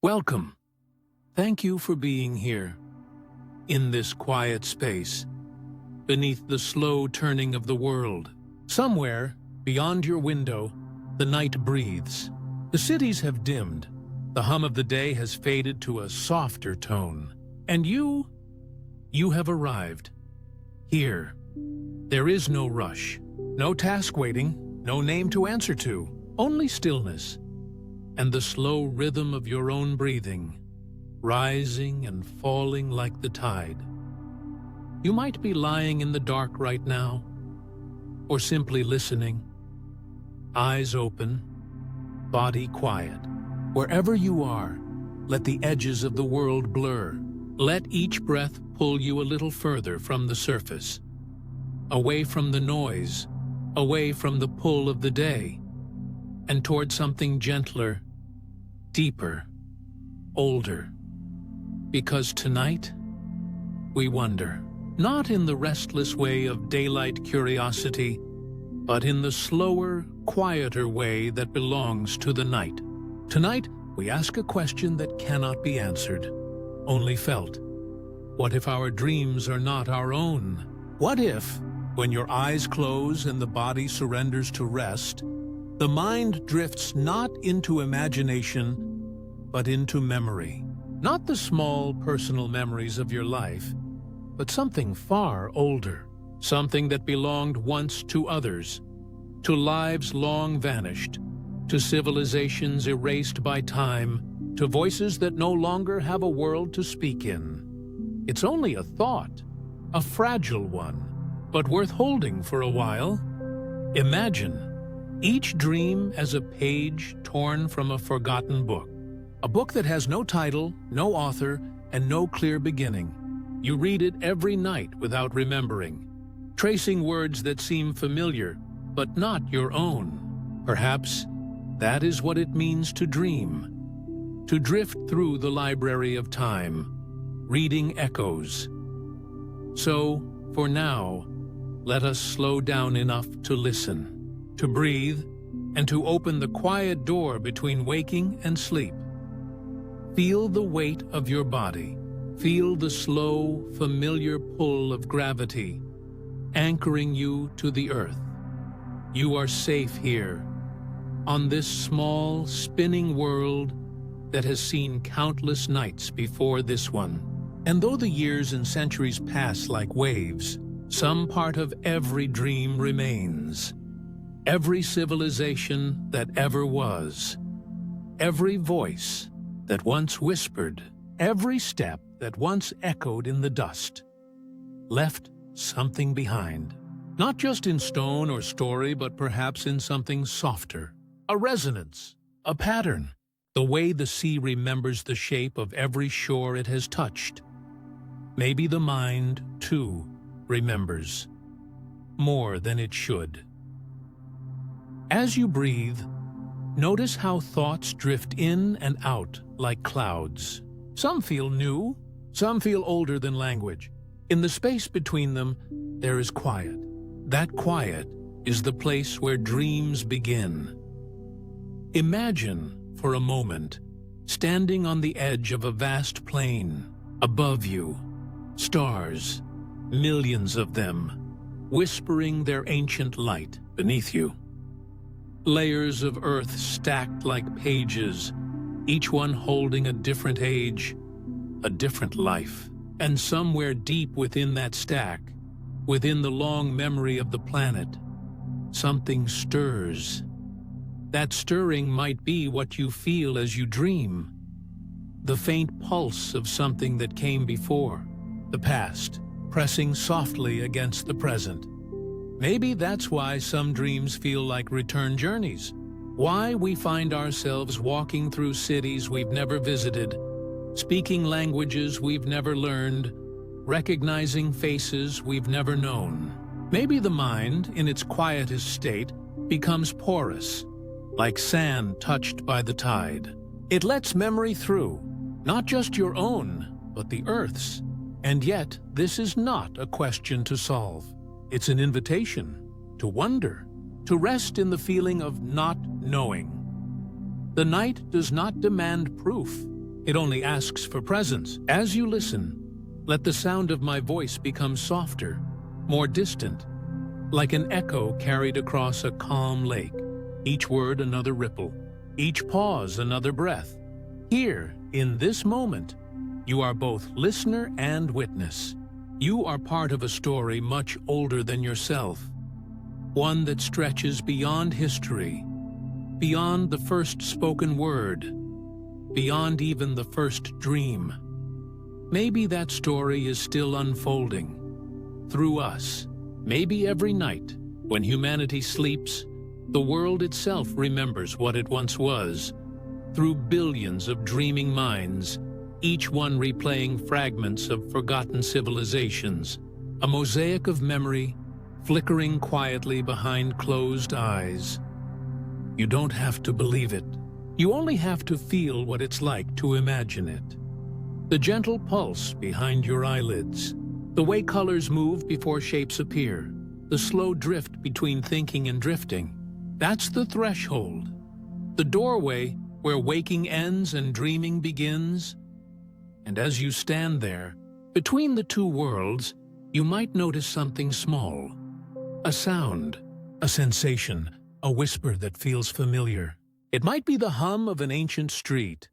Welcome. Thank you for being here, in this quiet space, beneath the slow turning of the world. Somewhere, beyond your window, the night breathes. The cities have dimmed. The hum of the day has faded to a softer tone. And you have arrived. Here. There is no rush, no task waiting, no name to answer to, only stillness, and the slow rhythm of your own breathing, rising and falling like the tide. You might be lying in the dark right now, or simply listening, eyes open, body quiet. Wherever you are, let the edges of the world blur. Let each breath pull you a little further from the surface, away from the noise, away from the pull of the day, and toward something gentler, deeper, older. Because tonight, we wonder, not in the restless way of daylight curiosity, but in the slower, quieter way that belongs to the night. Tonight, we ask a question that cannot be answered, only felt. What if our dreams are not our own? What if, when your eyes close and the body surrenders to rest, the mind drifts not into imagination, but into memory? Not the small personal memories of your life, but something far older, something that belonged once to others, to lives long vanished, to civilizations erased by time, to voices that no longer have a world to speak in. It's only a thought, a fragile one, but worth holding for a while. Imagine each dream as a page torn from a forgotten book, a book that has no title, no author, and no clear beginning. You read it every night without remembering, tracing words that seem familiar, but not your own. Perhaps that is what it means to dream, to drift through the library of time, reading echoes. So, for now, let us slow down enough to listen, to breathe, and to open the quiet door between waking and sleep. Feel the weight of your body. Feel the slow, familiar pull of gravity, anchoring you to the earth. You are safe here, on this small, spinning world that has seen countless nights before this one. And though the years and centuries pass like waves, some part of every dream remains. Every civilization that ever was, every voice that once whispered, every step that once echoed in the dust, left something behind. Not just in stone or story, but perhaps in something softer, a resonance, a pattern, the way the sea remembers the shape of every shore it has touched. Maybe the mind, too, remembers, more than it should. As you breathe, notice how thoughts drift in and out like clouds. Some feel new, some feel older than language. In the space between them, there is quiet. That quiet is the place where dreams begin. Imagine, for a moment, standing on the edge of a vast plain. Above you, stars, millions of them, whispering their ancient light. Beneath you, layers of earth stacked like pages, each one holding a different age, a different life. And somewhere deep within that stack, within the long memory of the planet, something stirs. That stirring might be what you feel as you dream, the faint pulse of something that came before, the past, pressing softly against the present. Maybe that's why some dreams feel like return journeys, why we find ourselves walking through cities we've never visited, speaking languages we've never learned, recognizing faces we've never known. Maybe the mind, in its quietest state, becomes porous, like sand touched by the tide. It lets memory through, not just your own, but the Earth's. And yet, this is not a question to solve. It's an invitation to wonder, to rest in the feeling of not knowing. The night does not demand proof. It only asks for presence. As you listen, let the sound of my voice become softer, more distant, like an echo carried across a calm lake. Each word another ripple, each pause another breath. Here, in this moment, you are both listener and witness. You are part of a story much older than yourself, one that stretches beyond history, beyond the first spoken word, beyond even the first dream. Maybe that story is still unfolding through us. Maybe every night, when humanity sleeps, the world itself remembers what it once was, through billions of dreaming minds, each one replaying fragments of forgotten civilizations, a mosaic of memory flickering quietly behind closed eyes. You don't have to believe it. You only have to feel what it's like to imagine it. The gentle pulse behind your eyelids, the way colors move before shapes appear, the slow drift between thinking and drifting. That's the threshold, the doorway where waking ends and dreaming begins. And as you stand there, between the two worlds, you might notice something small. A sound, a sensation, a whisper that feels familiar. It might be the hum of an ancient street,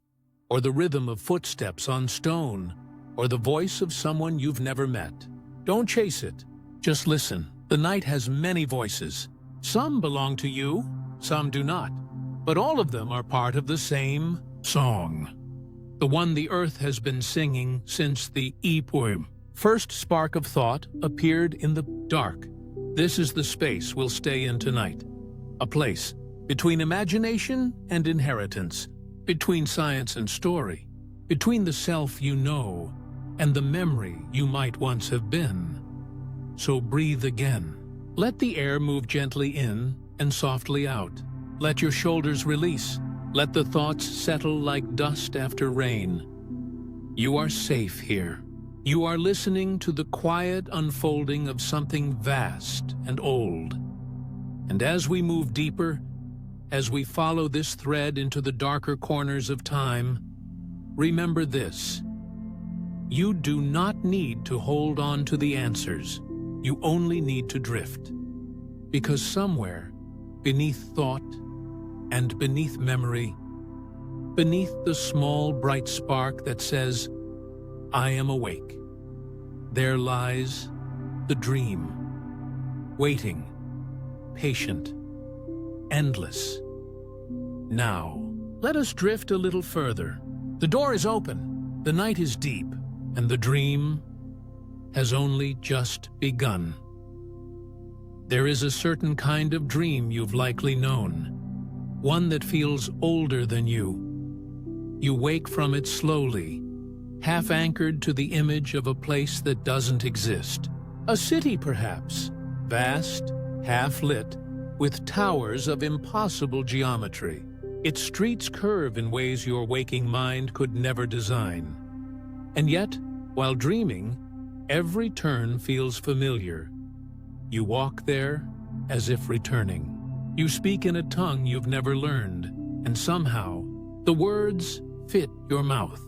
or the rhythm of footsteps on stone, or the voice of someone you've never met. Don't chase it. Just listen. The night has many voices. Some belong to you, some do not. But all of them are part of the same song. The one the earth has been singing since the poem. First spark of thought appeared in the dark. This is the space we'll stay in tonight. A place between imagination and inheritance, between science and story, between the self you know and the memory you might once have been. So breathe again. Let the air move gently in and softly out. Let your shoulders release. Let the thoughts settle like dust after rain. You are safe here. You are listening to the quiet unfolding of something vast and old. And as we move deeper, as we follow this thread into the darker corners of time, remember this. You do not need to hold on to the answers. You only need to drift. Because somewhere, beneath thought and beneath memory, beneath the small bright spark that says, I am awake, there lies the dream, waiting, patient, endless. Now, let us drift a little further. The door is open, the night is deep, and the dream has only just begun. There is a certain kind of dream you've likely known, one that feels older than you. You wake from it slowly, half anchored to the image of a place that doesn't exist. A city, perhaps, vast, half-lit, with towers of impossible geometry. Its streets curve in ways your waking mind could never design. And yet, while dreaming, every turn feels familiar. You walk there as if returning. You speak in a tongue you've never learned, and somehow the words fit your mouth.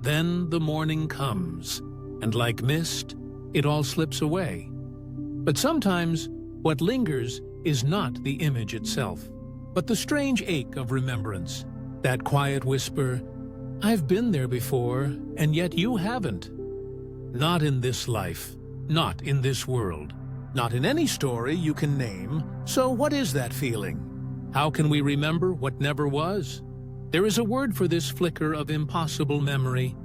Then the morning comes, and like mist, it all slips away. But sometimes what lingers is not the image itself, but the strange ache of remembrance, that quiet whisper, I've been there before, and yet you haven't. Not in this life, not in this world, not in any story you can name. So what is that feeling? How can we remember what never was? There is a word for this flicker of impossible memory: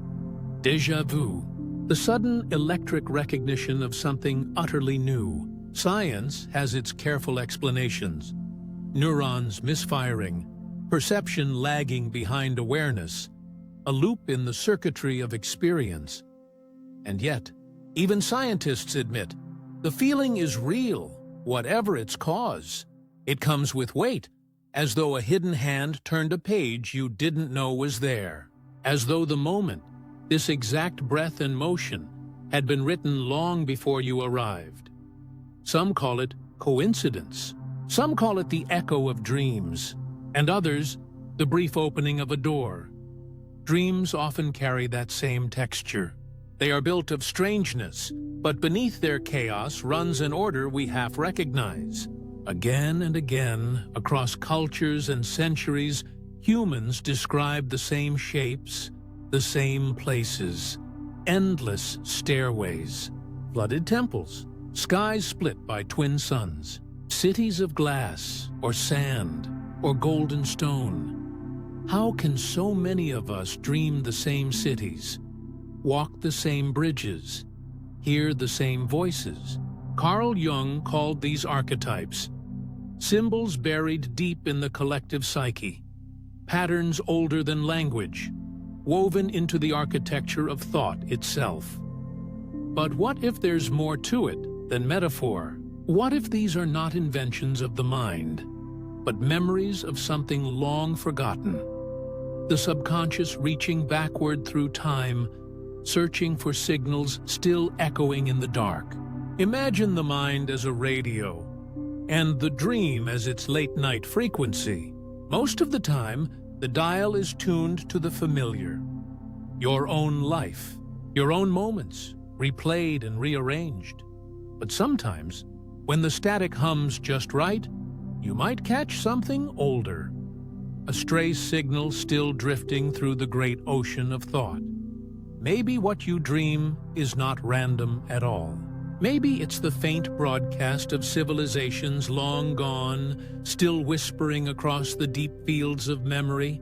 déjà vu, the sudden electric recognition of something utterly new. Science has its careful explanations. Neurons misfiring, perception lagging behind awareness, a loop in the circuitry of experience. And yet, even scientists admit, the feeling is real, whatever its cause. It comes with weight, as though a hidden hand turned a page you didn't know was there. As though the moment, this exact breath and motion, had been written long before you arrived. Some call it coincidence. Some call it the echo of dreams. And others, the brief opening of a door. Dreams often carry that same texture. They are built of strangeness, but beneath their chaos runs an order we half recognize. Again and again, across cultures and centuries, humans describe the same shapes, the same places. Endless stairways, flooded temples, skies split by twin suns, cities of glass or sand or golden stone. How can so many of us dream the same cities, walk the same bridges, hear the same voices? Carl Jung called these archetypes, symbols buried deep in the collective psyche, patterns older than language, woven into the architecture of thought itself. But what if there's more to it than metaphor? What if these are not inventions of the mind, but memories of something long forgotten? The subconscious reaching backward through time, searching for signals still echoing in the dark. Imagine the mind as a radio, and the dream as its late-night frequency. Most of the time, the dial is tuned to the familiar. Your own life, your own moments, replayed and rearranged. But sometimes, when the static hums just right, you might catch something older. A stray signal still drifting through the great ocean of thought. Maybe what you dream is not random at all. Maybe it's the faint broadcast of civilizations long gone, still whispering across the deep fields of memory.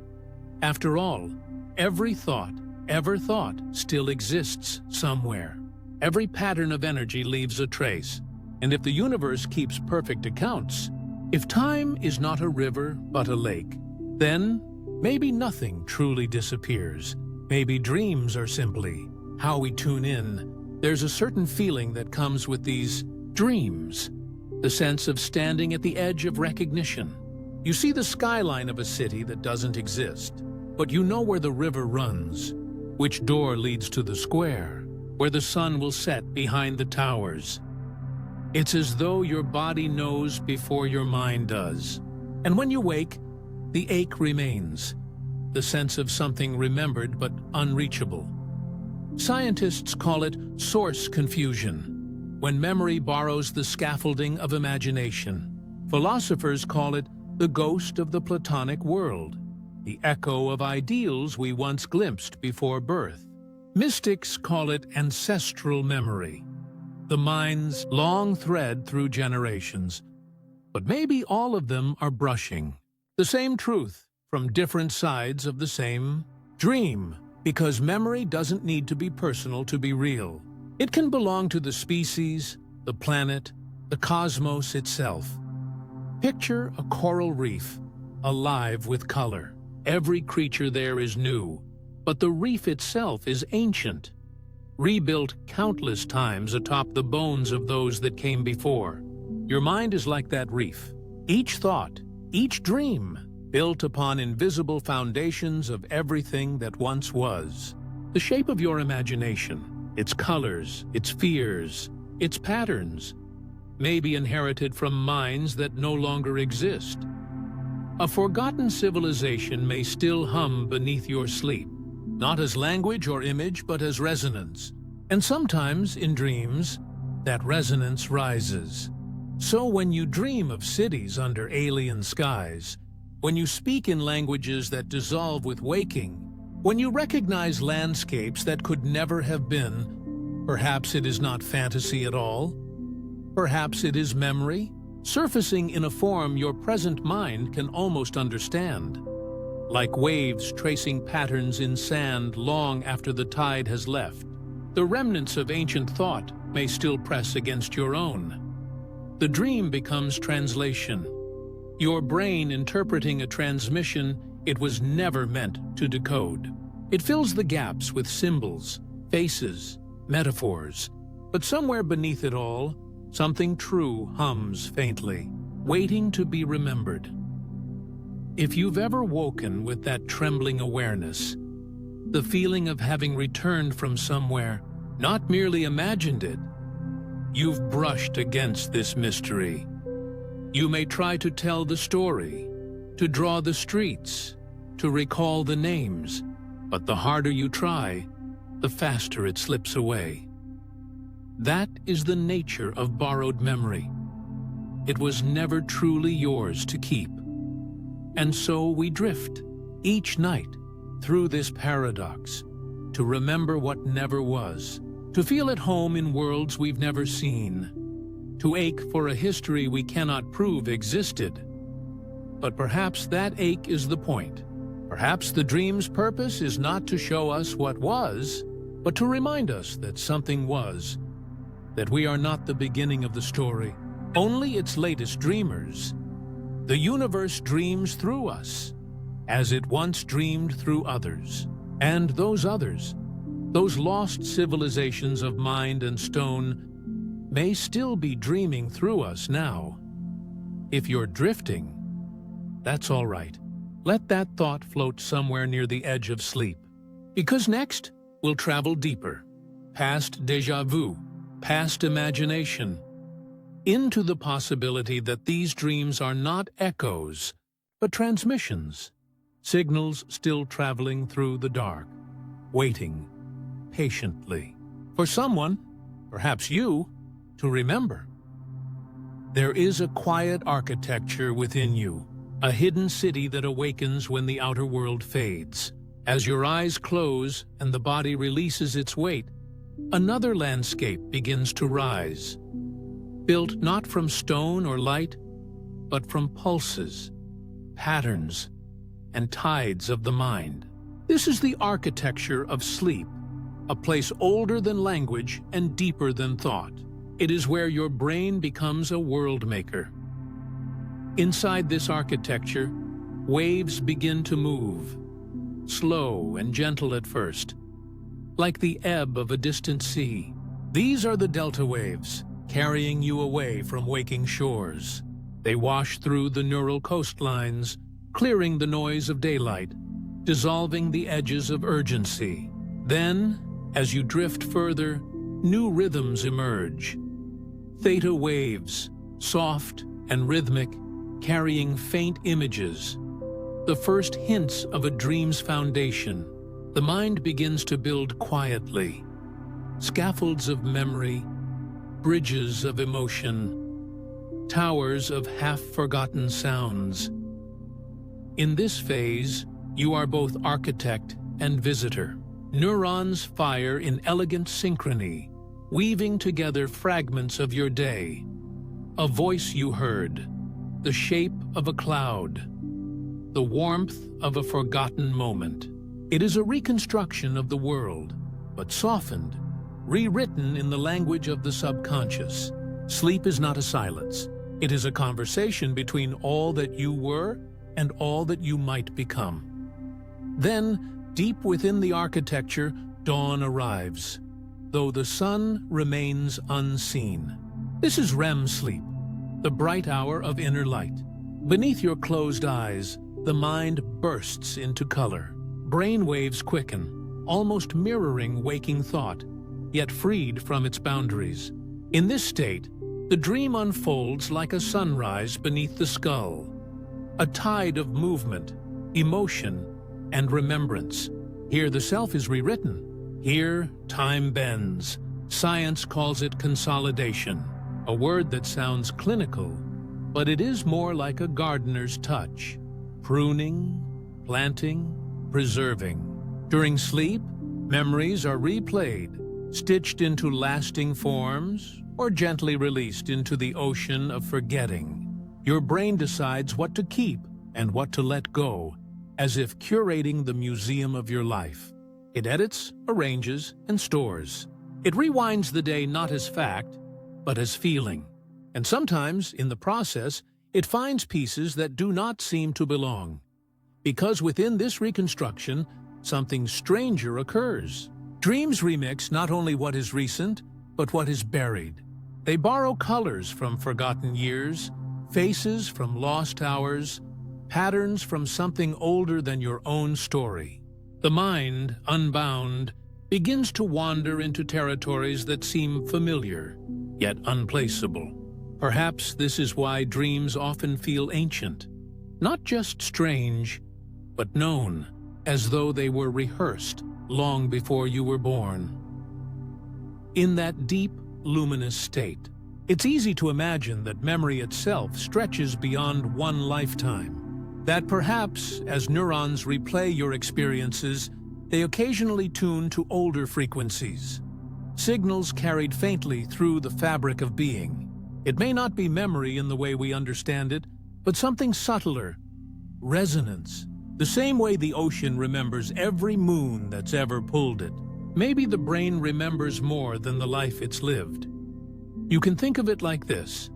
After all, every thought, ever thought, still exists somewhere. Every pattern of energy leaves a trace. And if the universe keeps perfect accounts, if time is not a river but a lake, then maybe nothing truly disappears. Maybe dreams are simply how we tune in. There's a certain feeling that comes with these dreams, the sense of standing at the edge of recognition. You see the skyline of a city that doesn't exist, but you know where the river runs, which door leads to the square, where the sun will set behind the towers. It's as though your body knows before your mind does. And when you wake, the ache remains, the sense of something remembered but unreachable. Scientists call it source confusion, when memory borrows the scaffolding of imagination. Philosophers call it the ghost of the Platonic world, the echo of ideals we once glimpsed before birth. Mystics call it ancestral memory, the mind's long thread through generations. But maybe all of them are brushing the same truth from different sides of the same dream. Because memory doesn't need to be personal to be real. It can belong to the species, the planet, the cosmos itself. Picture a coral reef, alive with color. Every creature there is new, but the reef itself is ancient, rebuilt countless times atop the bones of those that came before. Your mind is like that reef. Each thought, each dream, built upon invisible foundations of everything that once was. The shape of your imagination, its colors, its fears, its patterns, may be inherited from minds that no longer exist. A forgotten civilization may still hum beneath your sleep, not as language or image, but as resonance. And sometimes, in dreams, that resonance rises. So when you dream of cities under alien skies, when you speak in languages that dissolve with waking, when you recognize landscapes that could never have been, perhaps it is not fantasy at all. Perhaps it is memory, surfacing in a form your present mind can almost understand. Like waves tracing patterns in sand long after the tide has left, the remnants of ancient thought may still press against your own. The dream becomes translation. Your brain interpreting a transmission it was never meant to decode. It fills the gaps with symbols, faces, metaphors. But somewhere beneath it all, something true hums faintly, waiting to be remembered. If you've ever woken with that trembling awareness, the feeling of having returned from somewhere, not merely imagined it, you've brushed against this mystery. You may try to tell the story, to draw the streets, to recall the names, But the harder you try, the faster it slips away. That is the nature of borrowed memory. It was never truly yours to keep. And so we drift, each night, through this paradox, to remember what never was, to feel at home in worlds we've never seen, to ache for a history we cannot prove existed. But perhaps that ache is the point. Perhaps the dream's purpose is not to show us what was, but to remind us that something was, that we are not the beginning of the story, only its latest dreamers. The universe dreams through us, as it once dreamed through others. And those others, those lost civilizations of mind and stone, may still be dreaming through us now. If you're drifting, that's all right. Let that thought float somewhere near the edge of sleep. Because next, we'll travel deeper, past déjà vu, past imagination, into the possibility that these dreams are not echoes, but transmissions, signals still traveling through the dark, waiting patiently for someone, perhaps you, to remember. There is a quiet architecture within you, a hidden city that awakens when the outer world fades. As your eyes close and the body releases its weight, another landscape begins to rise, built not from stone or light, but from pulses, patterns, and tides of the mind. This is the architecture of sleep, a place older than language and deeper than thought. It is where your brain becomes a world maker. Inside this architecture, waves begin to move, slow and gentle at first, like the ebb of a distant sea. These are the delta waves, carrying you away from waking shores. They wash through the neural coastlines, clearing the noise of daylight, dissolving the edges of urgency. Then, as you drift further, new rhythms emerge. Theta waves, soft and rhythmic, carrying faint images, the first hints of a dream's foundation. The mind begins to build quietly, scaffolds of memory, bridges of emotion, towers of half-forgotten sounds. In this phase, you are both architect and visitor. Neurons fire in elegant synchrony, weaving together fragments of your day. A voice you heard, the shape of a cloud, the warmth of a forgotten moment. It is a reconstruction of the world, but softened, rewritten in the language of the subconscious. Sleep is not a silence. It is a conversation between all that you were and all that you might become. Then, deep within the architecture, dawn arrives, though the sun remains unseen. This is REM sleep, the bright hour of inner light. Beneath your closed eyes, the mind bursts into color. Brain waves quicken, almost mirroring waking thought, yet freed from its boundaries. In this state, the dream unfolds like a sunrise beneath the skull, a tide of movement, emotion, and remembrance. Here the self is rewritten. Here time bends. Science calls it consolidation, a word that sounds clinical, but it is more like a gardener's touch. Pruning, planting, preserving. During sleep, memories are replayed, stitched into lasting forms, or gently released into the ocean of forgetting. Your brain decides what to keep and what to let go, as if curating the museum of your life. It edits, arranges, and stores. It rewinds the day not as fact, but as feeling. And sometimes, in the process, it finds pieces that do not seem to belong. Because within this reconstruction, something stranger occurs. Dreams remix not only what is recent, but what is buried. They borrow colors from forgotten years, faces from lost hours, patterns from something older than your own story. The mind, unbound, begins to wander into territories that seem familiar, yet unplaceable. Perhaps this is why dreams often feel ancient, not just strange, but known, as though they were rehearsed long before you were born. In that deep, luminous state, it's easy to imagine that memory itself stretches beyond one lifetime. That perhaps, as neurons replay your experiences, they occasionally tune to older frequencies, signals carried faintly through the fabric of being. It may not be memory in the way we understand it, but something subtler, resonance. The same way the ocean remembers every moon that's ever pulled it. Maybe the brain remembers more than the life it's lived. You can think of it like this.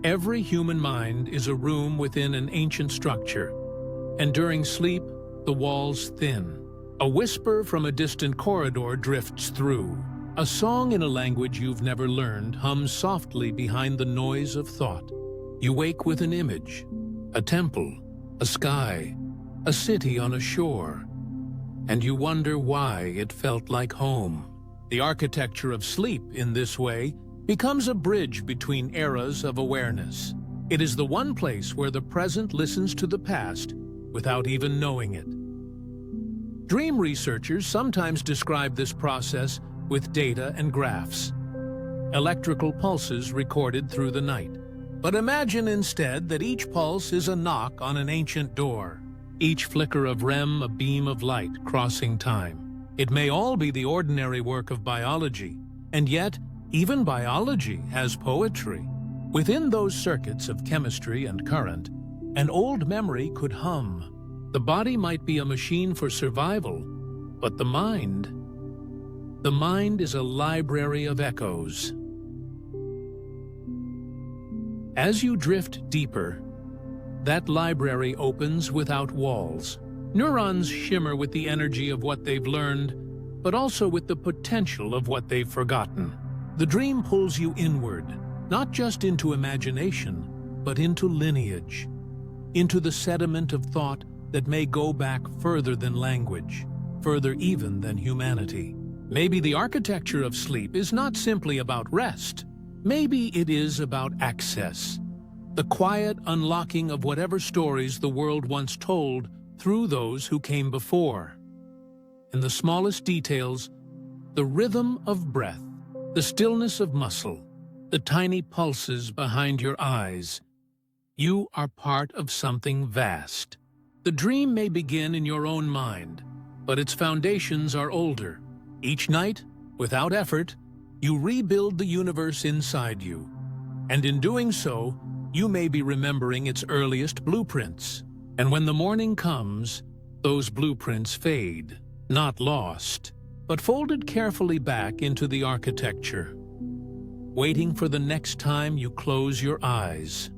Every human mind is a room within an ancient structure, and during sleep, the walls thin. A whisper from a distant corridor drifts through. A song in a language you've never learned hums softly behind the noise of thought. You wake with an image, a temple, a sky, a city on a shore, and you wonder why it felt like home. The architecture of sleep, in this way, becomes a bridge between eras of awareness. It is the one place where the present listens to the past without even knowing it. Dream researchers sometimes describe this process with data and graphs, electrical pulses recorded through the night. But imagine instead that each pulse is a knock on an ancient door, each flicker of REM a beam of light crossing time. It may all be the ordinary work of biology, and yet even biology has poetry. Within those circuits of chemistry and current, an old memory could hum. The body might be a machine for survival, but the mind is a library of echoes. As you drift deeper, that library opens without walls. Neurons shimmer with the energy of what they've learned, but also with the potential of what they've forgotten. The dream pulls you inward, not just into imagination, but into lineage, into the sediment of thought that may go back further than language, further even than humanity. Maybe the architecture of sleep is not simply about rest. Maybe it is about access, the quiet unlocking of whatever stories the world once told through those who came before. In the smallest details, the rhythm of breath, the stillness of muscle, the tiny pulses behind your eyes. You are part of something vast. The dream may begin in your own mind, but its foundations are older. Each night, without effort, you rebuild the universe inside you. And in doing so, you may be remembering its earliest blueprints. And when the morning comes, those blueprints fade, not lost, but folded carefully back into the architecture, waiting for the next time you close your eyes.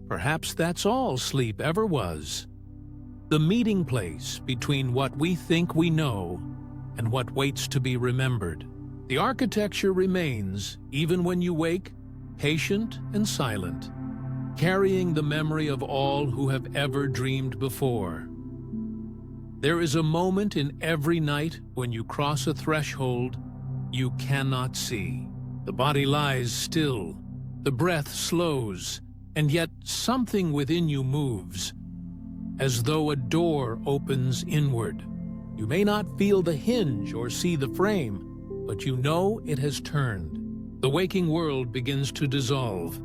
Perhaps that's all sleep ever was. The meeting place between what we think we know and what waits to be remembered. The architecture remains, even when you wake, patient and silent, carrying the memory of all who have ever dreamed before. There is a moment in every night when you cross a threshold you cannot see. The body lies still, the breath slows, and yet something within you moves, as though a door opens inward. You may not feel the hinge or see the frame, but you know it has turned. The waking world begins to dissolve,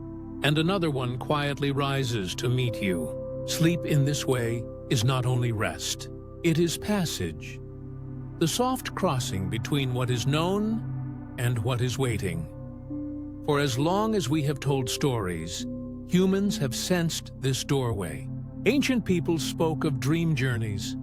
and another one quietly rises to meet you. Sleep in this way is not only rest, it is passage, the soft crossing between what is known and what is waiting. For as long as we have told stories, humans have sensed this doorway. Ancient peoples spoke of dream journeys,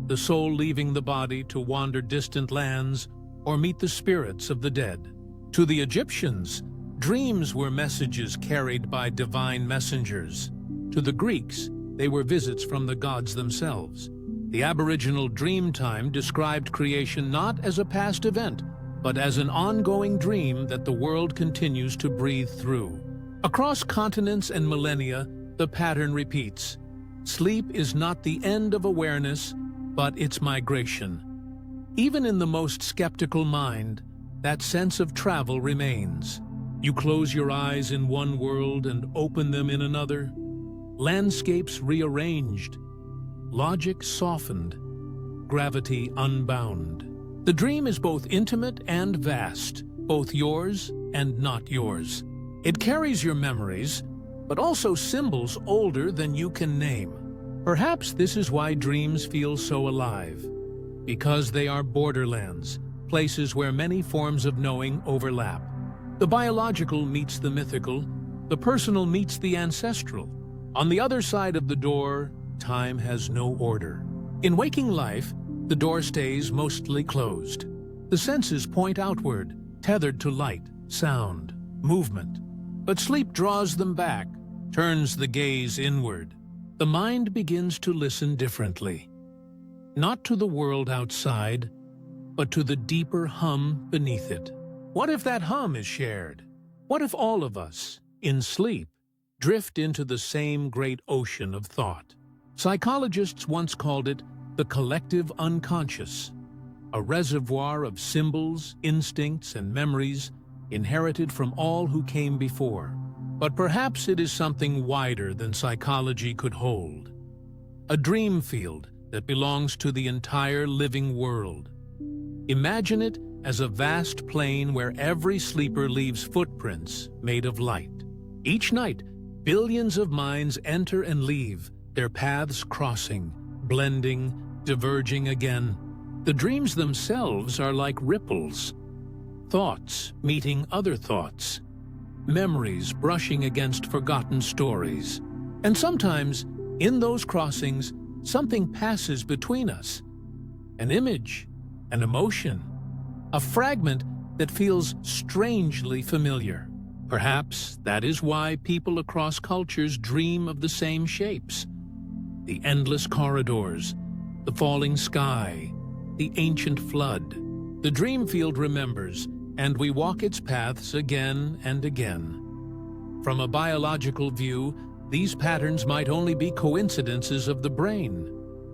the soul leaving the body to wander distant lands or meet the spirits of the dead. To the Egyptians, dreams were messages carried by divine messengers. To the Greeks, they were visits from the gods themselves. The Aboriginal dream time described creation not as a past event, but as an ongoing dream that the world continues to breathe through. Across continents and millennia, the pattern repeats. Sleep is not the end of awareness, but its migration. Even in the most skeptical mind, that sense of travel remains. You close your eyes in one world and open them in another. Landscapes rearranged, logic softened, gravity unbound. The dream is both intimate and vast, both yours and not yours. It carries your memories, but also symbols older than you can name. Perhaps this is why dreams feel so alive, because they are borderlands, places where many forms of knowing overlap. The biological meets the mythical, the personal meets the ancestral. On the other side of the door, time has no order. In waking life, the door stays mostly closed. The senses point outward, tethered to light, sound, movement. But sleep draws them back, turns the gaze inward. The mind begins to listen differently. Not to the world outside, but to the deeper hum beneath it. What if that hum is shared? What if all of us, in sleep, drift into the same great ocean of thought? Psychologists once called it the collective unconscious, a reservoir of symbols, instincts, and memories inherited from all who came before. But perhaps it is something wider than psychology could hold. A dream field that belongs to the entire living world. Imagine it as a vast plain where every sleeper leaves footprints made of light. Each night, billions of minds enter and leave, their paths crossing, blending, diverging again. The dreams themselves are like ripples, thoughts meeting other thoughts, memories brushing against forgotten stories. And sometimes, in those crossings, something passes between us. An image, an emotion, a fragment that feels strangely familiar. Perhaps that is why people across cultures dream of the same shapes. The endless corridors, the falling sky, the ancient flood. The dream field remembers, and we walk its paths again and again. From a biological view, these patterns might only be coincidences of the brain.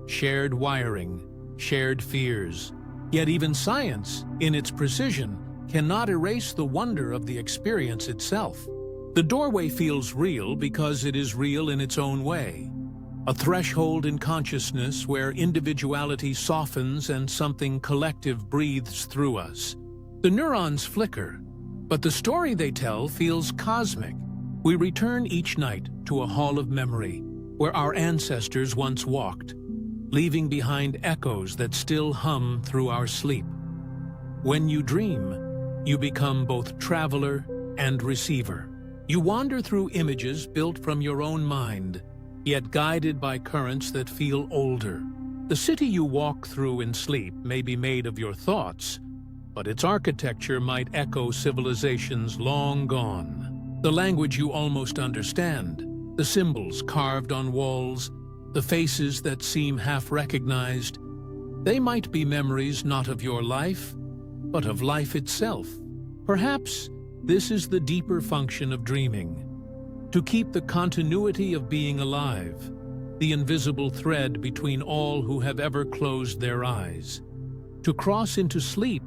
Shared wiring, shared fears. Yet even science, in its precision, cannot erase the wonder of the experience itself. The doorway feels real because it is real in its own way. A threshold in consciousness where individuality softens and something collective breathes through us. The neurons flicker, but the story they tell feels cosmic. We return each night to a hall of memory, where our ancestors once walked, leaving behind echoes that still hum through our sleep. When you dream, you become both traveler and receiver. You wander through images built from your own mind, yet guided by currents that feel older. The city you walk through in sleep may be made of your thoughts, but its architecture might echo civilizations long gone. The language you almost understand, the symbols carved on walls, the faces that seem half-recognized, they might be memories not of your life, but of life itself. Perhaps this is the deeper function of dreaming. To keep the continuity of being alive, the invisible thread between all who have ever closed their eyes. To cross into sleep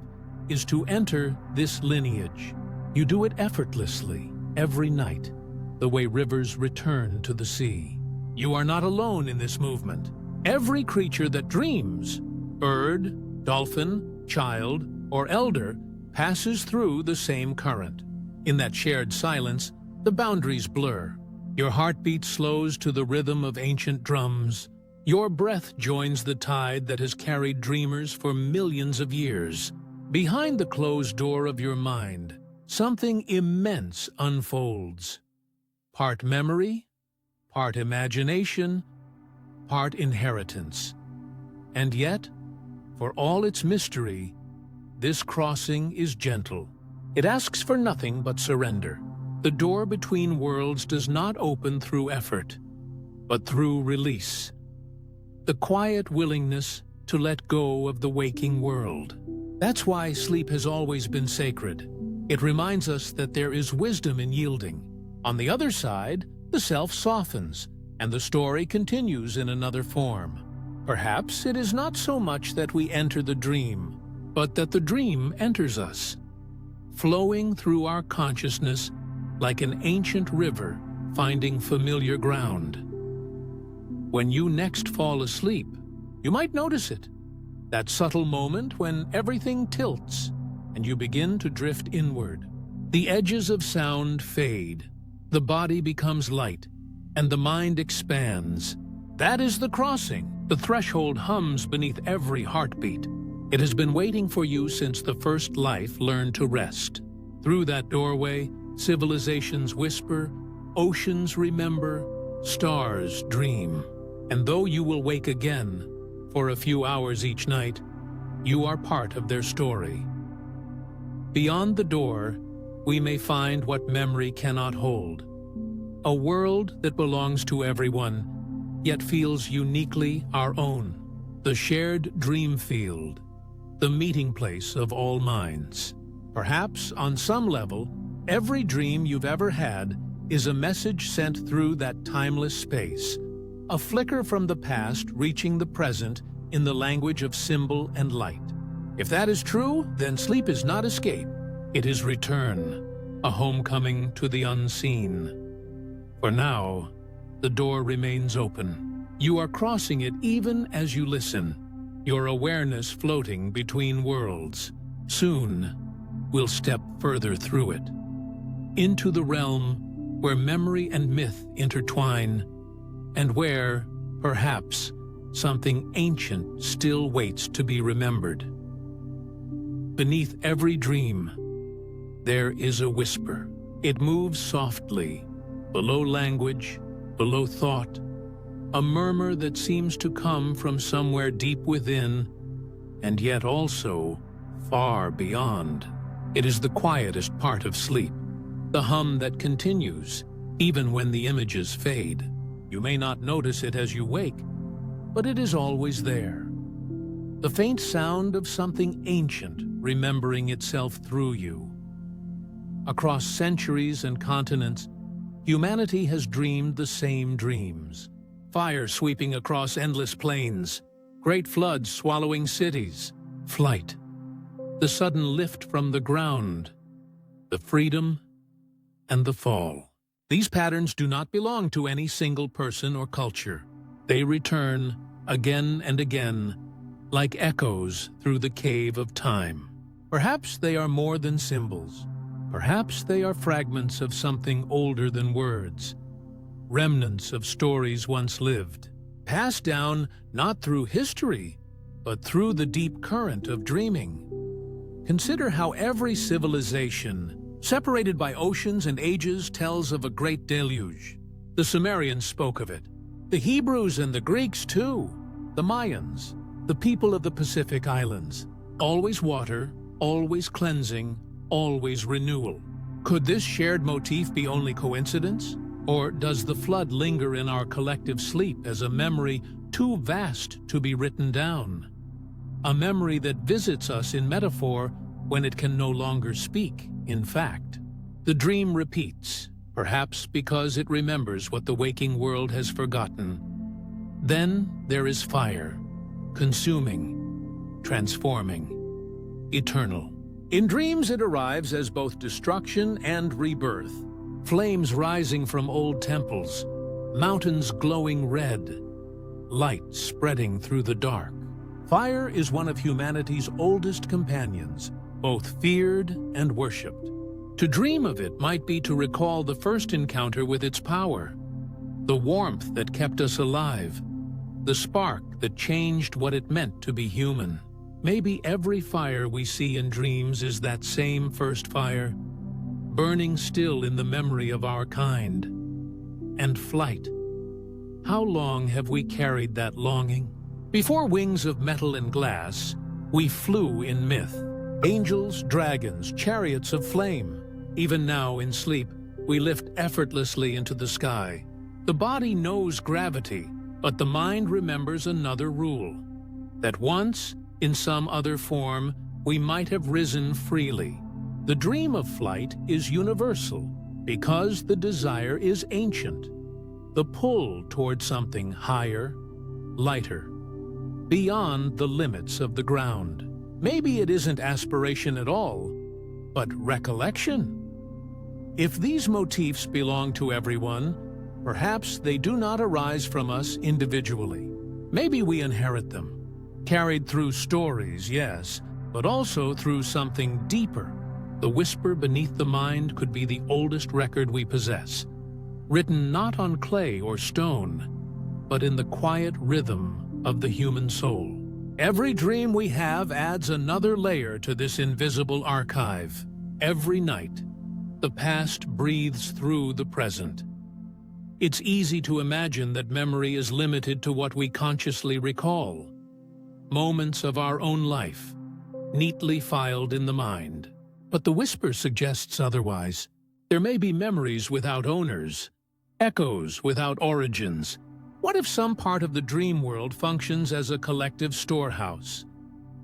is to enter this lineage. You do it effortlessly, every night, the way rivers return to the sea. You are not alone in this movement. Every creature that dreams, bird, dolphin, child, or elder, passes through the same current. In that shared silence, the boundaries blur. Your heartbeat slows to the rhythm of ancient drums. Your breath joins the tide that has carried dreamers for millions of years. Behind the closed door of your mind, something immense unfolds. Part memory, part imagination, part inheritance. And yet, for all its mystery, this crossing is gentle. It asks for nothing but surrender. The door between worlds does not open through effort, but through release. The quiet willingness to let go of the waking world. That's why sleep has always been sacred. It reminds us that there is wisdom in yielding. On the other side, the self softens, and the story continues in another form. Perhaps it is not so much that we enter the dream, but that the dream enters us, flowing through our consciousness like an ancient river finding familiar ground. When you next fall asleep, you might notice it. that subtle moment when everything tilts and you begin to drift inward. The edges of sound fade, the body becomes light, and the mind expands. That is the crossing. The threshold hums beneath every heartbeat. It has been waiting for you since the first life learned to rest. Through that doorway, civilizations whisper, oceans remember, stars dream. And though you will wake again, for a few hours each night, you are part of their story. Beyond the door, we may find what memory cannot hold. A world that belongs to everyone, yet feels uniquely our own. The shared dream field, the meeting place of all minds. Perhaps, on some level, every dream you've ever had is a message sent through that timeless space, a flicker from the past reaching the present in the language of symbol and light. If that is true, then sleep is not escape. It is return, a homecoming to the unseen. For now, the door remains open. You are crossing it even as you listen, your awareness floating between worlds. Soon, we'll step further through it, into the realm where memory and myth intertwine, and where, perhaps, something ancient still waits to be remembered. Beneath every dream, there is a whisper. It moves softly, below language, below thought, a murmur that seems to come from somewhere deep within, and yet also far beyond. It is the quietest part of sleep, the hum that continues, even when the images fade. You may not notice it as you wake, but it is always there. The faint sound of something ancient remembering itself through you. Across centuries and continents, humanity has dreamed the same dreams. Fire sweeping across endless plains, great floods swallowing cities, flight, the sudden lift from the ground, the freedom and the fall. These patterns do not belong to any single person or culture. They return again and again, like echoes through the cave of time. Perhaps they are more than symbols. Perhaps they are fragments of something older than words, remnants of stories once lived, passed down not through history, but through the deep current of dreaming. Consider how every civilization, separated by oceans and ages, tells of a great deluge. The Sumerians spoke of it. The Hebrews and the Greeks too. The Mayans, the people of the Pacific Islands. Always water, always cleansing, always renewal. Could this shared motif be only coincidence? Or does the flood linger in our collective sleep as a memory too vast to be written down? A memory that visits us in metaphor when it can no longer speak, in fact. The dream repeats, perhaps because it remembers what the waking world has forgotten. Then there is fire, consuming, transforming, eternal. In dreams it arrives as both destruction and rebirth. Flames rising from old temples, mountains glowing red, light spreading through the dark. Fire is one of humanity's oldest companions, both feared and worshipped. To dream of it might be to recall the first encounter with its power, the warmth that kept us alive, the spark that changed what it meant to be human. Maybe every fire we see in dreams is that same first fire, burning still in the memory of our kind. And flight. How long have we carried that longing? Before wings of metal and glass, we flew in myth. Angels, dragons, chariots of flame. Even now, in sleep, we lift effortlessly into the sky. The body knows gravity, but the mind remembers another rule. That once, in some other form, we might have risen freely. The dream of flight is universal because the desire is ancient. The pull toward something higher, lighter, beyond the limits of the ground. Maybe it isn't aspiration at all, but recollection. If these motifs belong to everyone, perhaps they do not arise from us individually. Maybe we inherit them. Carried through stories, yes, but also through something deeper. The whisper beneath the mind could be the oldest record we possess, written not on clay or stone, but in the quiet rhythm of the human soul. Every dream we have adds another layer to this invisible archive. Every night, the past breathes through the present. It's easy to imagine that memory is limited to what we consciously recall, moments of our own life, neatly filed in the mind. But the whisper suggests otherwise. There may be memories without owners, echoes without origins. What if some part of the dream world functions as a collective storehouse?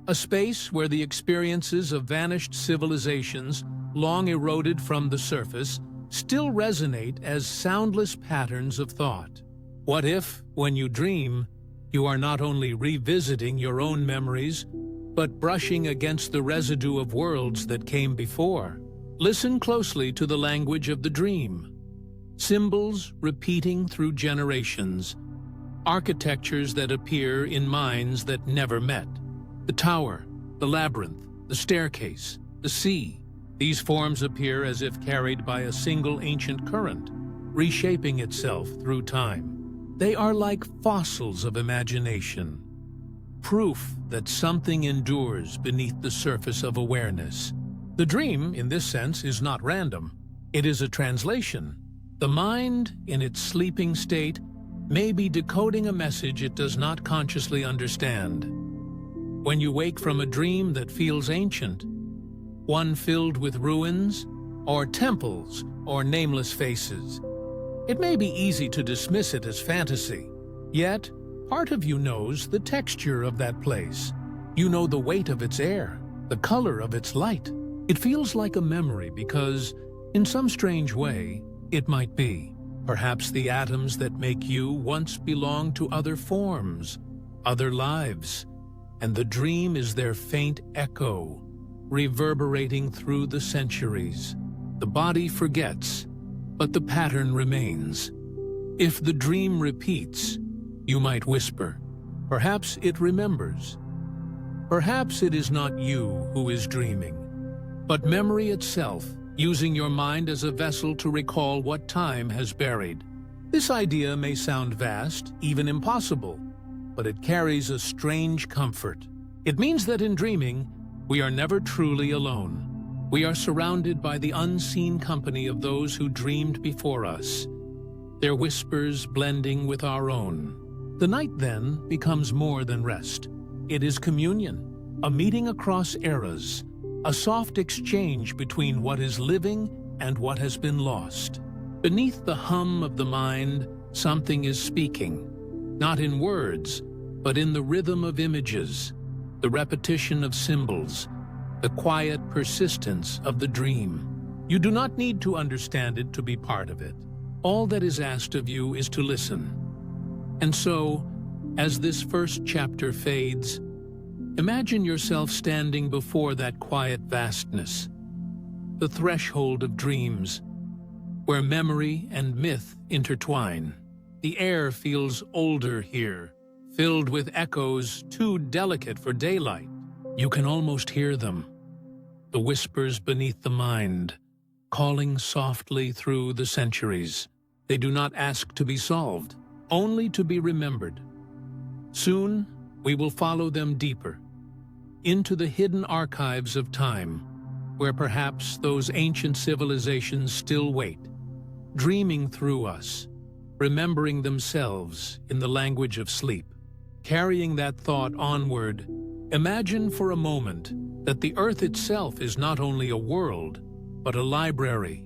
A space where the experiences of vanished civilizations, long eroded from the surface, still resonate as soundless patterns of thought. What if, when you dream, you are not only revisiting your own memories, but brushing against the residue of worlds that came before? Listen closely to the language of the dream. Symbols repeating through generations, architectures that appear in minds that never met. The tower, the labyrinth, the staircase, the sea. These forms appear as if carried by a single ancient current, reshaping itself through time. They are like fossils of imagination, proof that something endures beneath the surface of awareness. The dream, in this sense, is not random. It is a translation. The mind, in its sleeping state, may be decoding a message it does not consciously understand. When you wake from a dream that feels ancient, one filled with ruins, or temples, or nameless faces, it may be easy to dismiss it as fantasy. Yet, part of you knows the texture of that place. You know the weight of its air, the color of its light. It feels like a memory because, in some strange way, it might be. Perhaps the atoms that make you once belonged to other forms, other lives, and the dream is their faint echo, reverberating through the centuries. The body forgets, but the pattern remains. If the dream repeats, you might whisper. Perhaps it remembers. Perhaps it is not you who is dreaming, but memory itself, using your mind as a vessel to recall what time has buried. This idea may sound vast, even impossible, but it carries a strange comfort. It means that in dreaming, we are never truly alone. We are surrounded by the unseen company of those who dreamed before us, their whispers blending with our own. The night, then, becomes more than rest. It is communion, a meeting across eras, a soft exchange between what is living and what has been lost. Beneath the hum of the mind, something is speaking, not in words, but in the rhythm of images, the repetition of symbols, the quiet persistence of the dream. You do not need to understand it to be part of it. All that is asked of you is to listen. And so, as this first chapter fades, imagine yourself standing before that quiet vastness, the threshold of dreams, where memory and myth intertwine. The air feels older here, filled with echoes too delicate for daylight. You can almost hear them, the whispers beneath the mind, calling softly through the centuries. They do not ask to be solved, only to be remembered. Soon, we will follow them deeper, into the hidden archives of time, where perhaps those ancient civilizations still wait, dreaming through us, remembering themselves in the language of sleep. Carrying that thought onward, imagine for a moment that the earth itself is not only a world, but a library,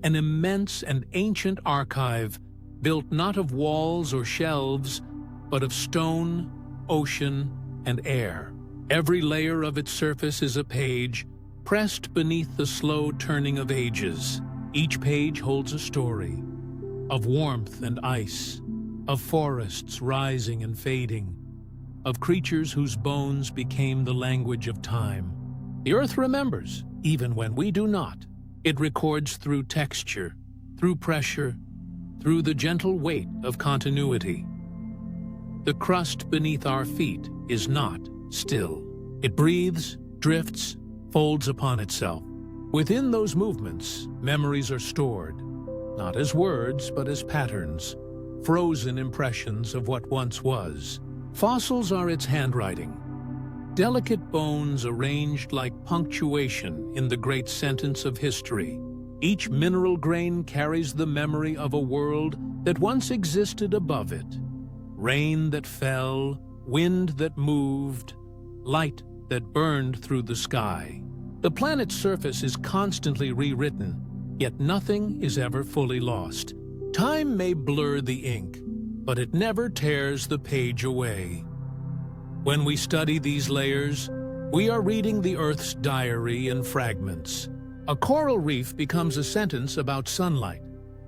an immense and ancient archive built not of walls or shelves, but of stone, ocean, and air. Every layer of its surface is a page, pressed beneath the slow turning of ages. Each page holds a story of warmth and ice, of forests rising and fading, of creatures whose bones became the language of time. The earth remembers, even when we do not. It records through texture, through pressure, through the gentle weight of continuity. The crust beneath our feet is not still. It breathes, drifts, folds upon itself. Within those movements, memories are stored, not as words, but as patterns, frozen impressions of what once was. Fossils are its handwriting, delicate bones arranged like punctuation in the great sentence of history. Each mineral grain carries the memory of a world that once existed above it. Rain that fell, wind that moved, light that burned through the sky. The planet's surface is constantly rewritten, yet nothing is ever fully lost. Time may blur the ink, but it never tears the page away. When we study these layers, we are reading the Earth's diary in fragments. A coral reef becomes a sentence about sunlight.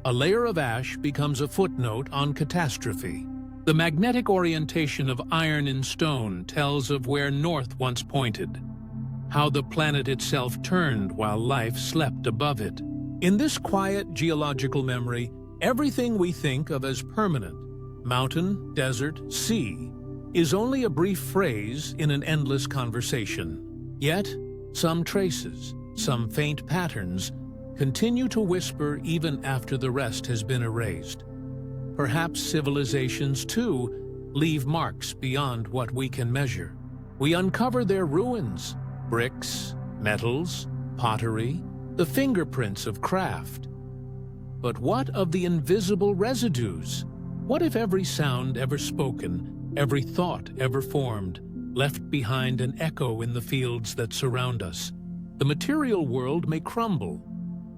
A layer of ash becomes a footnote on catastrophe. The magnetic orientation of iron in stone tells of where north once pointed, how the planet itself turned while life slept above it. In this quiet geological memory, everything we think of as permanent, mountain, desert, sea, is only a brief phrase in an endless conversation. Yet, some traces, some faint patterns, continue to whisper even after the rest has been erased. Perhaps civilizations, too, leave marks beyond what we can measure. We uncover their ruins, bricks, metals, pottery, the fingerprints of craft. But what of the invisible residues? What if every sound ever spoken, every thought ever formed, left behind an echo in the fields that surround us? The material world may crumble,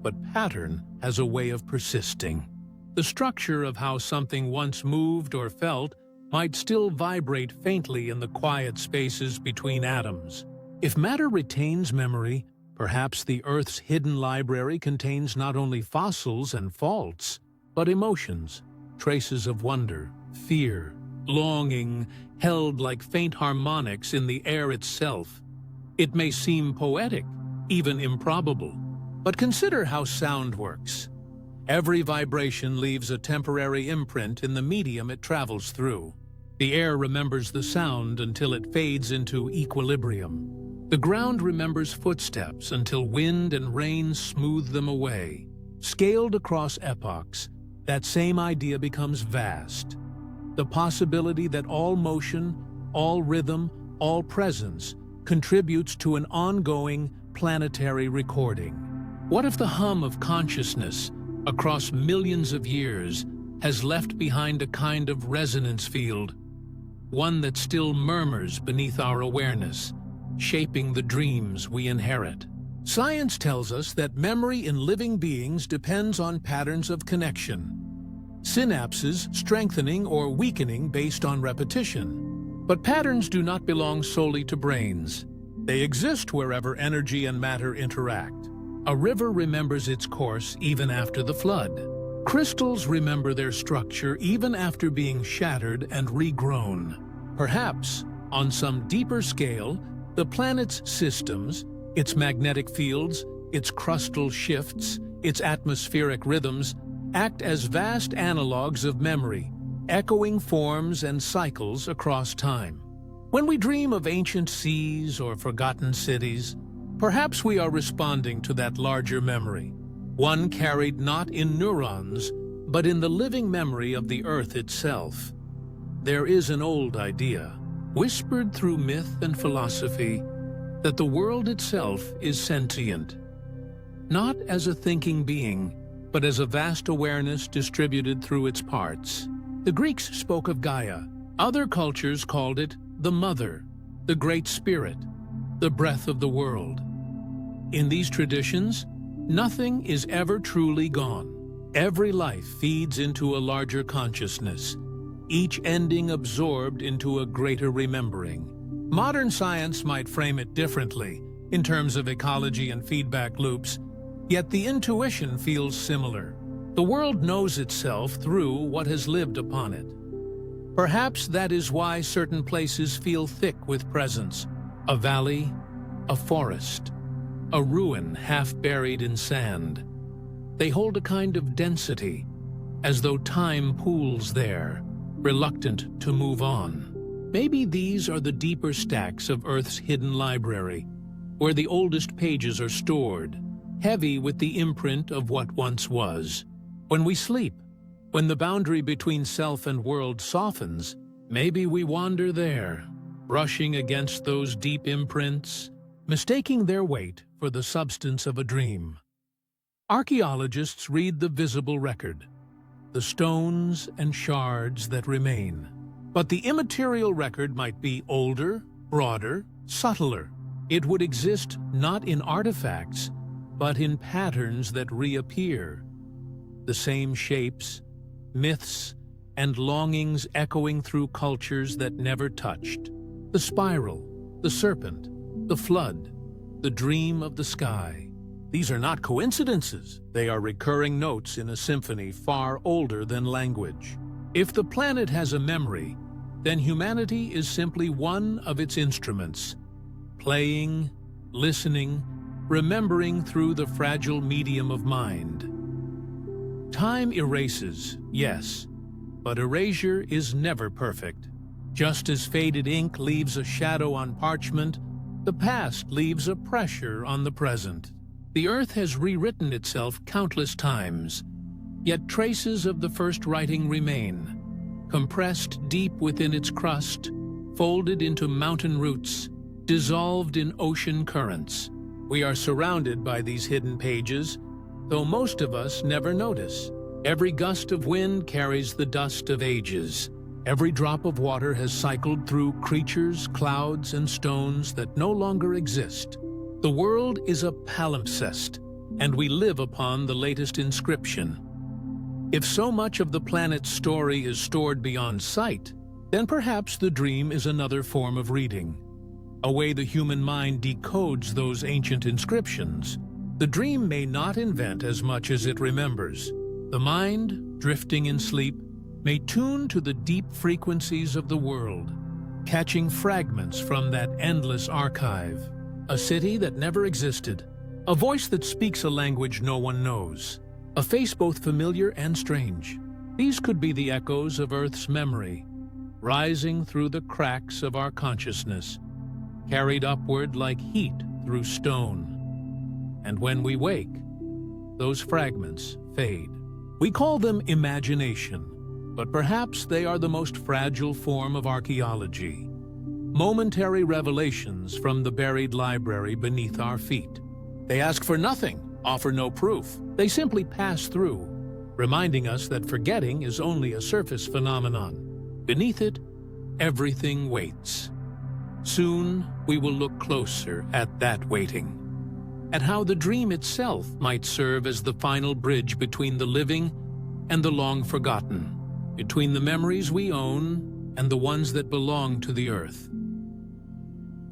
but pattern has a way of persisting. The structure of how something once moved or felt might still vibrate faintly in the quiet spaces between atoms. If matter retains memory, perhaps the Earth's hidden library contains not only fossils and faults, but emotions, traces of wonder, fear, longing, held like faint harmonics in the air itself. It may seem poetic, even improbable, but consider how sound works. Every vibration leaves a temporary imprint in the medium it travels through. The air remembers the sound until it fades into equilibrium. The ground remembers footsteps until wind and rain smooth them away. Scaled across epochs, that same idea becomes vast. The possibility that all motion, all rhythm, all presence contributes to an ongoing planetary recording. What if the hum of consciousness across millions of years has left behind a kind of resonance field, one that still murmurs beneath our awareness, shaping the dreams we inherit? Science tells us that memory in living beings depends on patterns of connection, synapses strengthening or weakening based on repetition. But patterns do not belong solely to brains. They exist wherever energy and matter interact. A river remembers its course even after the flood. Crystals remember their structure even after being shattered and regrown. Perhaps, on some deeper scale, the planet's systems, its magnetic fields, its crustal shifts, its atmospheric rhythms, act as vast analogues of memory, echoing forms and cycles across time. When we dream of ancient seas or forgotten cities, perhaps we are responding to that larger memory, one carried not in neurons, but in the living memory of the Earth itself. There is an old idea, whispered through myth and philosophy, that the world itself is sentient, not as a thinking being, but as a vast awareness distributed through its parts. The Greeks spoke of Gaia. Other cultures called it the Mother, the Great Spirit, the breath of the world. In these traditions, nothing is ever truly gone. Every life feeds into a larger consciousness, each ending absorbed into a greater remembering. Modern science might frame it differently, in terms of ecology and feedback loops, yet the intuition feels similar. The world knows itself through what has lived upon it. Perhaps that is why certain places feel thick with presence. A valley, a forest, a ruin half buried in sand. They hold a kind of density, as though time pools there, reluctant to move on. Maybe these are the deeper stacks of Earth's hidden library, where the oldest pages are stored, heavy with the imprint of what once was. When we sleep, when the boundary between self and world softens, maybe we wander there, brushing against those deep imprints, mistaking their weight for the substance of a dream. Archaeologists read the visible record, the stones and shards that remain. But the immaterial record might be older, broader, subtler. It would exist not in artifacts, but in patterns that reappear. The same shapes, myths, and longings echoing through cultures that never touched. The spiral, the serpent, the flood, the dream of the sky. These are not coincidences. They are recurring notes in a symphony far older than language. If the planet has a memory, then humanity is simply one of its instruments, playing, listening, remembering through the fragile medium of mind. Time erases, yes, but erasure is never perfect. Just as faded ink leaves a shadow on parchment, the past leaves a pressure on the present. The Earth has rewritten itself countless times, yet traces of the first writing remain, compressed deep within its crust, folded into mountain roots, dissolved in ocean currents. We are surrounded by these hidden pages, though most of us never notice. Every gust of wind carries the dust of ages. Every drop of water has cycled through creatures, clouds, and stones that no longer exist. The world is a palimpsest, and we live upon the latest inscription. If so much of the planet's story is stored beyond sight, then perhaps the dream is another form of reading, a way the human mind decodes those ancient inscriptions. The dream may not invent as much as it remembers. The mind, drifting in sleep, may tune to the deep frequencies of the world, catching fragments from that endless archive. A city that never existed, a voice that speaks a language no one knows, a face both familiar and strange. These could be the echoes of Earth's memory, rising through the cracks of our consciousness, carried upward like heat through stone. And when we wake, those fragments fade. We call them imagination, but perhaps they are the most fragile form of archaeology. Momentary revelations from the buried library beneath our feet. They ask for nothing, offer no proof. They simply pass through, reminding us that forgetting is only a surface phenomenon. Beneath it, everything waits. Soon, we will look closer at that waiting, at how the dream itself might serve as the final bridge between the living and the long-forgotten, between the memories we own and the ones that belong to the Earth.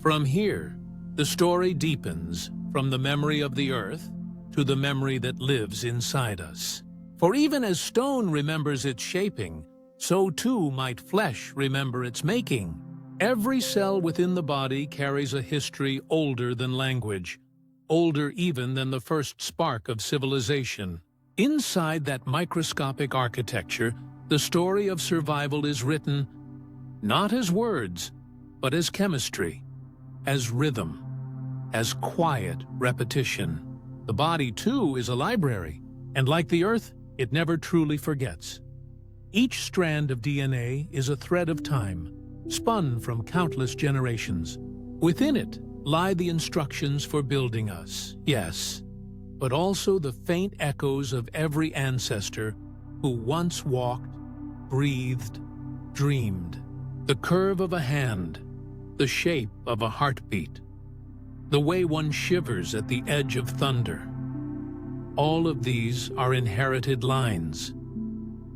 From here, the story deepens from the memory of the Earth to the memory that lives inside us. For even as stone remembers its shaping, so too might flesh remember its making. Every cell within the body carries a history older than language, older even than the first spark of civilization. Inside that microscopic architecture, the story of survival is written not as words, but as chemistry, as rhythm, as quiet repetition. The body, too, is a library, and like the Earth, it never truly forgets. Each strand of DNA is a thread of time, spun from countless generations. Within it lie the instructions for building us, yes, but also the faint echoes of every ancestor who once walked, breathed, dreamed. The curve of a hand, the shape of a heartbeat, the way one shivers at the edge of thunder. All of these are inherited lines,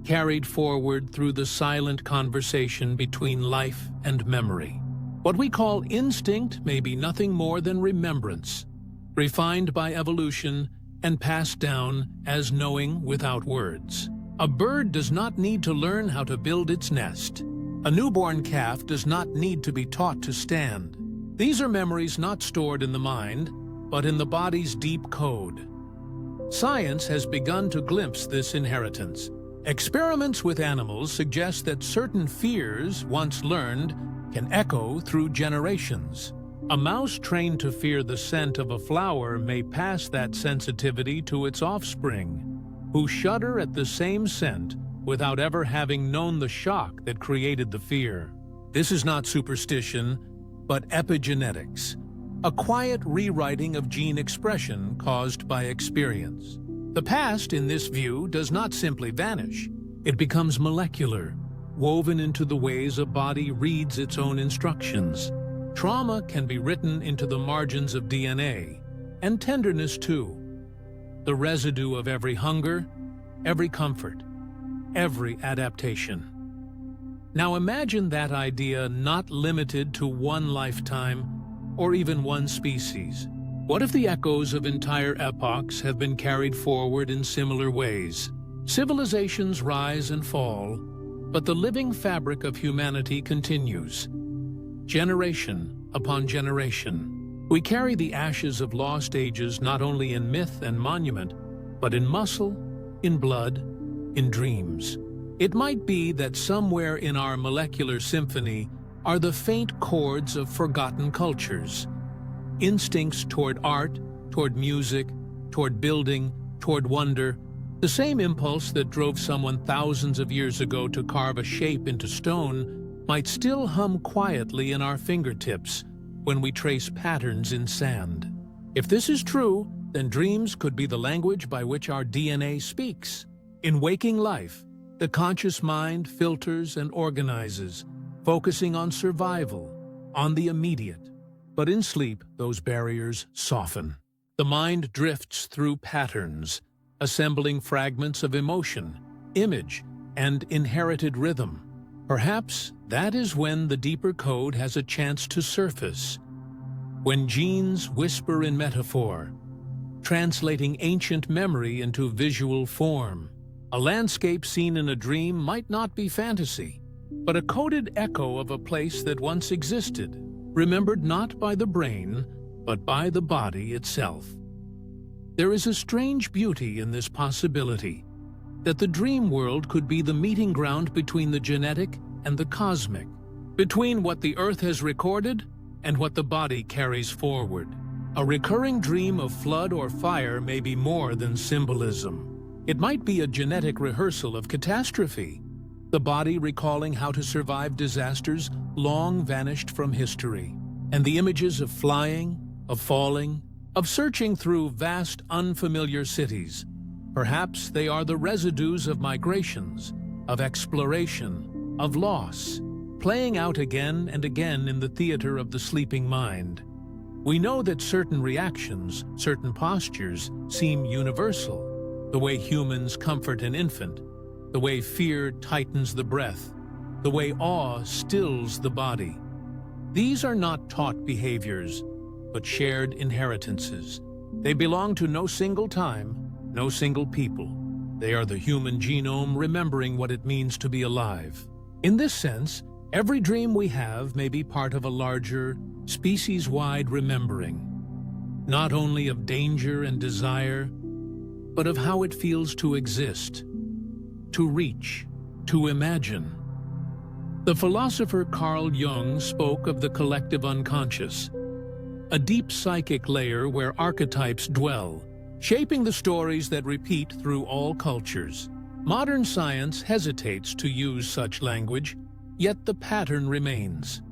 carried forward through the silent conversation between life and memory. What we call instinct may be nothing more than remembrance, refined by evolution and passed down as knowing without words. A bird does not need to learn how to build its nest. A newborn calf does not need to be taught to stand. These are memories not stored in the mind, but in the body's deep code. Science has begun to glimpse this inheritance. Experiments with animals suggest that certain fears, once learned, can echo through generations. A mouse trained to fear the scent of a flower may pass that sensitivity to its offspring, who shudder at the same scent without ever having known the shock that created the fear. This is not superstition, but epigenetics, a quiet rewriting of gene expression caused by experience. The past, in this view, does not simply vanish. It becomes molecular, woven into the ways a body reads its own instructions. Trauma can be written into the margins of DNA, and tenderness too. The residue of every hunger, every comfort, every adaptation. Now imagine that idea not limited to one lifetime or even one species. What if the echoes of entire epochs have been carried forward in similar ways? Civilizations rise and fall, but the living fabric of humanity continues. Generation upon generation, we carry the ashes of lost ages not only in myth and monument, but in muscle, in blood, in dreams. It might be that somewhere in our molecular symphony are the faint chords of forgotten cultures, instincts toward art, toward music, toward building, toward wonder, the same impulse that drove someone thousands of years ago to carve a shape into stone might still hum quietly in our fingertips when we trace patterns in sand. If this is true, then dreams could be the language by which our DNA speaks. In waking life, the conscious mind filters and organizes, focusing on survival, on the immediate. But in sleep, those barriers soften. The mind drifts through patterns, assembling fragments of emotion, image, and inherited rhythm. Perhaps that is when the deeper code has a chance to surface, when genes whisper in metaphor, translating ancient memory into visual form. A landscape seen in a dream might not be fantasy, but a coded echo of a place that once existed, remembered not by the brain, but by the body itself. There is a strange beauty in this possibility, that the dream world could be the meeting ground between the genetic and the cosmic, between what the earth has recorded and what the body carries forward. A recurring dream of flood or fire may be more than symbolism. It might be a genetic rehearsal of catastrophe, the body recalling how to survive disasters long vanished from history, and the images of flying, of falling, of searching through vast unfamiliar cities. Perhaps they are the residues of migrations, of exploration, of loss, playing out again and again in the theater of the sleeping mind. We know that certain reactions, certain postures, seem universal. The way humans comfort an infant, the way fear tightens the breath, the way awe stills the body. These are not taught behaviors, but shared inheritances. They belong to no single time, no single people. They are the human genome remembering what it means to be alive. In this sense, every dream we have may be part of a larger, species-wide remembering, not only of danger and desire, but of how it feels to exist, to reach, to imagine. The philosopher Carl Jung spoke of the collective unconscious, a deep psychic layer where archetypes dwell, shaping the stories that repeat through all cultures. Modern science hesitates to use such language, yet the pattern remains.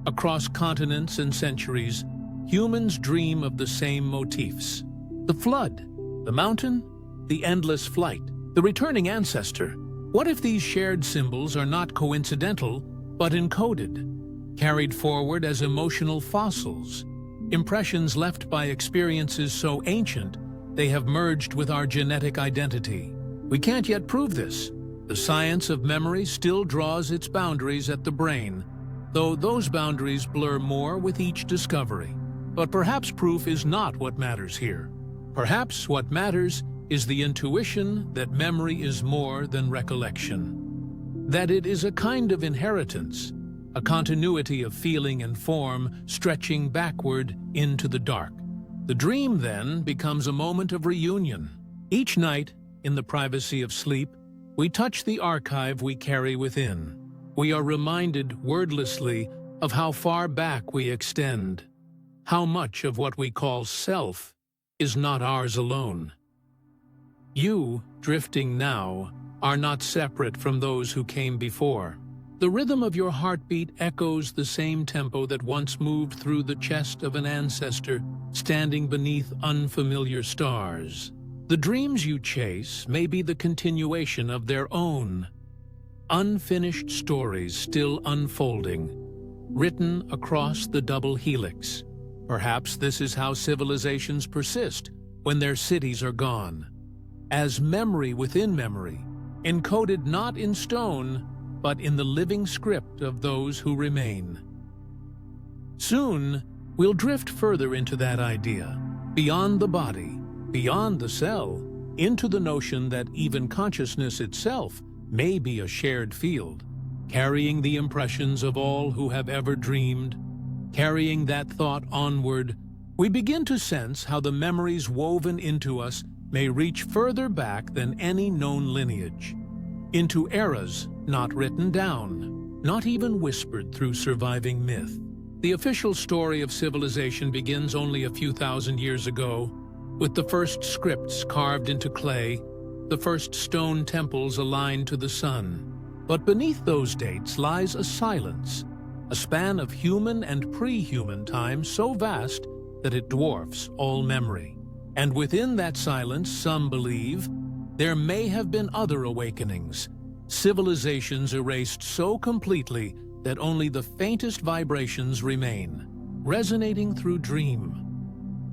Across continents and centuries, humans dream of the same motifs. The flood, the mountain, the endless flight, the returning ancestor. What if these shared symbols are not coincidental, but encoded, carried forward as emotional fossils, impressions left by experiences so ancient they have merged with our genetic identity? We can't yet prove this. The science of memory still draws its boundaries at the brain, though those boundaries blur more with each discovery. But perhaps proof is not what matters here. Perhaps what matters is the intuition that memory is more than recollection, that it is a kind of inheritance, a continuity of feeling and form stretching backward into the dark. The dream, then, becomes a moment of reunion. Each night, in the privacy of sleep, we touch the archive we carry within. We are reminded wordlessly of how far back we extend, how much of what we call self is not ours alone. You, drifting now, are not separate from those who came before. The rhythm of your heartbeat echoes the same tempo that once moved through the chest of an ancestor standing beneath unfamiliar stars. The dreams you chase may be the continuation of their own, unfinished stories still unfolding, written across the double helix. Perhaps this is how civilizations persist when their cities are gone, as memory within memory, encoded not in stone, but in the living script of those who remain. Soon, we'll drift further into that idea, beyond the body, beyond the cell, into the notion that even consciousness itself may be a shared field, carrying the impressions of all who have ever dreamed. Carrying that thought onward, we begin to sense how the memories woven into us may reach further back than any known lineage, into eras not written down, not even whispered through surviving myth. The official story of civilization begins only a few thousand years ago, with the first scripts carved into clay, the first stone temples aligned to the sun. But beneath those dates lies a silence, a span of human and pre-human time so vast that it dwarfs all memory. And within that silence, some believe, there may have been other awakenings, civilizations erased so completely that only the faintest vibrations remain, resonating through dream.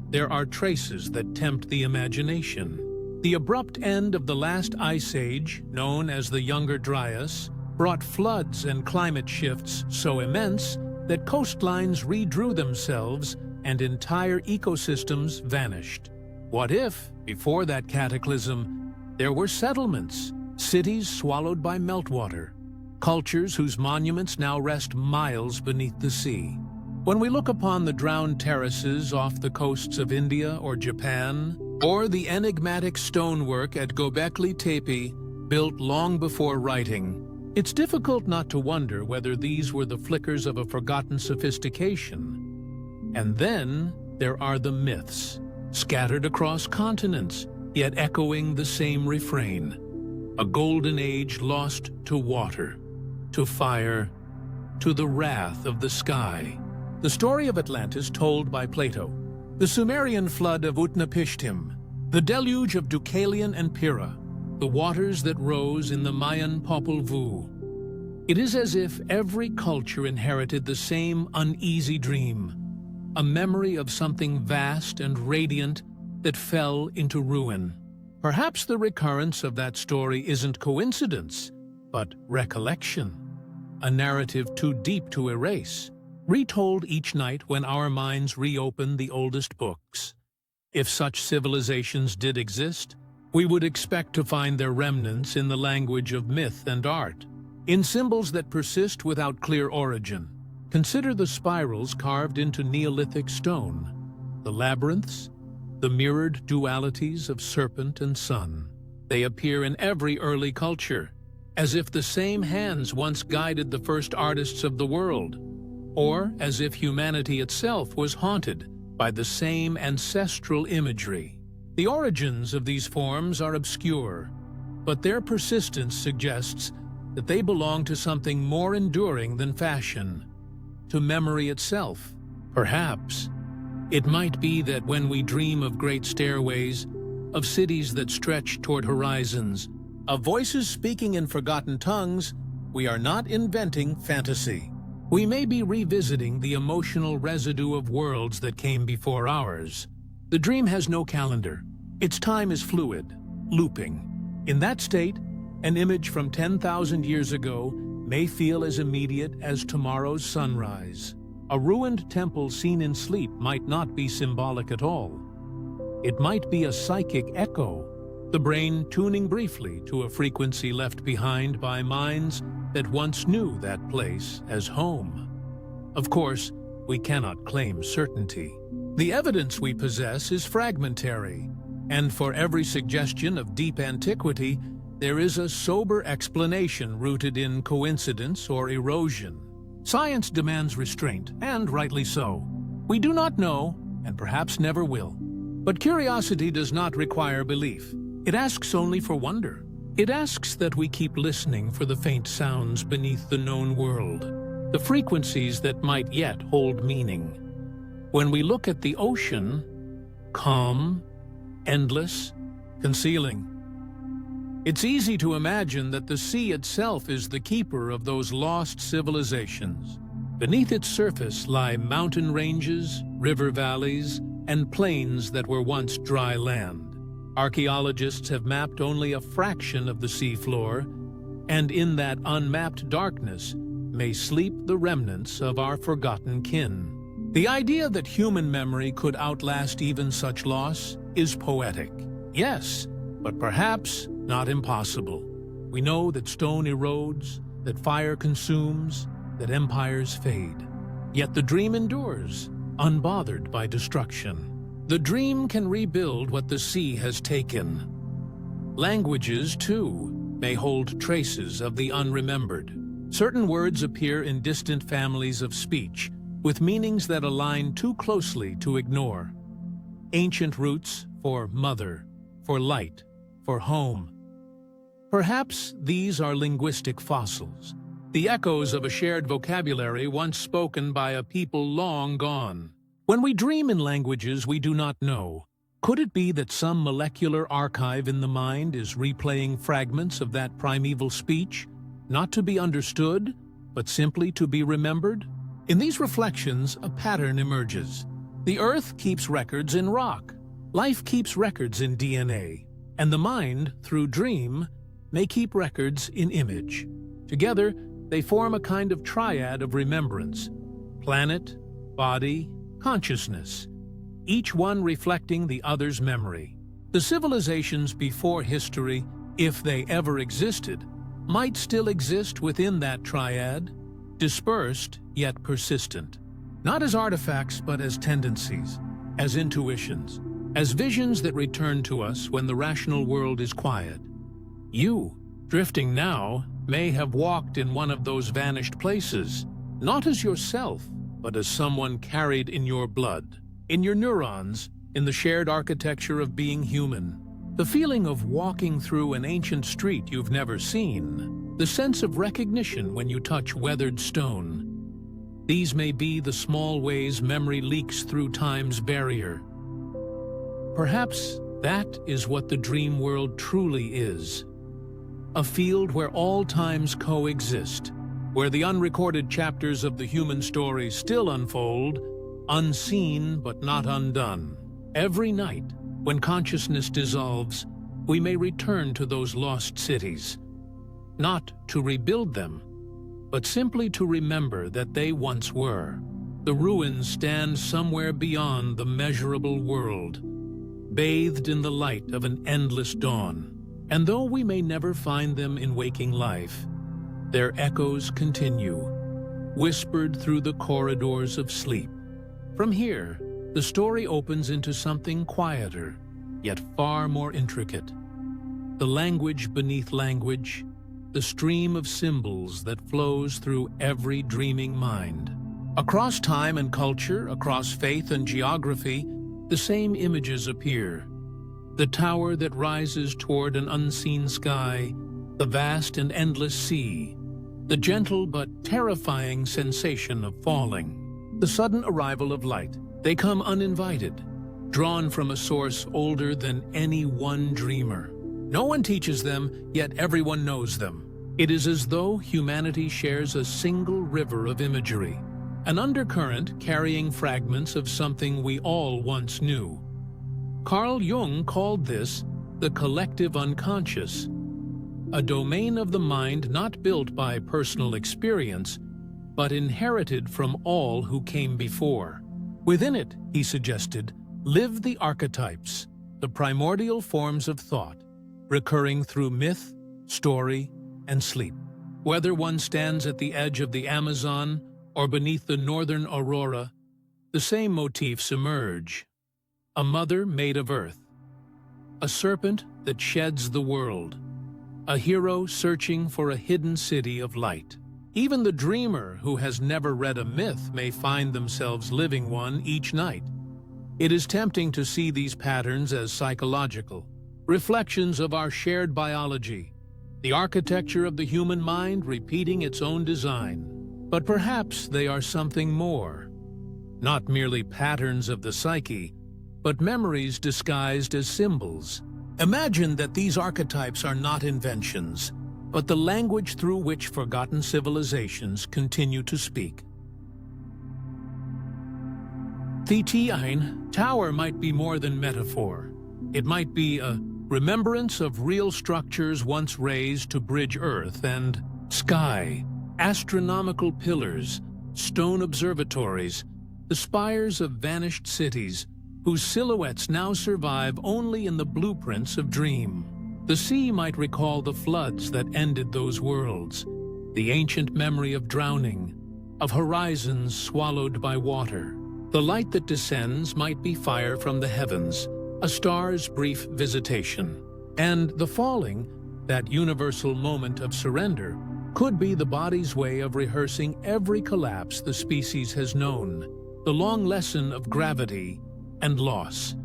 There are traces that tempt the imagination. The abrupt end of the last ice age, known as the Younger Dryas, brought floods and climate shifts so immense that coastlines redrew themselves and entire ecosystems vanished. What if, before that cataclysm, there were settlements, cities swallowed by meltwater, cultures whose monuments now rest miles beneath the sea? When we look upon the drowned terraces off the coasts of India or Japan, or the enigmatic stonework at Göbekli Tepe, built long before writing, it's difficult not to wonder whether these were the flickers of a forgotten sophistication. And then there are the myths, scattered across continents, yet echoing the same refrain. A golden age lost to water, to fire, to the wrath of the sky. The story of Atlantis told by Plato, the Sumerian flood of Utnapishtim, the deluge of Deucalion and Pyrrha, the waters that rose in the Mayan Popol Vuh. It is as if every culture inherited the same uneasy dream, a memory of something vast and radiant that fell into ruin. Perhaps the recurrence of that story isn't coincidence, but recollection, a narrative too deep to erase, retold each night when our minds reopen the oldest books. If such civilizations did exist, we would expect to find their remnants in the language of myth and art, in symbols that persist without clear origin. Consider the spirals carved into Neolithic stone, the labyrinths, the mirrored dualities of serpent and sun. They appear in every early culture, as if the same hands once guided the first artists of the world, or as if humanity itself was haunted by the same ancestral imagery. The origins of these forms are obscure, but their persistence suggests that they belong to something more enduring than fashion, to memory itself. Perhaps it might be that when we dream of great stairways, of cities that stretch toward horizons, of voices speaking in forgotten tongues, we are not inventing fantasy. We may be revisiting the emotional residue of worlds that came before ours. The dream has no calendar. Its time is fluid, looping. In that state, an image from 10,000 years ago may feel as immediate as tomorrow's sunrise. A ruined temple seen in sleep might not be symbolic at all. It might be a psychic echo, the brain tuning briefly to a frequency left behind by minds that once knew that place as home. Of course, we cannot claim certainty. The evidence we possess is fragmentary, and for every suggestion of deep antiquity, there is a sober explanation rooted in coincidence or erosion. Science demands restraint, and rightly so. We do not know, and perhaps never will. But curiosity does not require belief. It asks only for wonder. It asks that we keep listening for the faint sounds beneath the known world, the frequencies that might yet hold meaning. When we look at the ocean, calm, endless, concealing. It's easy to imagine that the sea itself is the keeper of those lost civilizations. Beneath its surface lie mountain ranges, river valleys, and plains that were once dry land. Archaeologists have mapped only a fraction of the seafloor, and in that unmapped darkness may sleep the remnants of our forgotten kin. The idea that human memory could outlast even such loss is poetic. Yes, but perhaps not impossible. We know that stone erodes, that fire consumes, that empires fade. Yet the dream endures, unbothered by destruction. The dream can rebuild what the sea has taken. Languages, too, may hold traces of the unremembered. Certain words appear in distant families of speech, with meanings that align too closely to ignore. Ancient roots for mother, for light, for home. Perhaps these are linguistic fossils, the echoes of a shared vocabulary once spoken by a people long gone. When we dream in languages we do not know, could it be that some molecular archive in the mind is replaying fragments of that primeval speech, not to be understood, but simply to be remembered? In these reflections, a pattern emerges. The Earth keeps records in rock. Life keeps records in DNA. And the mind, through dream, may keep records in image. Together, they form a kind of triad of remembrance: planet, body, consciousness, each one reflecting the other's memory. The civilizations before history, if they ever existed, might still exist within that triad, dispersed yet persistent. Not as artifacts, but as tendencies, as intuitions, as visions that return to us when the rational world is quiet. You, drifting now, may have walked in one of those vanished places, not as yourself, but as someone carried in your blood, in your neurons, in the shared architecture of being human. The feeling of walking through an ancient street you've never seen, the sense of recognition when you touch weathered stone. These may be the small ways memory leaks through time's barrier. Perhaps that is what the dream world truly is. A field where all times coexist, where the unrecorded chapters of the human story still unfold, unseen but not undone. Every night, when consciousness dissolves, we may return to those lost cities, not to rebuild them, but simply to remember that they once were. The ruins stand somewhere beyond the measurable world, bathed in the light of an endless dawn. And though we may never find them in waking life, their echoes continue, whispered through the corridors of sleep. From here, the story opens into something quieter, yet far more intricate. The language beneath language, the stream of symbols that flows through every dreaming mind. Across time and culture, across faith and geography, the same images appear. The tower that rises toward an unseen sky, the vast and endless sea, the gentle but terrifying sensation of falling, the sudden arrival of light. They come uninvited, drawn from a source older than any one dreamer. No one teaches them, yet everyone knows them. It is as though humanity shares a single river of imagery, an undercurrent carrying fragments of something we all once knew. Carl Jung called this the collective unconscious, a domain of the mind not built by personal experience, but inherited from all who came before. Within it, he suggested, live the archetypes, the primordial forms of thought, recurring through myth, story, and sleep. Whether one stands at the edge of the Amazon or beneath the northern aurora, the same motifs emerge. A mother made of earth, a serpent that sheds the world, a hero searching for a hidden city of light. Even the dreamer who has never read a myth may find themselves living one each night. It is tempting to see these patterns as psychological, reflections of our shared biology, the architecture of the human mind repeating its own design. But perhaps they are something more. Not merely patterns of the psyche, but memories disguised as symbols. Imagine that these archetypes are not inventions, but the language through which forgotten civilizations continue to speak. The Tian tower might be more than metaphor. It might be a remembrance of real structures once raised to bridge earth and sky, astronomical pillars, stone observatories, the spires of vanished cities, whose silhouettes now survive only in the blueprints of dream. The sea might recall the floods that ended those worlds, the ancient memory of drowning, of horizons swallowed by water. The light that descends might be fire from the heavens, a star's brief visitation. And the falling, that universal moment of surrender, could be the body's way of rehearsing every collapse the species has known, the long lesson of gravity and loss.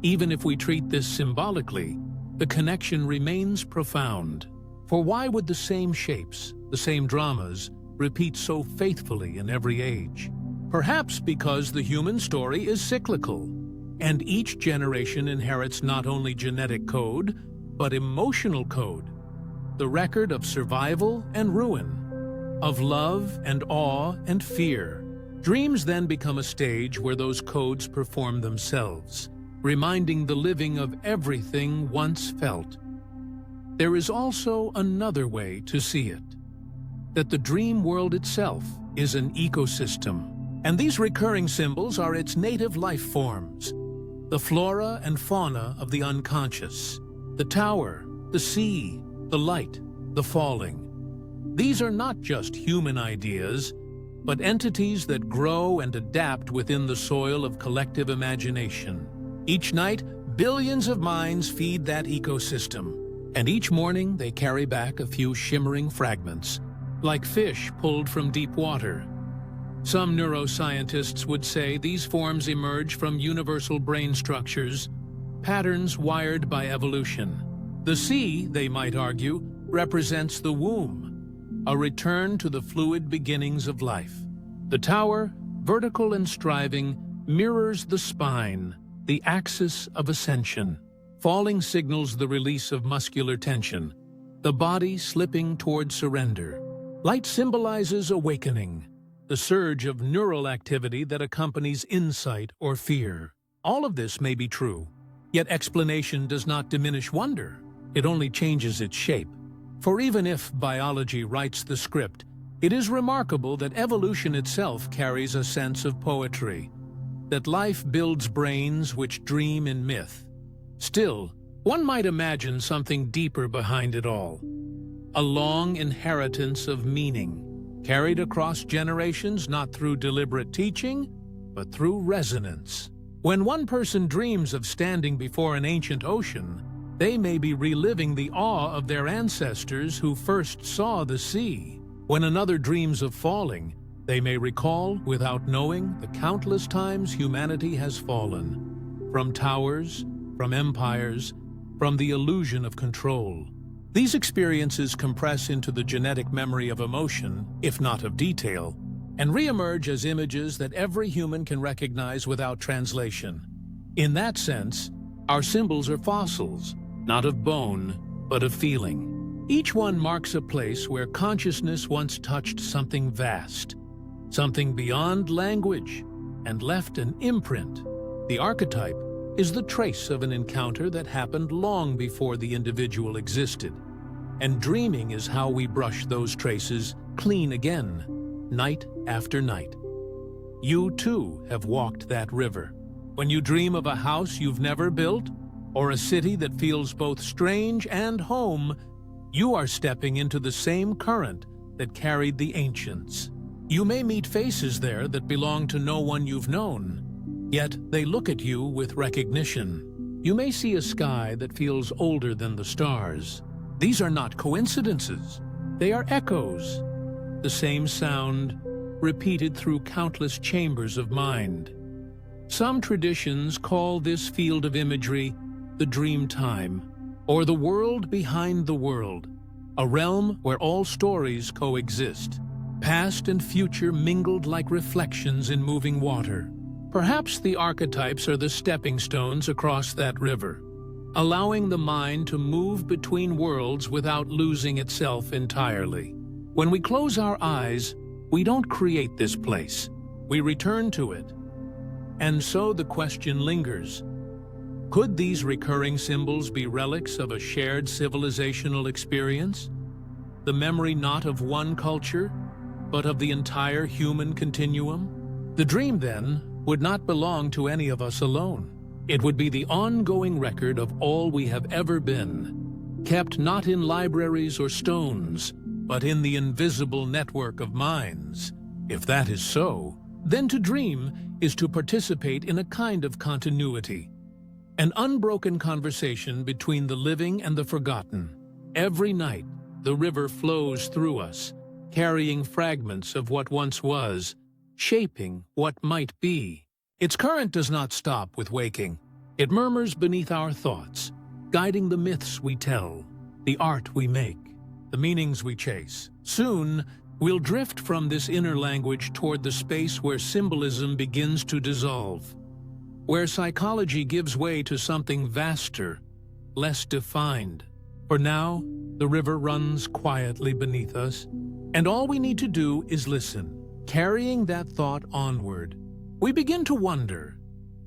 Even if we treat this symbolically, the connection remains profound. For why would the same shapes, the same dramas, repeat so faithfully in every age? Perhaps because the human story is cyclical, and each generation inherits not only genetic code, but emotional code, the record of survival and ruin, of love and awe and fear. Dreams then become a stage where those codes perform themselves, reminding the living of everything once felt. There is also another way to see it, that the dream world itself is an ecosystem, and these recurring symbols are its native life forms, the flora and fauna of the unconscious, the tower, the sea, the light, the falling. These are not just human ideas, but entities that grow and adapt within the soil of collective imagination. Each night, billions of minds feed that ecosystem, and each morning they carry back a few shimmering fragments, like fish pulled from deep water. Some neuroscientists would say these forms emerge from universal brain structures, patterns wired by evolution. The sea, they might argue, represents the womb, a return to the fluid beginnings of life. The tower, vertical and striving, mirrors the spine, the axis of ascension. Falling signals the release of muscular tension, the body slipping toward surrender. Light symbolizes awakening, the surge of neural activity that accompanies insight or fear. All of this may be true, yet explanation does not diminish wonder. It only changes its shape. For even if biology writes the script, it is remarkable that evolution itself carries a sense of poetry, that life builds brains which dream in myth. Still, one might imagine something deeper behind it all, a long inheritance of meaning, carried across generations not through deliberate teaching, but through resonance. When one person dreams of standing before an ancient ocean, they may be reliving the awe of their ancestors who first saw the sea. When another dreams of falling, they may recall, without knowing, the countless times humanity has fallen, from towers, from empires, from the illusion of control. These experiences compress into the genetic memory of emotion, if not of detail, and reemerge as images that every human can recognize without translation. In that sense, our symbols are fossils, not of bone, but of feeling. Each one marks a place where consciousness once touched something vast, something beyond language, and left an imprint. The archetype is the trace of an encounter that happened long before the individual existed, and dreaming is how we brush those traces clean again, night after night. You too have walked that river. When you dream of a house you've never built, or a city that feels both strange and home, you are stepping into the same current that carried the ancients. You may meet faces there that belong to no one you've known, yet they look at you with recognition. You may see a sky that feels older than the stars. These are not coincidences. They are echoes. the same sound, repeated through countless chambers of mind. Some traditions call this field of imagery the dream time, or the world behind the world, a realm where all stories coexist, past and future mingled like reflections in moving water. Perhaps the archetypes are the stepping stones across that river, allowing the mind to move between worlds without losing itself entirely. When we close our eyes, we don't create this place, we return to it. And so the question lingers. Could these recurring symbols be relics of a shared civilizational experience? The memory not of one culture, but of the entire human continuum? The dream, then, would not belong to any of us alone. It would be the ongoing record of all we have ever been, kept not in libraries or stones, but in the invisible network of minds. If that is so, then to dream is to participate in a kind of continuity, an unbroken conversation between the living and the forgotten. Every night, the river flows through us, carrying fragments of what once was, shaping what might be. Its current does not stop with waking. It murmurs beneath our thoughts, guiding the myths we tell, the art we make, the meanings we chase. Soon, we'll drift from this inner language toward the space where symbolism begins to dissolve, where psychology gives way to something vaster, less defined. For now, the river runs quietly beneath us, and all we need to do is listen, carrying that thought onward. We begin to wonder,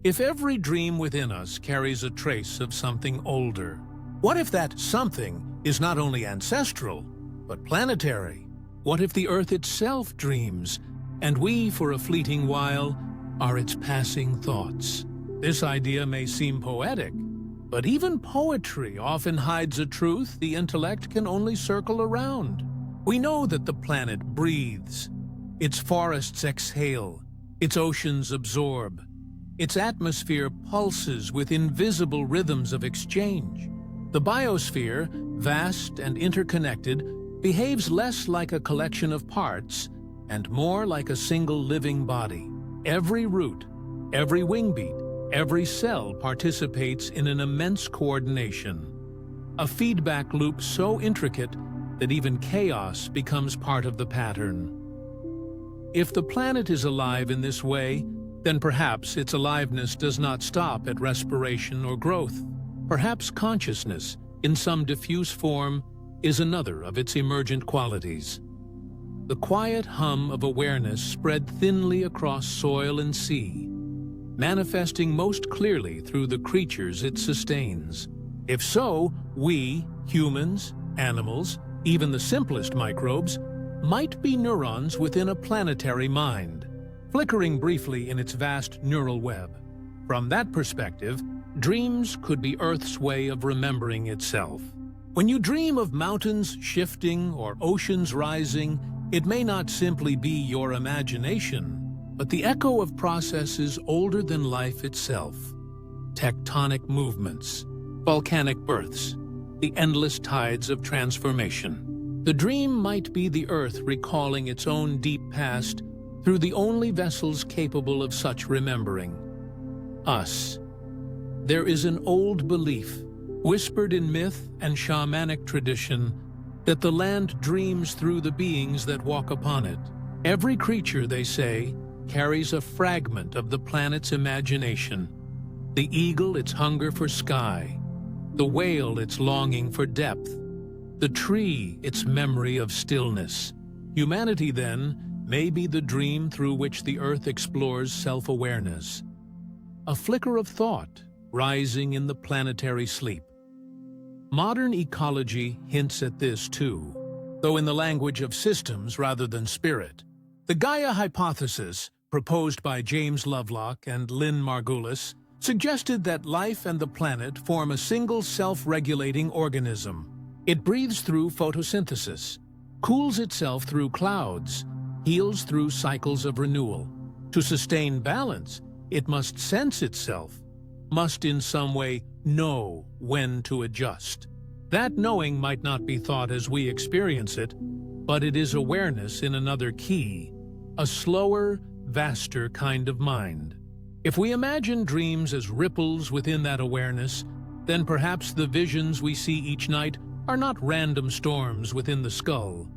if every dream within us carries a trace of something older, what if that something is not only ancestral, but planetary? What if the Earth itself dreams, and we, for a fleeting while, are its passing thoughts? This idea may seem poetic, but even poetry often hides a truth the intellect can only circle around. We know that the planet breathes, its forests exhale, its oceans absorb, its atmosphere pulses with invisible rhythms of exchange. The biosphere, vast and interconnected, behaves less like a collection of parts and more like a single living body. Every root, every wingbeat, every cell participates in an immense coordination, a feedback loop so intricate that even chaos becomes part of the pattern. If the planet is alive in this way, then perhaps its aliveness does not stop at respiration or growth. Perhaps consciousness, in some diffuse form, is another of its emergent qualities. The quiet hum of awareness spread thinly across soil and sea, manifesting most clearly through the creatures it sustains. If so, we, humans, animals, even the simplest microbes, might be neurons within a planetary mind, flickering briefly in its vast neural web. From that perspective, dreams could be Earth's way of remembering itself. When you dream of mountains shifting or oceans rising, it may not simply be your imagination, but the echo of processes older than life itself. Tectonic movements, volcanic births, the endless tides of transformation. The dream might be the Earth recalling its own deep past through the only vessels capable of such remembering: us. There is an old belief, whispered in myth and shamanic tradition, that the land dreams through the beings that walk upon it. Every creature, they say, carries a fragment of the planet's imagination. The eagle, its hunger for sky; the whale, its longing for depth; the tree, its memory of stillness. Humanity, then, may be the dream through which the Earth explores self-awareness. A flicker of thought rising in the planetary sleep. Modern ecology hints at this too, though in the language of systems rather than spirit. The Gaia hypothesis, proposed by James Lovelock and Lynn Margulis, suggested that life and the planet form a single self-regulating organism. It breathes through photosynthesis, cools itself through clouds, heals through cycles of renewal. To sustain balance, it must sense itself, must in some way know when to adjust. That knowing might not be thought as we experience it, but it is awareness in another key, a slower, vaster kind of mind. If we imagine dreams as ripples within that awareness, then perhaps the visions we see each night are not random storms within the skull,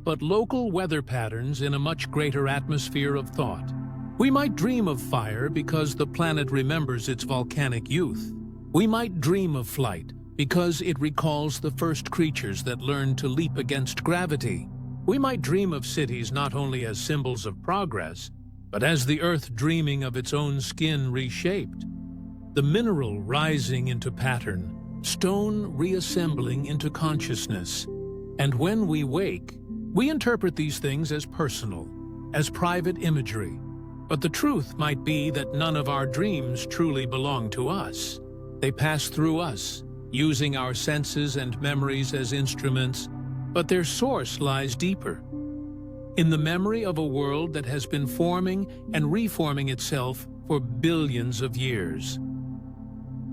but local weather patterns in a much greater atmosphere of thought. We might dream of fire because the planet remembers its volcanic youth. We might dream of flight because it recalls the first creatures that learned to leap against gravity. We might dream of cities not only as symbols of progress, but as the earth dreaming of its own skin reshaped, the mineral rising into pattern, stone reassembling into consciousness. And when we wake, we interpret these things as personal, as private imagery. But the truth might be that none of our dreams truly belong to us. They pass through us, using our senses and memories as instruments, but their source lies deeper, in the memory of a world that has been forming and reforming itself for billions of years.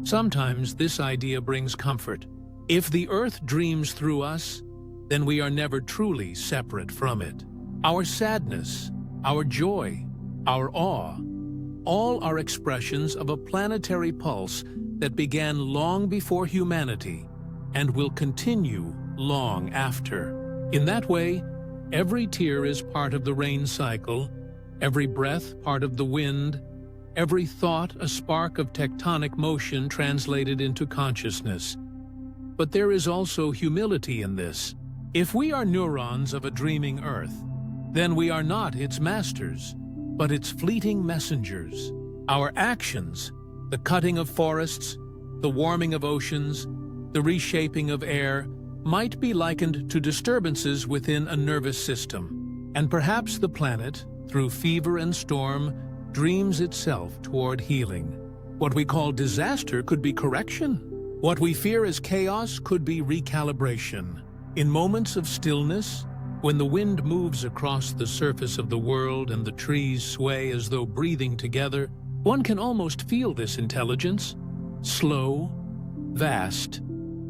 Sometimes this idea brings comfort. If the earth dreams through us, then we are never truly separate from it. Our sadness, our joy, our awe, all are expressions of a planetary pulse that began long before humanity and will continue long after. In that way, every tear is part of the rain cycle, every breath part of the wind, every thought a spark of tectonic motion translated into consciousness. But there is also humility in this. If we are neurons of a dreaming earth, then we are not its masters, but its fleeting messengers. Our actions, the cutting of forests, the warming of oceans, the reshaping of air, might be likened to disturbances within a nervous system. And perhaps the planet, through fever and storm, dreams itself toward healing. What we call disaster could be correction. What we fear as chaos could be recalibration. In moments of stillness, when the wind moves across the surface of the world and the trees sway as though breathing together, one can almost feel this intelligence, slow, vast,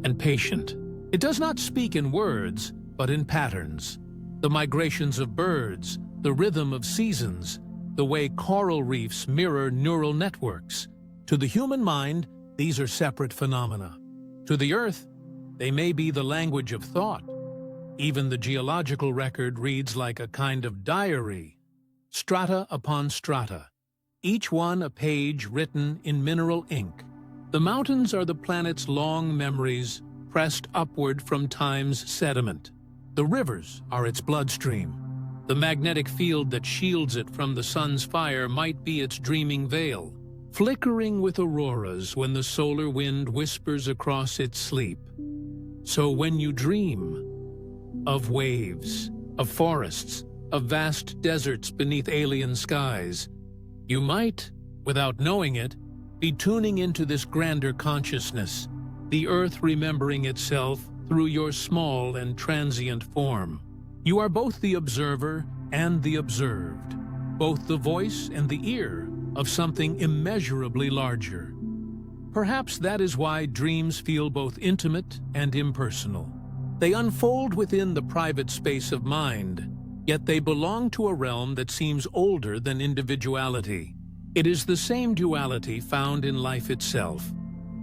and patient. It does not speak in words, but in patterns. The migrations of birds, the rhythm of seasons, the way coral reefs mirror neural networks. To the human mind, these are separate phenomena. To the earth, they may be the language of thought. Even the geological record reads like a kind of diary, strata upon strata, each one a page written in mineral ink. The mountains are the planet's long memories pressed upward from time's sediment. The rivers are its bloodstream. The magnetic field that shields it from the sun's fire might be its dreaming veil, flickering with auroras when the solar wind whispers across its sleep. So when you dream of waves, of forests, of vast deserts beneath alien skies, you might, without knowing it, be tuning into this grander consciousness, the earth remembering itself through your small and transient form. You are both the observer and the observed, both the voice and the ear of something immeasurably larger. Perhaps that is why dreams feel both intimate and impersonal. They unfold within the private space of mind, yet they belong to a realm that seems older than individuality. It is the same duality found in life itself,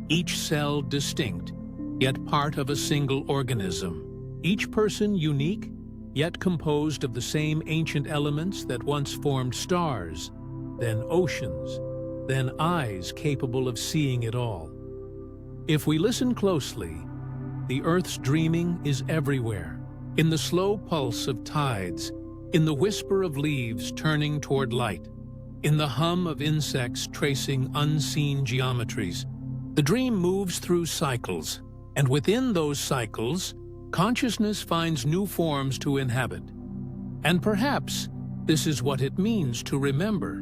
each cell distinct, yet part of a single organism. Each person unique, yet composed of the same ancient elements that once formed stars, then oceans, then eyes capable of seeing it all. If we listen closely, the Earth's dreaming is everywhere, in the slow pulse of tides, in the whisper of leaves turning toward light, in the hum of insects tracing unseen geometries. The dream moves through cycles, and within those cycles, consciousness finds new forms to inhabit. And perhaps this is what it means to remember,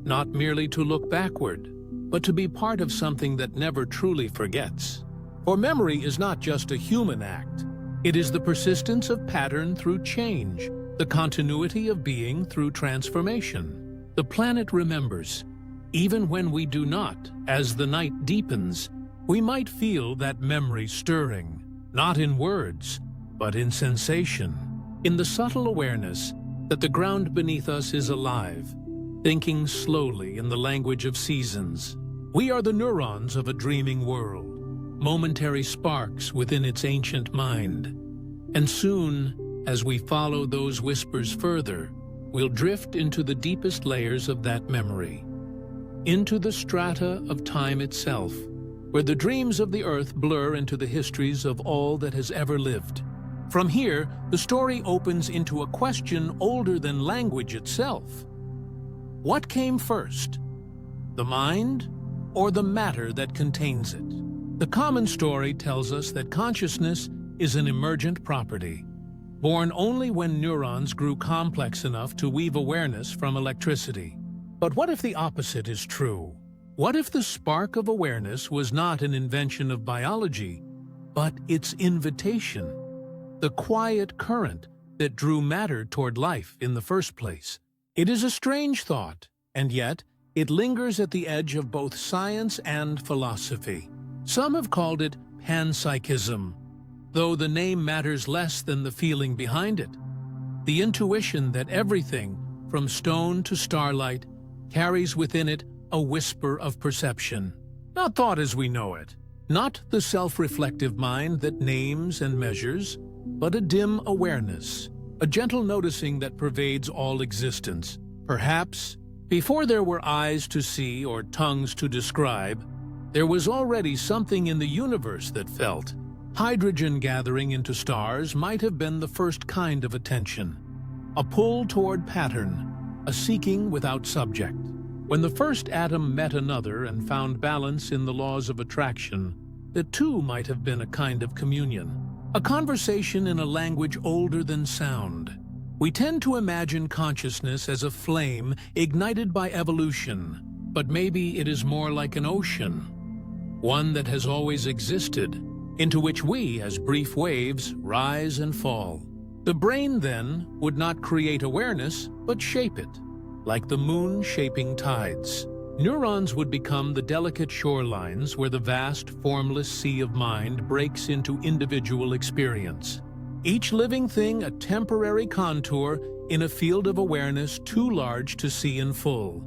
not merely to look backward, but to be part of something that never truly forgets. For memory is not just a human act. It is the persistence of pattern through change, the continuity of being through transformation. The planet remembers. Even when we do not, as the night deepens, we might feel that memory stirring, not in words, but in sensation. in the subtle awareness that the ground beneath us is alive, thinking slowly in the language of seasons. We are the neurons of a dreaming world, momentary sparks within its ancient mind. And soon, as we follow those whispers further, we'll drift into the deepest layers of that memory, into the strata of time itself, where the dreams of the earth blur into the histories of all that has ever lived. From here, the story opens into a question older than language itself. What came first, the mind or the matter that contains it? The common story tells us that consciousness is an emergent property, born only when neurons grew complex enough to weave awareness from electricity. But what if the opposite is true? What if the spark of awareness was not an invention of biology, but its invitation, the quiet current that drew matter toward life in the first place? It is a strange thought, and yet it lingers at the edge of both science and philosophy. Some have called it panpsychism, though the name matters less than the feeling behind it. The intuition that everything, from stone to starlight, carries within it a whisper of perception. Not thought as we know it, not the self-reflective mind that names and measures, but a dim awareness, a gentle noticing that pervades all existence. Perhaps, before there were eyes to see or tongues to describe, there was already something in the universe that felt. Hydrogen gathering into stars might have been the first kind of attention, a pull toward pattern, a seeking without subject. When the first atom met another and found balance in the laws of attraction, the two might have been a kind of communion, a conversation in a language older than sound. We tend to imagine consciousness as a flame ignited by evolution, but maybe it is more like an ocean, one that has always existed, into which we, as brief waves, rise and fall. The brain, then, would not create awareness, but shape it, like the moon shaping tides. Neurons would become the delicate shorelines where the vast, formless sea of mind breaks into individual experience. Each living thing a temporary contour in a field of awareness too large to see in full.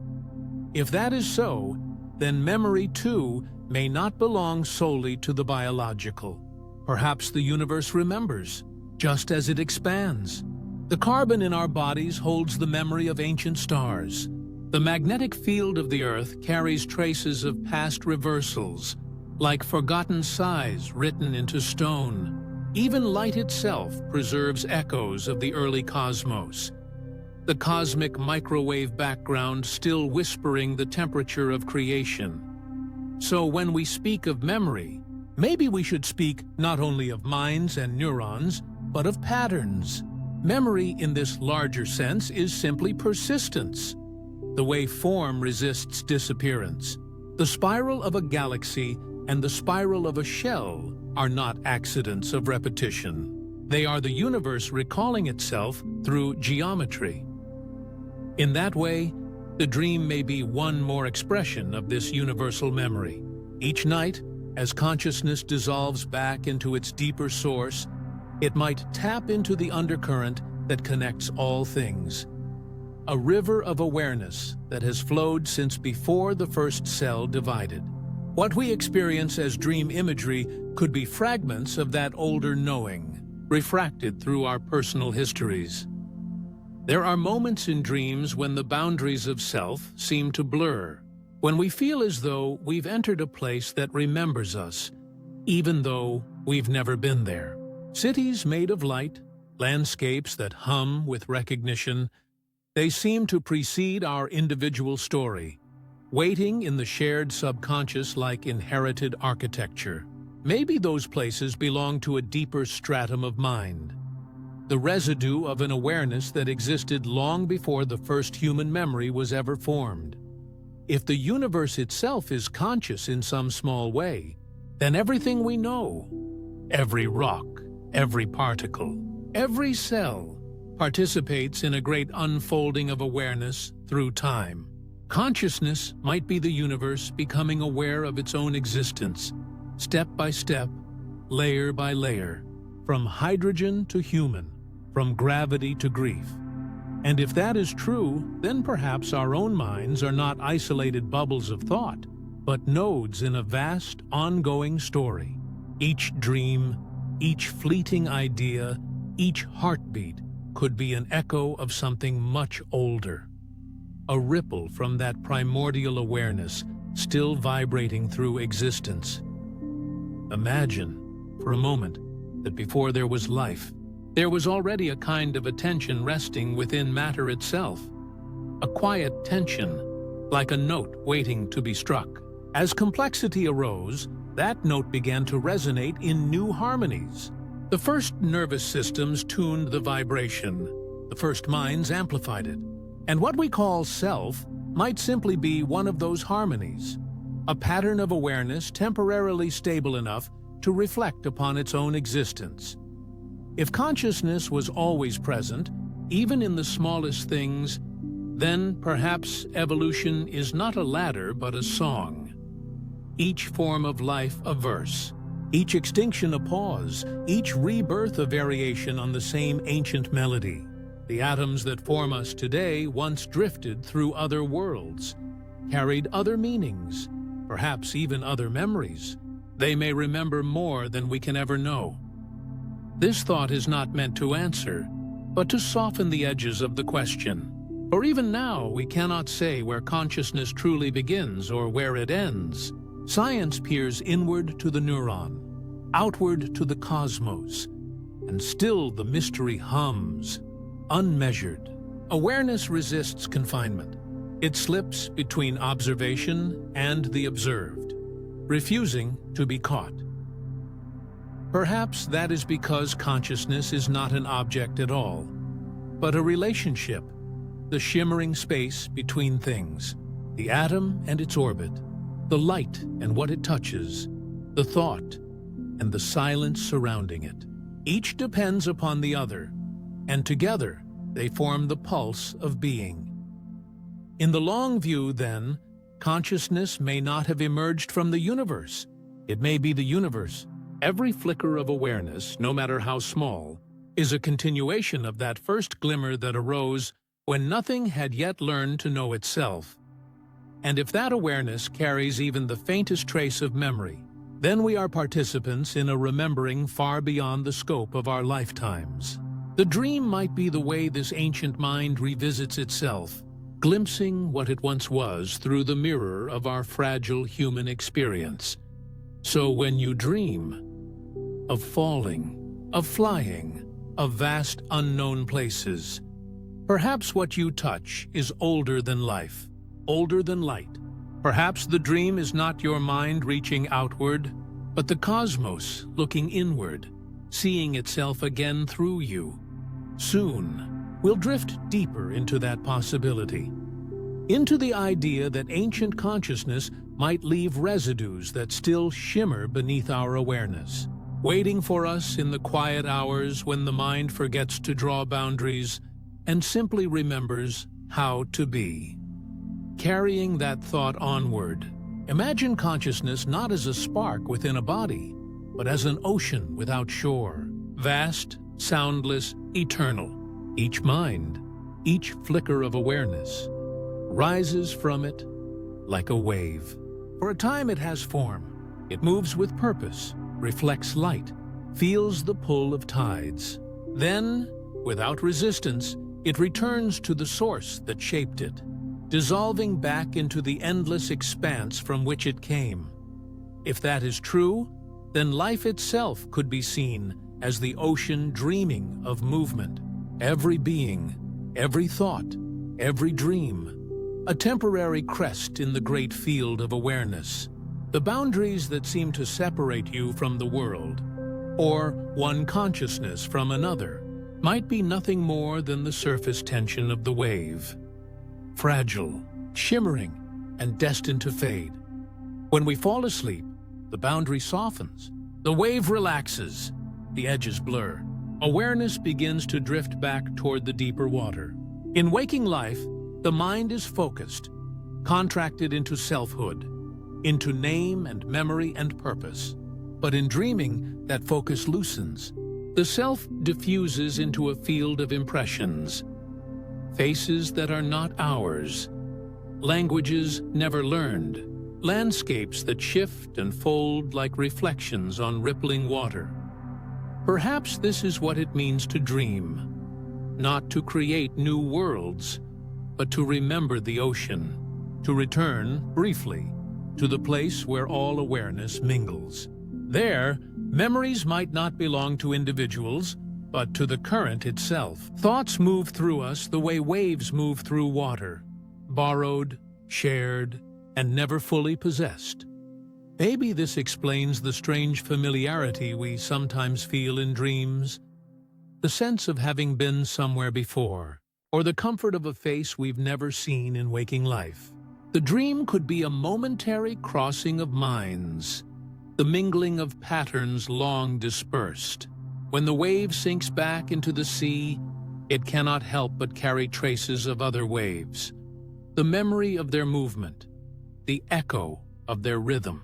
If that is so, then memory, too, may not belong solely to the biological. Perhaps the universe remembers, just as it expands. The carbon in our bodies holds the memory of ancient stars. The magnetic field of the Earth carries traces of past reversals, like forgotten sighs written into stone. Even light itself preserves echoes of the early cosmos, the cosmic microwave background still whispering the temperature of creation. So when we speak of memory, maybe we should speak not only of minds and neurons, but of patterns. Memory in this larger sense is simply persistence, the way form resists disappearance. The spiral of a galaxy and the spiral of a shell are not accidents of repetition. They are the universe recalling itself through geometry. In that way, the dream may be one more expression of this universal memory. Each night, as consciousness dissolves back into its deeper source, it might tap into the undercurrent that connects all things. A river of awareness that has flowed since before the first cell divided. What we experience as dream imagery could be fragments of that older knowing, refracted through our personal histories. There are moments in dreams when the boundaries of self seem to blur, when we feel as though we've entered a place that remembers us, even though we've never been there. Cities made of light, landscapes that hum with recognition, they seem to precede our individual story, waiting in the shared subconscious like inherited architecture. Maybe those places belong to a deeper stratum of mind, the residue of an awareness that existed long before the first human memory was ever formed. If the universe itself is conscious in some small way, then everything we know, every rock, every particle, every cell, participates in a great unfolding of awareness through time. Consciousness might be the universe becoming aware of its own existence, step by step, layer by layer, from hydrogen to human, from gravity to grief. And if that is true, then perhaps our own minds are not isolated bubbles of thought, but nodes in a vast, ongoing story. Each dream, each fleeting idea, each heartbeat could be an echo of something much older. A ripple from that primordial awareness still vibrating through existence. Imagine, for a moment, that before there was life, there was already a kind of attention resting within matter itself. A quiet tension, like a note waiting to be struck. As complexity arose, that note began to resonate in new harmonies. The first nervous systems tuned the vibration, the first minds amplified it. And what we call self might simply be one of those harmonies, a pattern of awareness temporarily stable enough to reflect upon its own existence. If consciousness was always present, even in the smallest things, then perhaps evolution is not a ladder but a song. Each form of life a verse, each extinction a pause, each rebirth a variation on the same ancient melody. The atoms that form us today once drifted through other worlds, carried other meanings, perhaps even other memories. They may remember more than we can ever know. This thought is not meant to answer, but to soften the edges of the question. For even now, we cannot say where consciousness truly begins or where it ends. Science peers inward to the neuron, outward to the cosmos, and still the mystery hums, unmeasured. Awareness resists confinement. It slips between observation and the observed, refusing to be caught. Perhaps that is because consciousness is not an object at all, but a relationship, the shimmering space between things, the atom and its orbit, the light and what it touches, the thought and the silence surrounding it. Each depends upon the other, and together they form the pulse of being. In the long view, then, consciousness may not have emerged from the universe. It may be the universe. Every flicker of awareness, no matter how small, is a continuation of that first glimmer that arose when nothing had yet learned to know itself. And if that awareness carries even the faintest trace of memory, then we are participants in a remembering far beyond the scope of our lifetimes. The dream might be the way this ancient mind revisits itself, glimpsing what it once was through the mirror of our fragile human experience. So when you dream of falling, of flying, of vast unknown places, perhaps what you touch is older than life, older than light. Perhaps the dream is not your mind reaching outward, but the cosmos looking inward, seeing itself again through you. Soon, we'll drift deeper into that possibility, into the idea that ancient consciousness might leave residues that still shimmer beneath our awareness, waiting for us in the quiet hours when the mind forgets to draw boundaries and simply remembers how to be. Carrying that thought onward, imagine consciousness not as a spark within a body, but as an ocean without shore, vast, soundless, eternal. Each mind, each flicker of awareness, rises from it like a wave. For a time it has form. It moves with purpose, reflects light, feels the pull of tides. Then, without resistance, it returns to the source that shaped it, dissolving back into the endless expanse from which it came. If that is true, then life itself could be seen as the ocean dreaming of movement. Every being, every thought, every dream, a temporary crest in the great field of awareness. The boundaries that seem to separate you from the world, or one consciousness from another, might be nothing more than the surface tension of the wave. Fragile, shimmering, and destined to fade. When we fall asleep, the boundary softens, the wave relaxes, the edges blur. Awareness begins to drift back toward the deeper water. In waking life, the mind is focused, contracted into selfhood, into name and memory and purpose. But in dreaming, that focus loosens. The self diffuses into a field of impressions, faces that are not ours, languages never learned, landscapes that shift and fold like reflections on rippling water. Perhaps this is what it means to dream, not to create new worlds, but to remember the ocean, to return, briefly, to the place where all awareness mingles. There, memories might not belong to individuals, but to the current itself. Thoughts move through us the way waves move through water, borrowed, shared, and never fully possessed. Maybe this explains the strange familiarity we sometimes feel in dreams, the sense of having been somewhere before, or the comfort of a face we've never seen in waking life. The dream could be a momentary crossing of minds, the mingling of patterns long dispersed. When the wave sinks back into the sea, it cannot help but carry traces of other waves, the memory of their movement, the echo of their rhythm.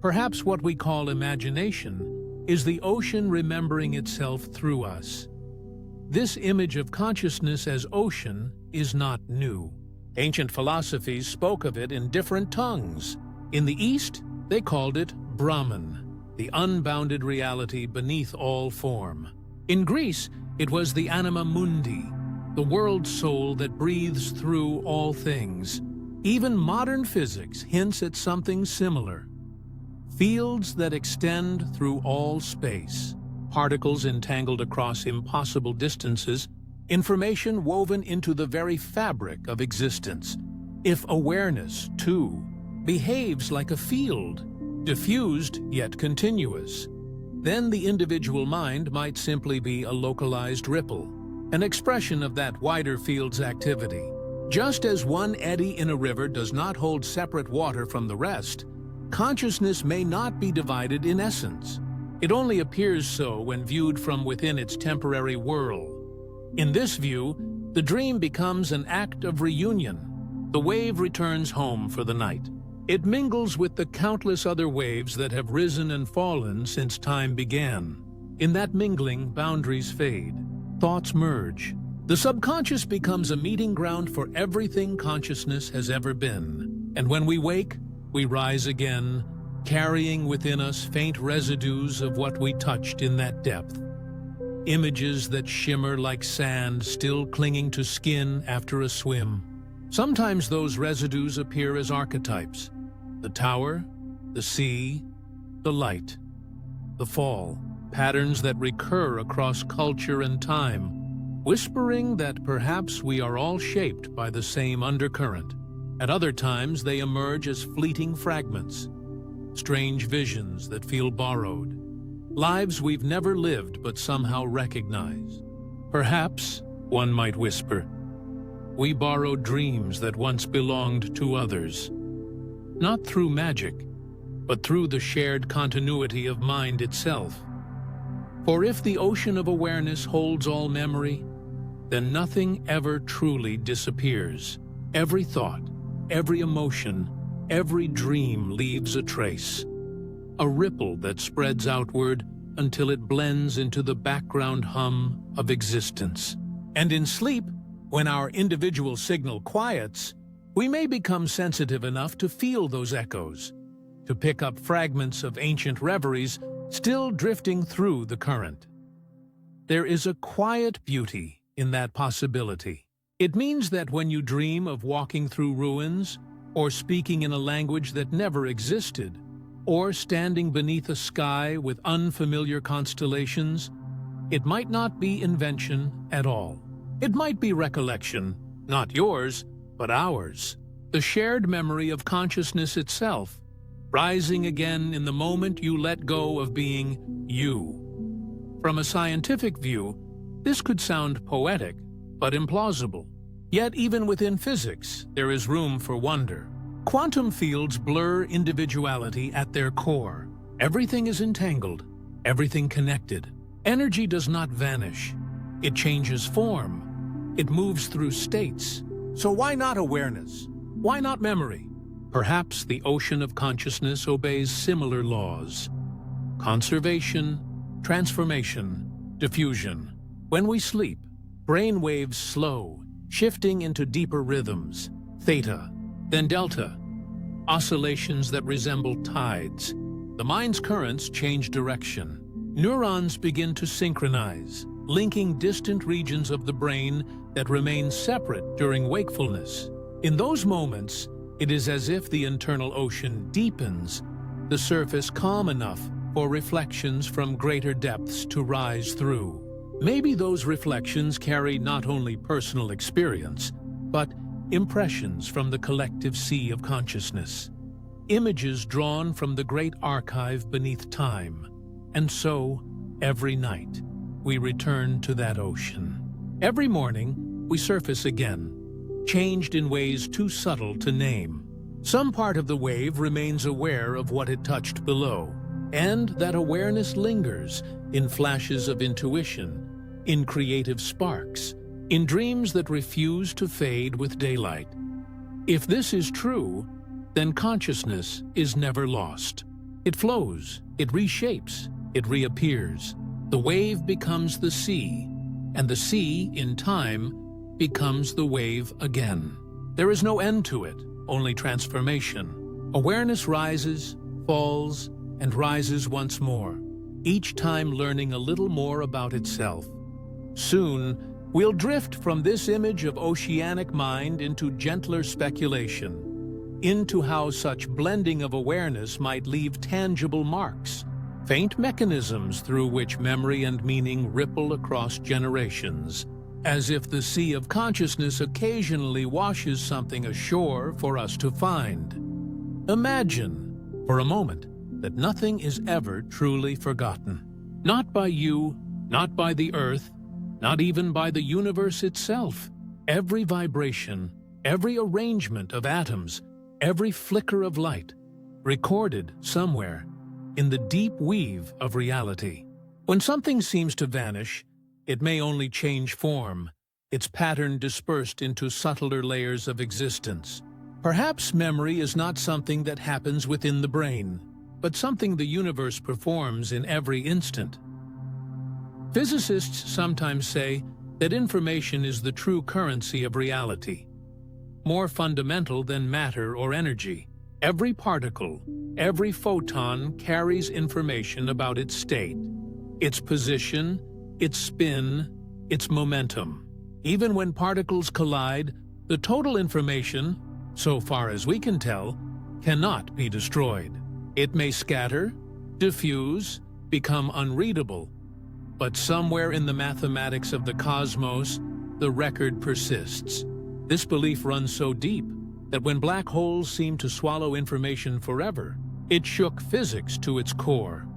Perhaps what we call imagination is the ocean remembering itself through us. This image of consciousness as ocean is not new. Ancient philosophies spoke of it in different tongues. In the East, they called it Brahman, the unbounded reality beneath all form. In Greece, it was the anima mundi, the world soul that breathes through all things. Even modern physics hints at something similar. Fields that extend through all space, particles entangled across impossible distances, information woven into the very fabric of existence. If awareness, too, behaves like a field, diffused yet continuous, then the individual mind might simply be a localized ripple, an expression of that wider field's activity. Just as one eddy in a river does not hold separate water from the rest, consciousness may not be divided in essence. It only appears so when viewed from within its temporary whirl. In this view, the dream becomes an act of reunion. The wave returns home for the night. It mingles with the countless other waves that have risen and fallen since time began. In that mingling, boundaries fade. Thoughts merge. The subconscious becomes a meeting ground for everything consciousness has ever been. And when we wake, we rise again, carrying within us faint residues of what we touched in that depth. Images that shimmer like sand still clinging to skin after a swim. Sometimes those residues appear as archetypes. The tower, the sea, the light, the fall. Patterns that recur across culture and time, whispering that perhaps we are all shaped by the same undercurrent. At other times, they emerge as fleeting fragments, strange visions that feel borrowed, lives we've never lived but somehow recognize. Perhaps, one might whisper, we borrowed dreams that once belonged to others, not through magic, but through the shared continuity of mind itself. For if the ocean of awareness holds all memory, then nothing ever truly disappears. Every thought, every emotion, every dream leaves a trace, a ripple that spreads outward until it blends into the background hum of existence. And in sleep, when our individual signal quiets, we may become sensitive enough to feel those echoes, to pick up fragments of ancient reveries still drifting through the current. There is a quiet beauty in that possibility. It means that when you dream of walking through ruins, or speaking in a language that never existed, or standing beneath a sky with unfamiliar constellations, it might not be invention at all. It might be recollection, not yours, but ours, the shared memory of consciousness itself, rising again in the moment you let go of being you. From a scientific view, this could sound poetic, but implausible. Yet even within physics, there is room for wonder. Quantum fields blur individuality at their core. Everything is entangled, everything connected. Energy does not vanish. It changes form. It moves through states. So why not awareness? Why not memory? Perhaps the ocean of consciousness obeys similar laws. Conservation, transformation, Diffusion. When we sleep, brain waves slow, shifting into deeper rhythms, theta, then delta, oscillations that resemble tides. The mind's currents change direction. Neurons begin to synchronize, linking distant regions of the brain that remain separate during wakefulness. In those moments, it is as if the internal ocean deepens, the surface calm enough for reflections from greater depths to rise through. Maybe those reflections carry not only personal experience, but impressions from the collective sea of consciousness. Images drawn from the great archive beneath time. And so, every night, we return to that ocean. Every morning, we surface again, changed in ways too subtle to name. Some part of the wave remains aware of what it touched below, and that awareness lingers in flashes of intuition, in creative sparks, in dreams that refuse to fade with daylight. If this is true, then consciousness is never lost. It flows, it reshapes, it reappears. The wave becomes the sea, and the sea, in time, becomes the wave again. There is no end to it, only transformation. Awareness rises, falls, and rises once more, each time learning a little more about itself. Soon, we'll drift from this image of oceanic mind into gentler speculation, into how such blending of awareness might leave tangible marks, faint mechanisms through which memory and meaning ripple across generations, as if the sea of consciousness occasionally washes something ashore for us to find. Imagine, for a moment, that nothing is ever truly forgotten. Not by you, not by the earth, not even by the universe itself. Every vibration, every arrangement of atoms, every flicker of light, recorded somewhere in the deep weave of reality. When something seems to vanish, it may only change form, its pattern dispersed into subtler layers of existence. Perhaps memory is not something that happens within the brain, but something the universe performs in every instant. Physicists sometimes say that information is the true currency of reality, more fundamental than matter or energy. Every particle, every photon carries information about its state, its position, its spin, its momentum. Even when particles collide, the total information, so far as we can tell, cannot be destroyed. It may scatter, diffuse, become unreadable, but somewhere in the mathematics of the cosmos, the record persists. This belief runs so deep that when black holes seem to swallow information forever, it shook physics to its core.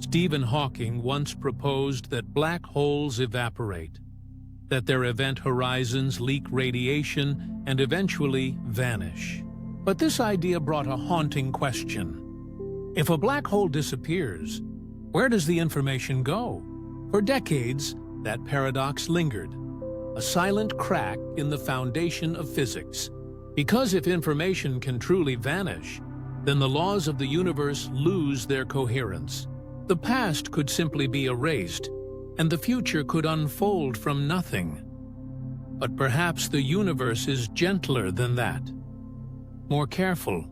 Stephen Hawking once proposed that black holes evaporate, that their event horizons leak radiation and eventually vanish. But this idea brought a haunting question. If a black hole disappears, where does the information go? For decades, that paradox lingered, a silent crack in the foundation of physics. Because if information can truly vanish, then the laws of the universe lose their coherence. The past could simply be erased, and the future could unfold from nothing. But perhaps the universe is gentler than that, more careful,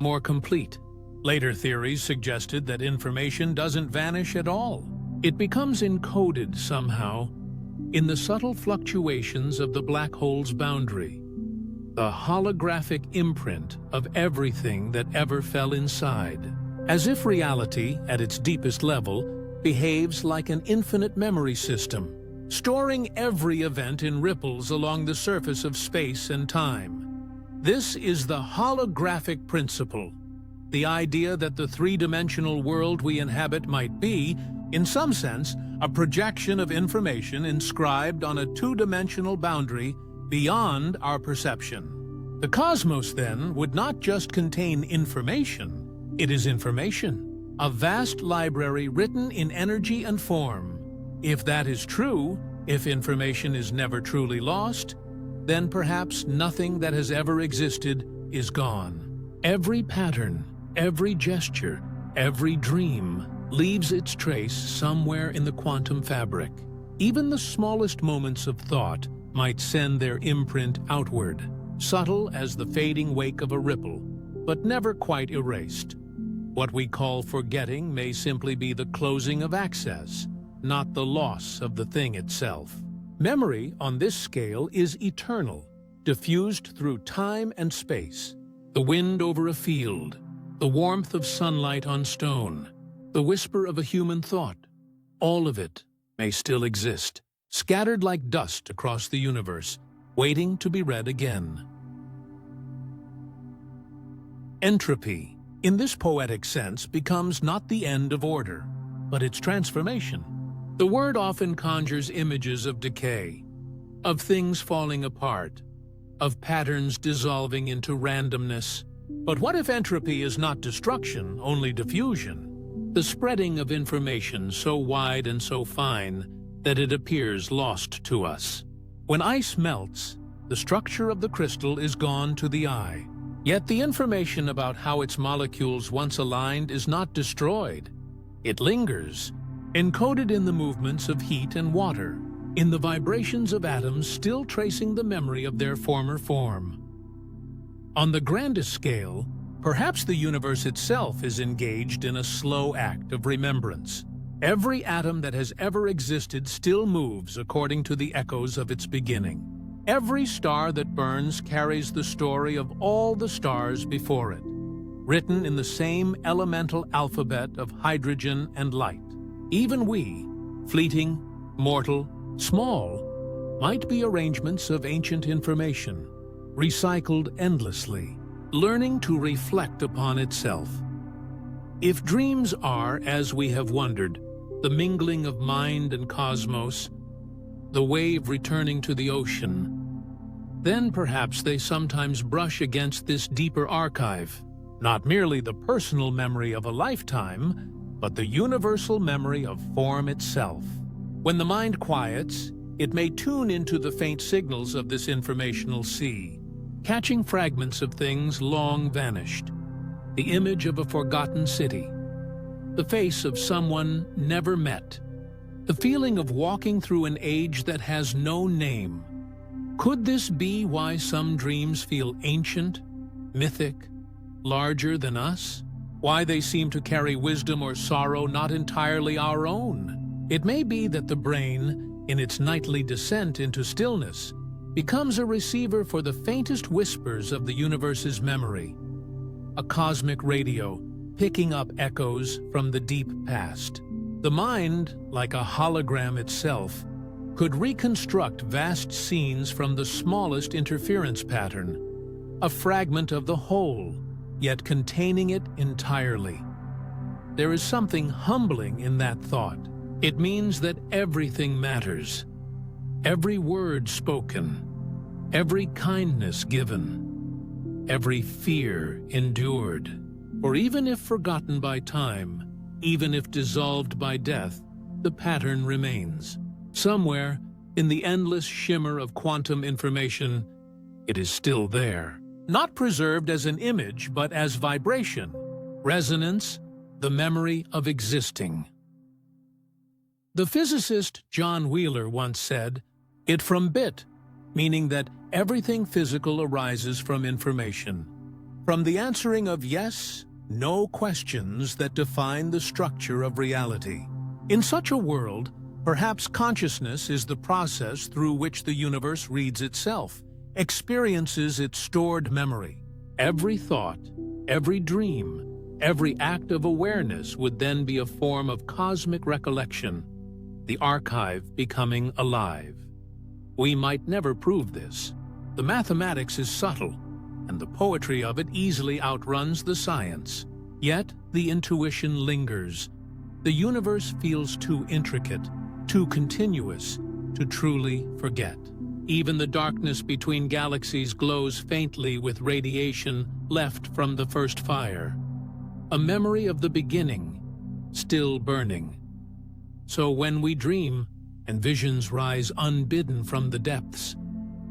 more complete. Later theories suggested that information doesn't vanish at all. It becomes encoded somehow in the subtle fluctuations of the black hole's boundary, the holographic imprint of everything that ever fell inside. As if reality, at its deepest level, behaves like an infinite memory system, storing every event in ripples along the surface of space and time. This is the holographic principle, the idea that the three-dimensional world we inhabit might be, in some sense, a projection of information inscribed on a two-dimensional boundary beyond our perception. The cosmos, then, would not just contain information, it is information, a vast library written in energy and form. If that is true, if information is never truly lost, then perhaps nothing that has ever existed is gone. Every pattern, every gesture, every dream, leaves its trace somewhere in the quantum fabric. Even the smallest moments of thought might send their imprint outward, subtle as the fading wake of a ripple, but never quite erased. What we call forgetting may simply be the closing of access, not the loss of the thing itself. Memory on this scale is eternal, diffused through time and space. The wind over a field, the warmth of sunlight on stone, the whisper of a human thought, all of it may still exist, scattered like dust across the universe, waiting to be read again. Entropy, in this poetic sense, becomes not the end of order, but its transformation. The word often conjures images of decay, of things falling apart, of patterns dissolving into randomness. But what if entropy is not destruction, only diffusion? The spreading of information so wide and so fine that it appears lost to us. When ice melts, the structure of the crystal is gone to the eye. Yet the information about how its molecules once aligned is not destroyed. It lingers, encoded in the movements of heat and water, in the vibrations of atoms still tracing the memory of their former form. On the grandest scale, perhaps the universe itself is engaged in a slow act of remembrance. Every atom that has ever existed still moves according to the echoes of its beginning. Every star that burns carries the story of all the stars before it, written in the same elemental alphabet of hydrogen and light. Even we, fleeting, mortal, small, might be arrangements of ancient information, recycled endlessly, learning to reflect upon itself. If dreams are, as we have wondered, the mingling of mind and cosmos, the wave returning to the ocean, then perhaps they sometimes brush against this deeper archive, not merely the personal memory of a lifetime, but the universal memory of form itself. When the mind quiets, it may tune into the faint signals of this informational sea, catching fragments of things long vanished, the image of a forgotten city, the face of someone never met, the feeling of walking through an age that has no name. Could this be why some dreams feel ancient, mythic, larger than us? Why they seem to carry wisdom or sorrow not entirely our own? It may be that the brain, in its nightly descent into stillness, becomes a receiver for the faintest whispers of the universe's memory, a cosmic radio picking up echoes from the deep past. The mind, like a hologram itself, could reconstruct vast scenes from the smallest interference pattern, a fragment of the whole, yet containing it entirely. There is something humbling in that thought. It means that everything matters. Every word spoken, every kindness given, every fear endured. For even if forgotten by time, even if dissolved by death, the pattern remains. Somewhere, in the endless shimmer of quantum information, it is still there. Not preserved as an image, but as vibration, resonance, the memory of existing. The physicist John Wheeler once said, "It from bit," meaning that everything physical arises from information, from the answering of yes, no questions that define the structure of reality. In such a world, perhaps consciousness is the process through which the universe reads itself, experiences its stored memory. Every thought, every dream, every act of awareness would then be a form of cosmic recollection, the archive becoming alive. We might never prove this. The mathematics is subtle, and the poetry of it easily outruns the science. Yet the intuition lingers. The universe feels too intricate, too continuous, to truly forget. Even the darkness between galaxies glows faintly with radiation left from the first fire. A memory of the beginning, still burning. So when we dream, and visions rise unbidden from the depths,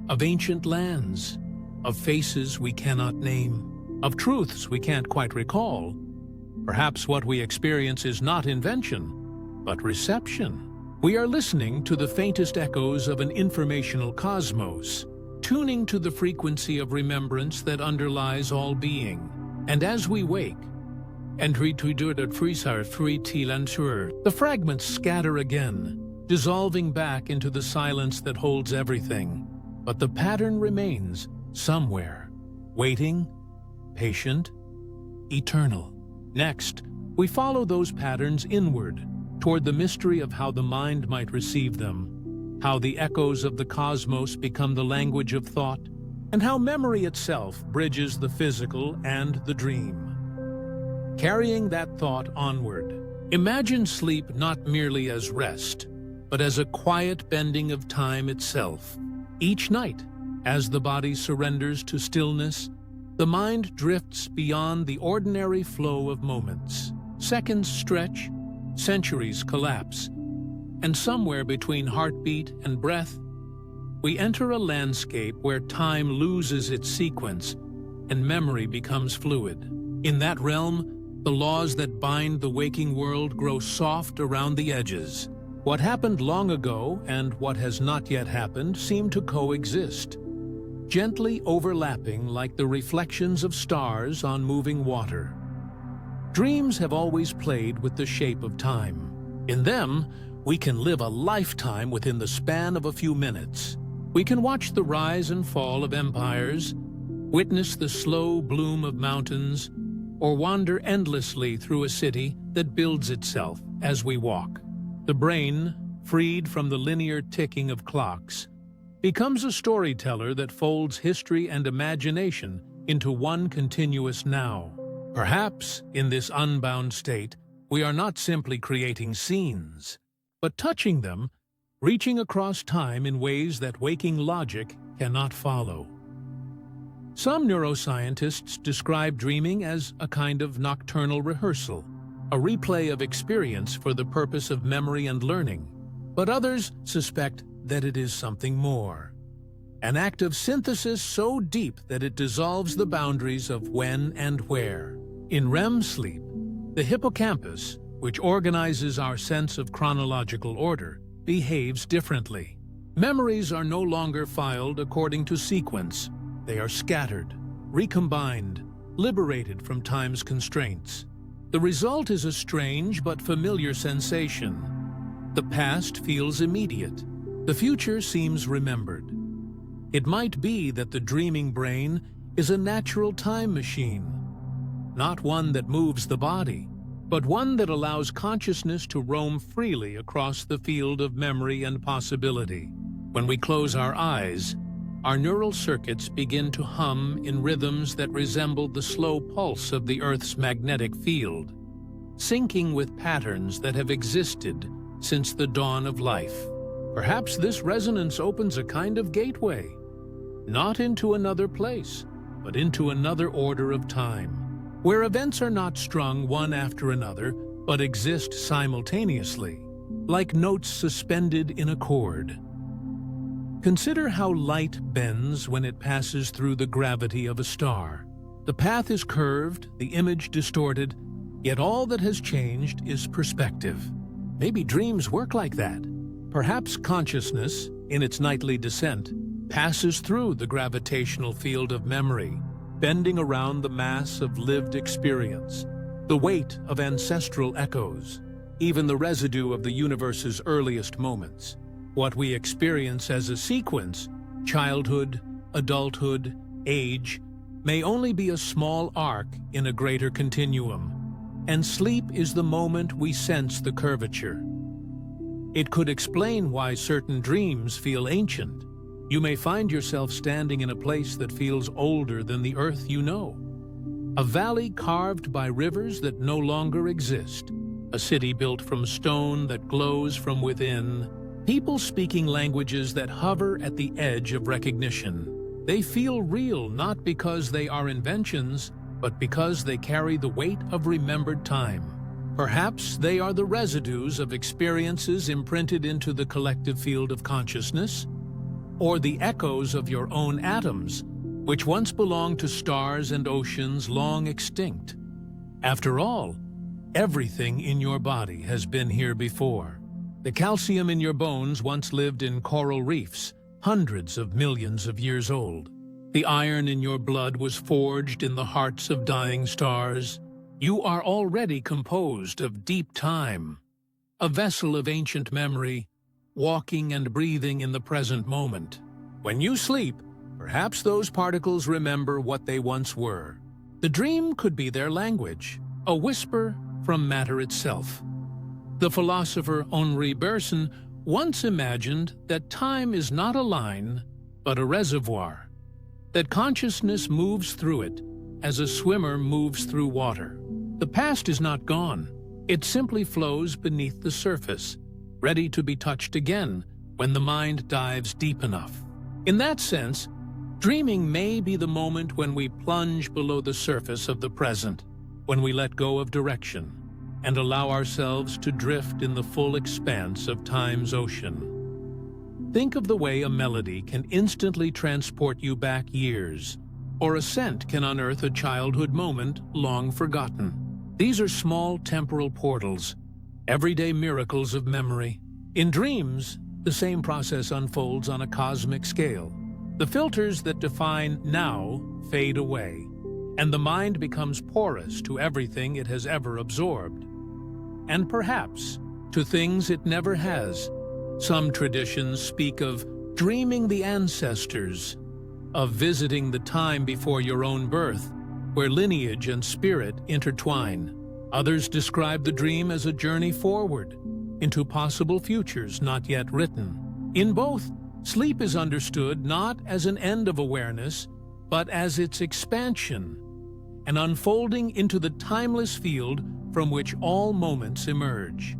of ancient lands, of faces we cannot name, of truths we can't quite recall, Perhaps what we experience is not invention, but reception. We are listening to the faintest echoes of an informational cosmos, tuning to the frequency of remembrance that underlies all being. And as we wake, the fragments scatter again, dissolving back into the silence that holds everything. But the pattern remains somewhere, waiting, patient, eternal. Next, we follow those patterns inward, toward the mystery of how the mind might receive them, how the echoes of the cosmos become the language of thought, and how memory itself bridges the physical and the dream. Carrying that thought onward, imagine sleep not merely as rest, but as a quiet bending of time itself. Each night, as the body surrenders to stillness, the mind drifts beyond the ordinary flow of moments. Seconds stretch, centuries collapse, and somewhere between heartbeat and breath, we enter a landscape where time loses its sequence and memory becomes fluid. In that realm, the laws that bind the waking world grow soft around the edges. What happened long ago and what has not yet happened seem to coexist, gently overlapping like the reflections of stars on moving water. Dreams have always played with the shape of time. In them, we can live a lifetime within the span of a few minutes. We can watch the rise and fall of empires, witness the slow bloom of mountains, or wander endlessly through a city that builds itself as we walk. The brain, freed from the linear ticking of clocks, becomes a storyteller that folds history and imagination into one continuous now. Perhaps, in this unbound state, we are not simply creating scenes, but touching them, reaching across time in ways that waking logic cannot follow. Some neuroscientists describe dreaming as a kind of nocturnal rehearsal, a replay of experience for the purpose of memory and learning, but others suspect that it is something more. An act of synthesis so deep that it dissolves the boundaries of when and where. In REM sleep, the hippocampus, which organizes our sense of chronological order, behaves differently. Memories are no longer filed according to sequence. They are scattered, recombined, liberated from time's constraints. The result is a strange but familiar sensation. The past feels immediate. The future seems remembered. It might be that the dreaming brain is a natural time machine, not one that moves the body, but one that allows consciousness to roam freely across the field of memory and possibility. When we close our eyes, our neural circuits begin to hum in rhythms that resemble the slow pulse of the Earth's magnetic field, syncing with patterns that have existed since the dawn of life. Perhaps this resonance opens a kind of gateway, not into another place, but into another order of time, where events are not strung one after another, but exist simultaneously, like notes suspended in a chord. Consider how light bends when it passes through the gravity of a star. The path is curved, the image distorted, yet all that has changed is perspective. Maybe dreams work like that. Perhaps consciousness, in its nightly descent, passes through the gravitational field of memory, bending around the mass of lived experience, the weight of ancestral echoes, even the residue of the universe's earliest moments. What we experience as a sequence, childhood, adulthood, age, may only be a small arc in a greater continuum, and sleep is the moment we sense the curvature. It could explain why certain dreams feel ancient. You may find yourself standing in a place that feels older than the earth you know. A valley carved by rivers that no longer exist. A city built from stone that glows from within. People speaking languages that hover at the edge of recognition. They feel real not because they are inventions, but because they carry the weight of remembered time. Perhaps they are the residues of experiences imprinted into the collective field of consciousness, or the echoes of your own atoms, which once belonged to stars and oceans long extinct. After all, Everything in your body has been here before. The calcium in your bones once lived in coral reefs, hundreds of millions of years old. The iron in your blood was forged in the hearts of dying stars. You are already composed of deep time, a vessel of ancient memory, walking and breathing in the present moment. When you sleep, perhaps those particles remember what they once were. The dream could be their language, a whisper from matter itself. The philosopher Henri Bergson once imagined that time is not a line, but a reservoir, that consciousness moves through it as a swimmer moves through water. The past is not gone. It simply flows beneath the surface, ready to be touched again when the mind dives deep enough. In that sense, dreaming may be the moment when we plunge below the surface of the present, when we let go of direction and allow ourselves to drift in the full expanse of time's ocean. Think of the way a melody can instantly transport you back years, or a scent can unearth a childhood moment long forgotten. These are small temporal portals, everyday miracles of memory. In dreams, the same process unfolds on a cosmic scale. The filters that define now fade away, and the mind becomes porous to everything it has ever absorbed. And perhaps to things it never has. Some traditions speak of dreaming the ancestors, of visiting the time before your own birth, where lineage and spirit intertwine. Others describe the dream as a journey forward, into possible futures not yet written. In both, sleep is understood not as an end of awareness, but as its expansion, an unfolding into the timeless field from which all moments emerge.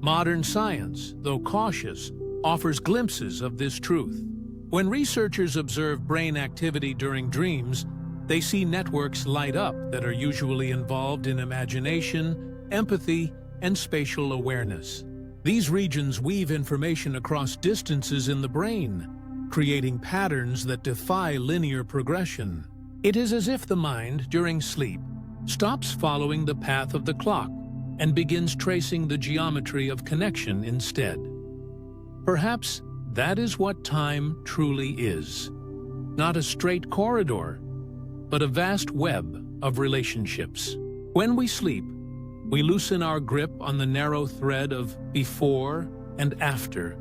Modern science, though cautious, offers glimpses of this truth. When researchers observe brain activity during dreams, they see networks light up that are usually involved in imagination, empathy, and spatial awareness. These regions weave information across distances in the brain, creating patterns that defy linear progression. It is as if the mind, during sleep, stops following the path of the clock and begins tracing the geometry of connection instead. Perhaps that is what time truly is. Not a straight corridor, but a vast web of relationships. When we sleep, we loosen our grip on the narrow thread of before and after,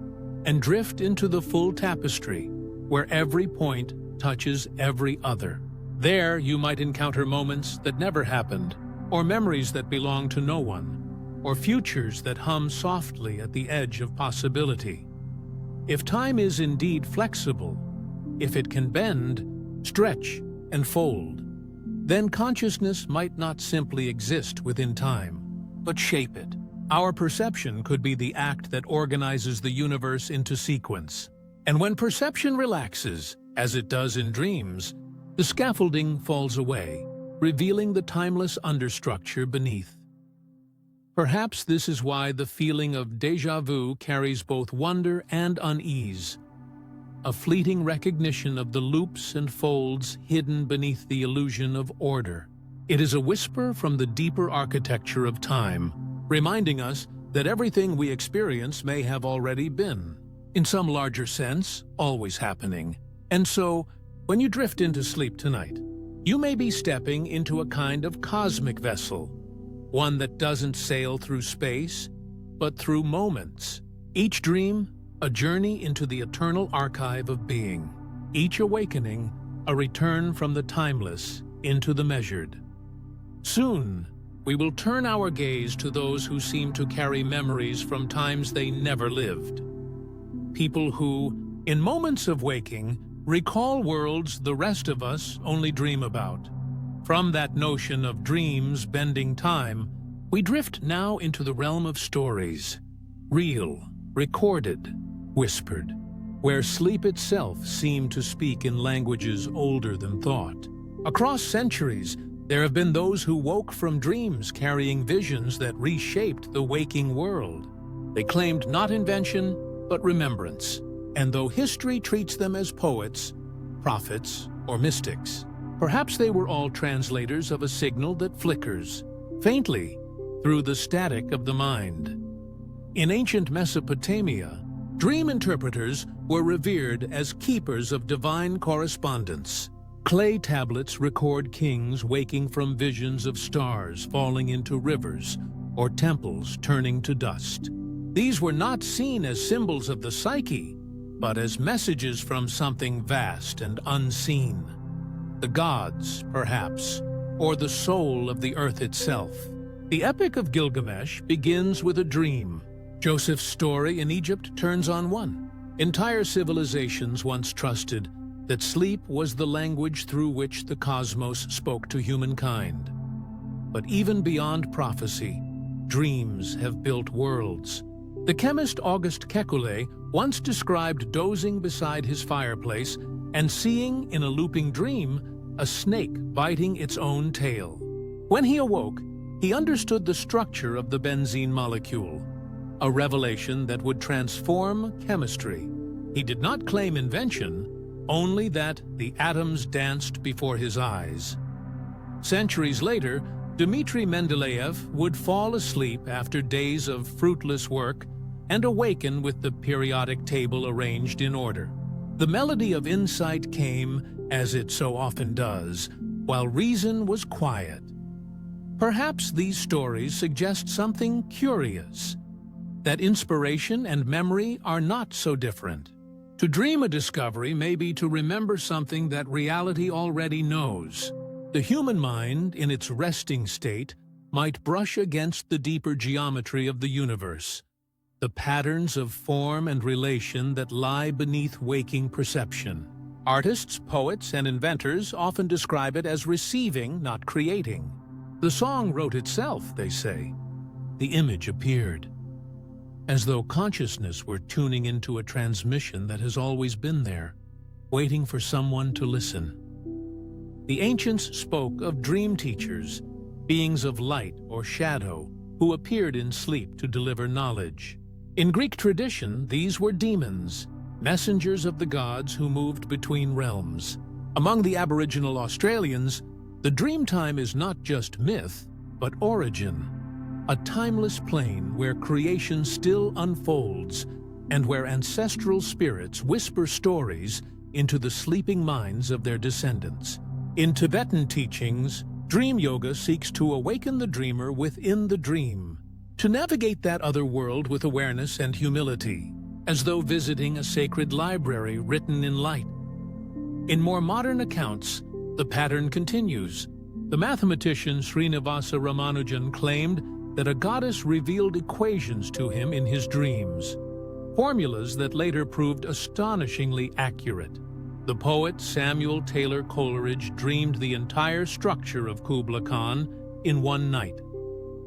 and drift into the full tapestry, where every point touches every other. There you might encounter moments that never happened, or memories that belong to no one, or futures that hum softly at the edge of possibility. If time is indeed flexible, if it can bend, stretch, and fold, then consciousness might not simply exist within time, but shape it. Our perception could be the act that organizes the universe into sequence. And when perception relaxes, as it does in dreams, the scaffolding falls away, revealing the timeless understructure beneath. Perhaps this is why the feeling of déjà vu carries both wonder and unease, a fleeting recognition of the loops and folds hidden beneath the illusion of order. It is a whisper from the deeper architecture of time, reminding us that everything we experience may have already been, in some larger sense, always happening. And so, when you drift into sleep tonight, you may be stepping into a kind of cosmic vessel, one that doesn't sail through space, but through moments. Each dream, a journey into the eternal archive of being. Each awakening, a return from the timeless into the measured. Soon, we will turn our gaze to those who seem to carry memories from times they never lived. People who, in moments of waking, recall worlds the rest of us only dream about. From that notion of dreams bending time, we drift now into the realm of stories, real, recorded, whispered, where sleep itself seemed to speak in languages older than thought. Across centuries, there have been those who woke from dreams carrying visions that reshaped the waking world. They claimed not invention, but remembrance. And though history treats them as poets, prophets, or mystics, perhaps they were all translators of a signal that flickers, faintly, through the static of the mind. In ancient Mesopotamia, dream interpreters were revered as keepers of divine correspondence. Clay tablets record kings waking from visions of stars falling into rivers or temples turning to dust. These were not seen as symbols of the psyche, but as messages from something vast and unseen. The gods, perhaps, or the soul of the earth itself. The Epic of Gilgamesh begins with a dream. Joseph's story in Egypt turns on one. Entire civilizations once trusted that sleep was the language through which the cosmos spoke to humankind. But even beyond prophecy, dreams have built worlds. The chemist Auguste Kekulé once described dozing beside his fireplace and seeing in a looping dream a snake biting its own tail. When he awoke, he understood the structure of the benzene molecule, a revelation that would transform chemistry. He did not claim invention, only that the atoms danced before his eyes. Centuries later, Dmitri Mendeleev would fall asleep after days of fruitless work and awaken with the periodic table arranged in order. The melody of insight came, as it so often does, while reason was quiet. Perhaps these stories suggest something curious, that inspiration and memory are not so different. To dream a discovery may be to remember something that reality already knows. The human mind, in its resting state, might brush against the deeper geometry of the universe, the patterns of form and relation that lie beneath waking perception. Artists, poets, and inventors often describe it as receiving, not creating. The song wrote itself, they say. The image appeared, as though consciousness were tuning into a transmission that has always been there, waiting for someone to listen. The ancients spoke of dream teachers, beings of light or shadow, who appeared in sleep to deliver knowledge. In Greek tradition, these were demons, messengers of the gods who moved between realms. Among the Aboriginal Australians, the dream time is not just myth, but origin, a timeless plane where creation still unfolds and where ancestral spirits whisper stories into the sleeping minds of their descendants. In Tibetan teachings, dream yoga seeks to awaken the dreamer within the dream, to navigate that other world with awareness and humility, as though visiting a sacred library written in light. In more modern accounts, the pattern continues. The mathematician Srinivasa Ramanujan claimed that a goddess revealed equations to him in his dreams, formulas that later proved astonishingly accurate. The poet Samuel Taylor Coleridge dreamed the entire structure of Kubla Khan in one night,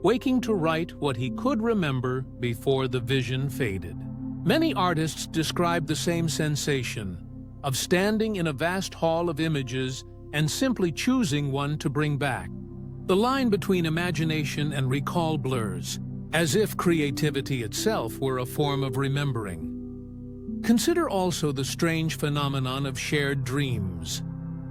waking to write what he could remember before the vision faded. Many artists describe the same sensation of standing in a vast hall of images and simply choosing one to bring back. The line between imagination and recall blurs, as if creativity itself were a form of remembering. Consider also the strange phenomenon of shared dreams,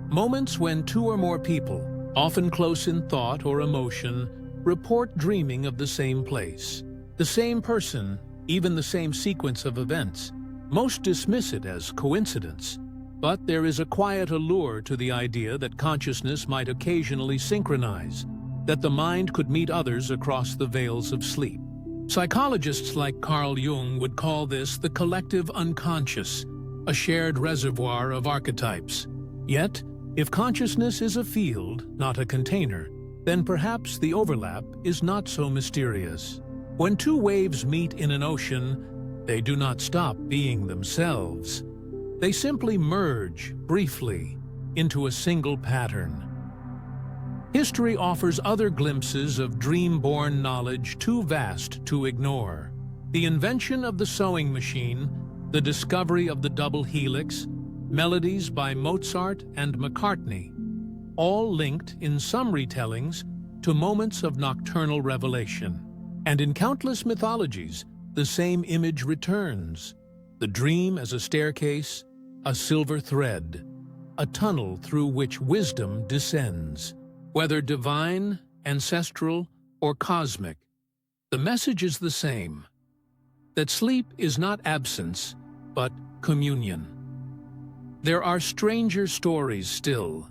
moments when two or more people, often close in thought or emotion, report dreaming of the same place, the same person, even the same sequence of events. Most dismiss it as coincidence, but there is a quiet allure to the idea that consciousness might occasionally synchronize, that the mind could meet others across the veils of sleep. Psychologists like Carl Jung would call this the collective unconscious, a shared reservoir of archetypes. Yet, if consciousness is a field, not a container, then perhaps the overlap is not so mysterious. When two waves meet in an ocean, they do not stop being themselves. They simply merge, briefly, into a single pattern. History offers other glimpses of dream-born knowledge too vast to ignore. The invention of the sewing machine, the discovery of the double helix, melodies by Mozart and McCartney, all linked in some retellings to moments of nocturnal revelation. And in countless mythologies, the same image returns: the dream as a staircase, a silver thread, a tunnel through which wisdom descends. Whether divine, ancestral, or cosmic, The message is the same, that sleep is not absence, but communion. There are stranger stories still,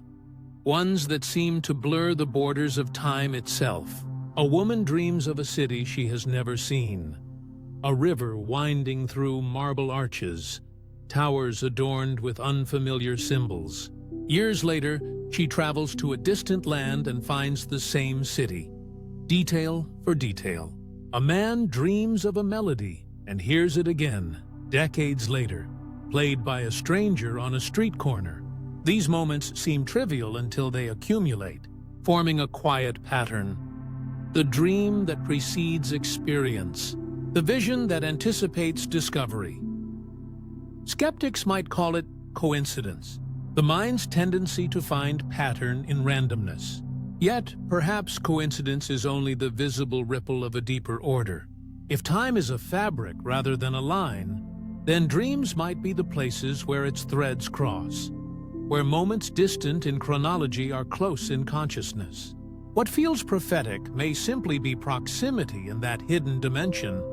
ones that seem to blur the borders of time itself. A woman dreams of a city she has never seen, a river winding through marble arches, towers adorned with unfamiliar symbols. Years later, she travels to a distant land and finds the same city, detail for detail. A man dreams of a melody and hears it again, decades later, played by a stranger on a street corner. These moments seem trivial until they accumulate, forming a quiet pattern. The dream that precedes experience, the vision that anticipates discovery. Skeptics might call it coincidence, the mind's tendency to find pattern in randomness. Yet, perhaps coincidence is only the visible ripple of a deeper order. If time is a fabric rather than a line, then dreams might be the places where its threads cross, where moments distant in chronology are close in consciousness. What feels prophetic may simply be proximity in that hidden dimension.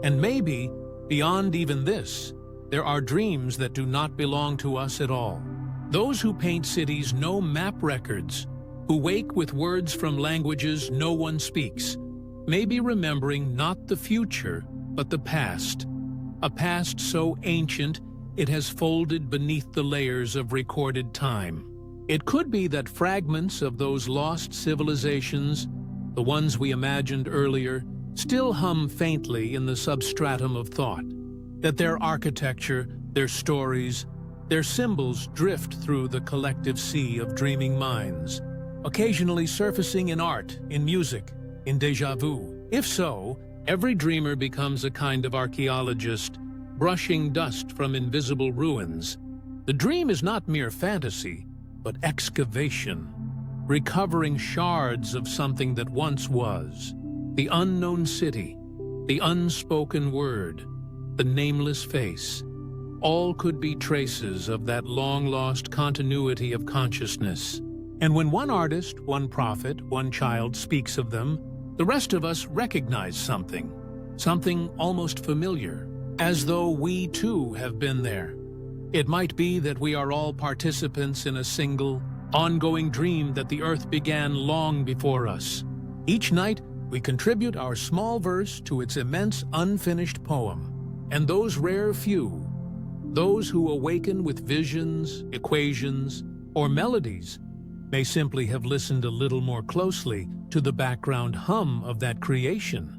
And maybe, beyond even this, there are dreams that do not belong to us at all. Those who paint cities no map records, who wake with words from languages no one speaks, may be remembering not the future, but the past. A past so ancient it has folded beneath the layers of recorded time. It could be that fragments of those lost civilizations, the ones we imagined earlier, still hum faintly in the substratum of thought, that their architecture, their stories, their symbols drift through the collective sea of dreaming minds, occasionally surfacing in art, in music, in déjà vu. If so, every dreamer becomes a kind of archaeologist, brushing dust from invisible ruins. The dream is not mere fantasy, but excavation, recovering shards of something that once was. The unknown city, the unspoken word, the nameless face, all could be traces of that long-lost continuity of consciousness. And when one artist, one prophet, one child speaks of them, the rest of us recognize something almost familiar, as though we too have been there. It might be that we are all participants in a single, ongoing dream that the earth began long before us. Each night, we contribute our small verse to its immense unfinished poem. And those rare few, those who awaken with visions, equations, or melodies, may simply have listened a little more closely to the background hum of that creation.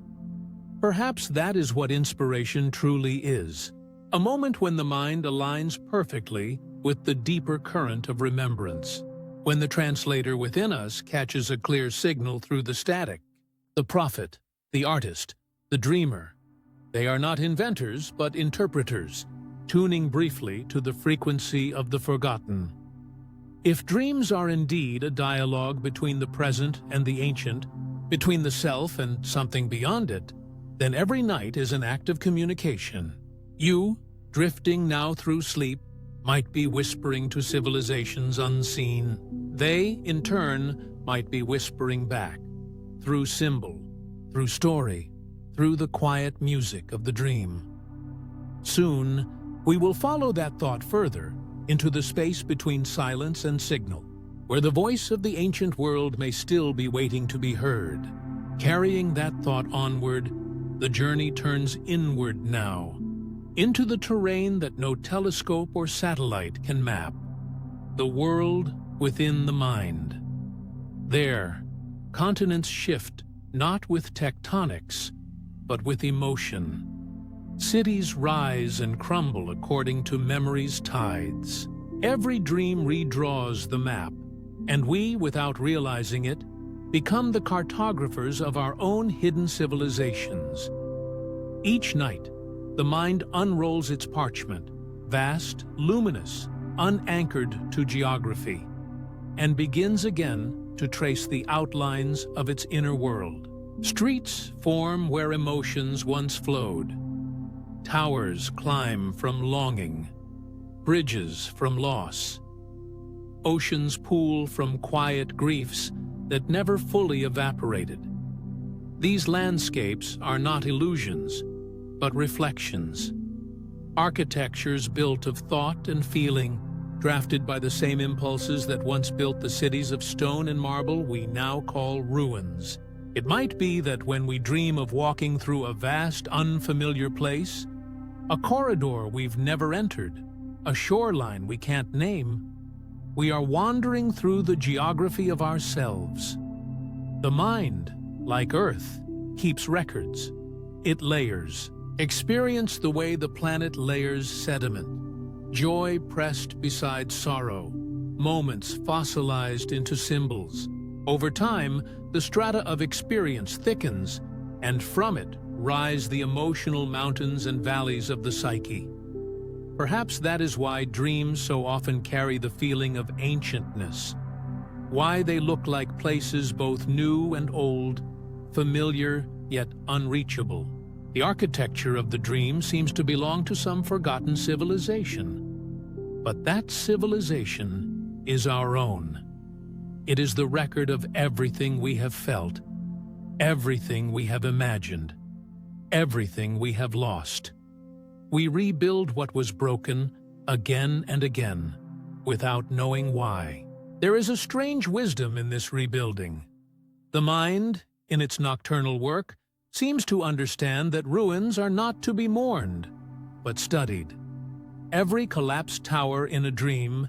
Perhaps that is what inspiration truly is, a moment when the mind aligns perfectly with the deeper current of remembrance, when the translator within us catches a clear signal through the static. The prophet, the artist, the dreamer, they are not inventors but interpreters, tuning briefly to the frequency of the forgotten. If dreams are indeed a dialogue between the present and the ancient, between the self and something beyond it, then every night is an act of communication. You, drifting now through sleep, might be whispering to civilizations unseen. They, in turn, might be whispering back, through symbol, through story, through the quiet music of the dream. Soon, we will follow that thought further, into the space between silence and signal, where the voice of the ancient world may still be waiting to be heard. Carrying that thought onward, the journey turns inward now, into the terrain that no telescope or satellite can map, the world within the mind. There, continents shift not with tectonics, but with emotion. Cities rise and crumble according to memory's tides. Every dream redraws the map, and we, without realizing it, become the cartographers of our own hidden civilizations. Each night, the mind unrolls its parchment, vast, luminous, unanchored to geography, and begins again to trace the outlines of its inner world. Streets form where emotions once flowed. Towers climb from longing, bridges from loss. Oceans pool from quiet griefs that never fully evaporated. These landscapes are not illusions, but reflections. Architectures built of thought and feeling, drafted by the same impulses that once built the cities of stone and marble we now call ruins. It might be that when we dream of walking through a vast, unfamiliar place, a corridor we've never entered, a shoreline we can't name, we are wandering through the geography of ourselves. The mind, like Earth, keeps records. It layers. Experience the way the planet layers sediment. Joy pressed beside sorrow. Moments fossilized into symbols. Over time, the strata of experience thickens, and from it rise the emotional mountains and valleys of the psyche. Perhaps that is why dreams so often carry the feeling of ancientness, why they look like places both new and old, familiar yet unreachable. The architecture of the dream seems to belong to some forgotten civilization. But that civilization is our own. It is the record of everything we have felt, everything we have imagined, everything we have lost. We rebuild what was broken again and again, without knowing why. There is a strange wisdom in this rebuilding. The mind, in its nocturnal work, seems to understand that ruins are not to be mourned, but studied. Every collapsed tower in a dream,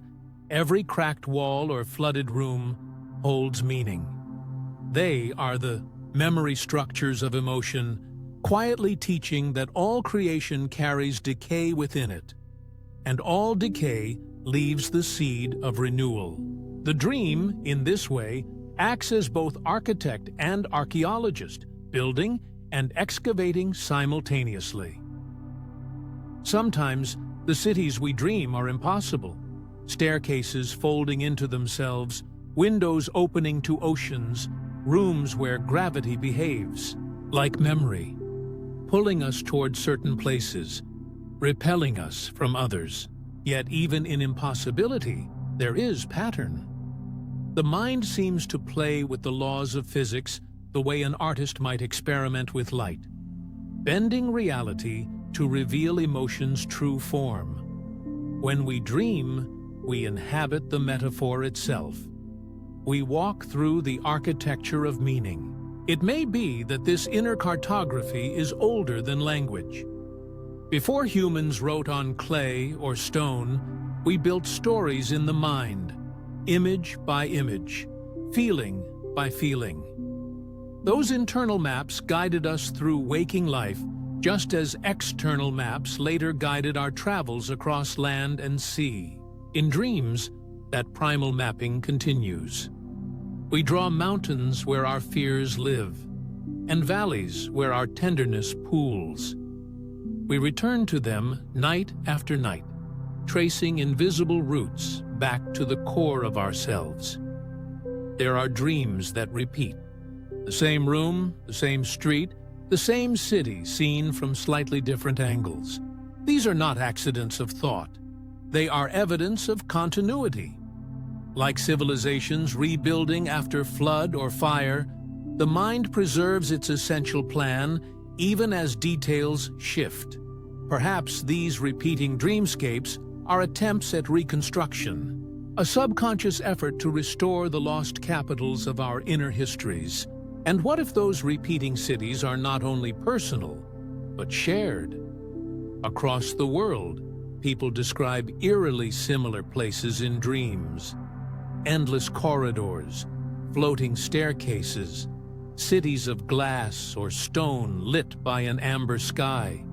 every cracked wall or flooded room, holds meaning. They are the memory structures of emotion, quietly teaching that all creation carries decay within it, and all decay leaves the seed of renewal. The dream, in this way, acts as both architect and archaeologist, building and excavating simultaneously. Sometimes, the cities we dream are impossible. Staircases folding into themselves, windows opening to oceans, rooms where gravity behaves, like memory, pulling us toward certain places, repelling us from others. Yet even in impossibility, there is pattern. The mind seems to play with the laws of physics the way an artist might experiment with light, bending reality to reveal emotion's true form. When we dream, we inhabit the metaphor itself. We walk through the architecture of meaning. It may be that this inner cartography is older than language. Before humans wrote on clay or stone, we built stories in the mind, image by image, feeling by feeling. Those internal maps guided us through waking life, just as external maps later guided our travels across land and sea. In dreams, that primal mapping continues. We draw mountains where our fears live, and valleys where our tenderness pools. We return to them night after night, tracing invisible roots back to the core of ourselves. There are dreams that repeat. The same room, the same street, the same city seen from slightly different angles. These are not accidents of thought. They are evidence of continuity. Like civilizations rebuilding after flood or fire, the mind preserves its essential plan even as details shift. Perhaps these repeating dreamscapes are attempts at reconstruction, a subconscious effort to restore the lost capitals of our inner histories. And what if those repeating cities are not only personal, but shared? Across the world, people describe eerily similar places in dreams. Endless corridors, floating staircases, cities of glass or stone lit by an amber sky.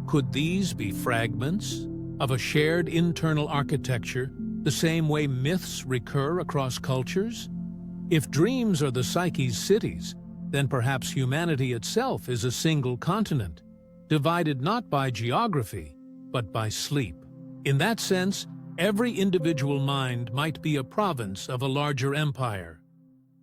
Could these be fragments of a shared internal architecture, the same way myths recur across cultures? If dreams are the psyche's cities, then perhaps humanity itself is a single continent, divided not by geography, but by sleep. In that sense, every individual mind might be a province of a larger empire,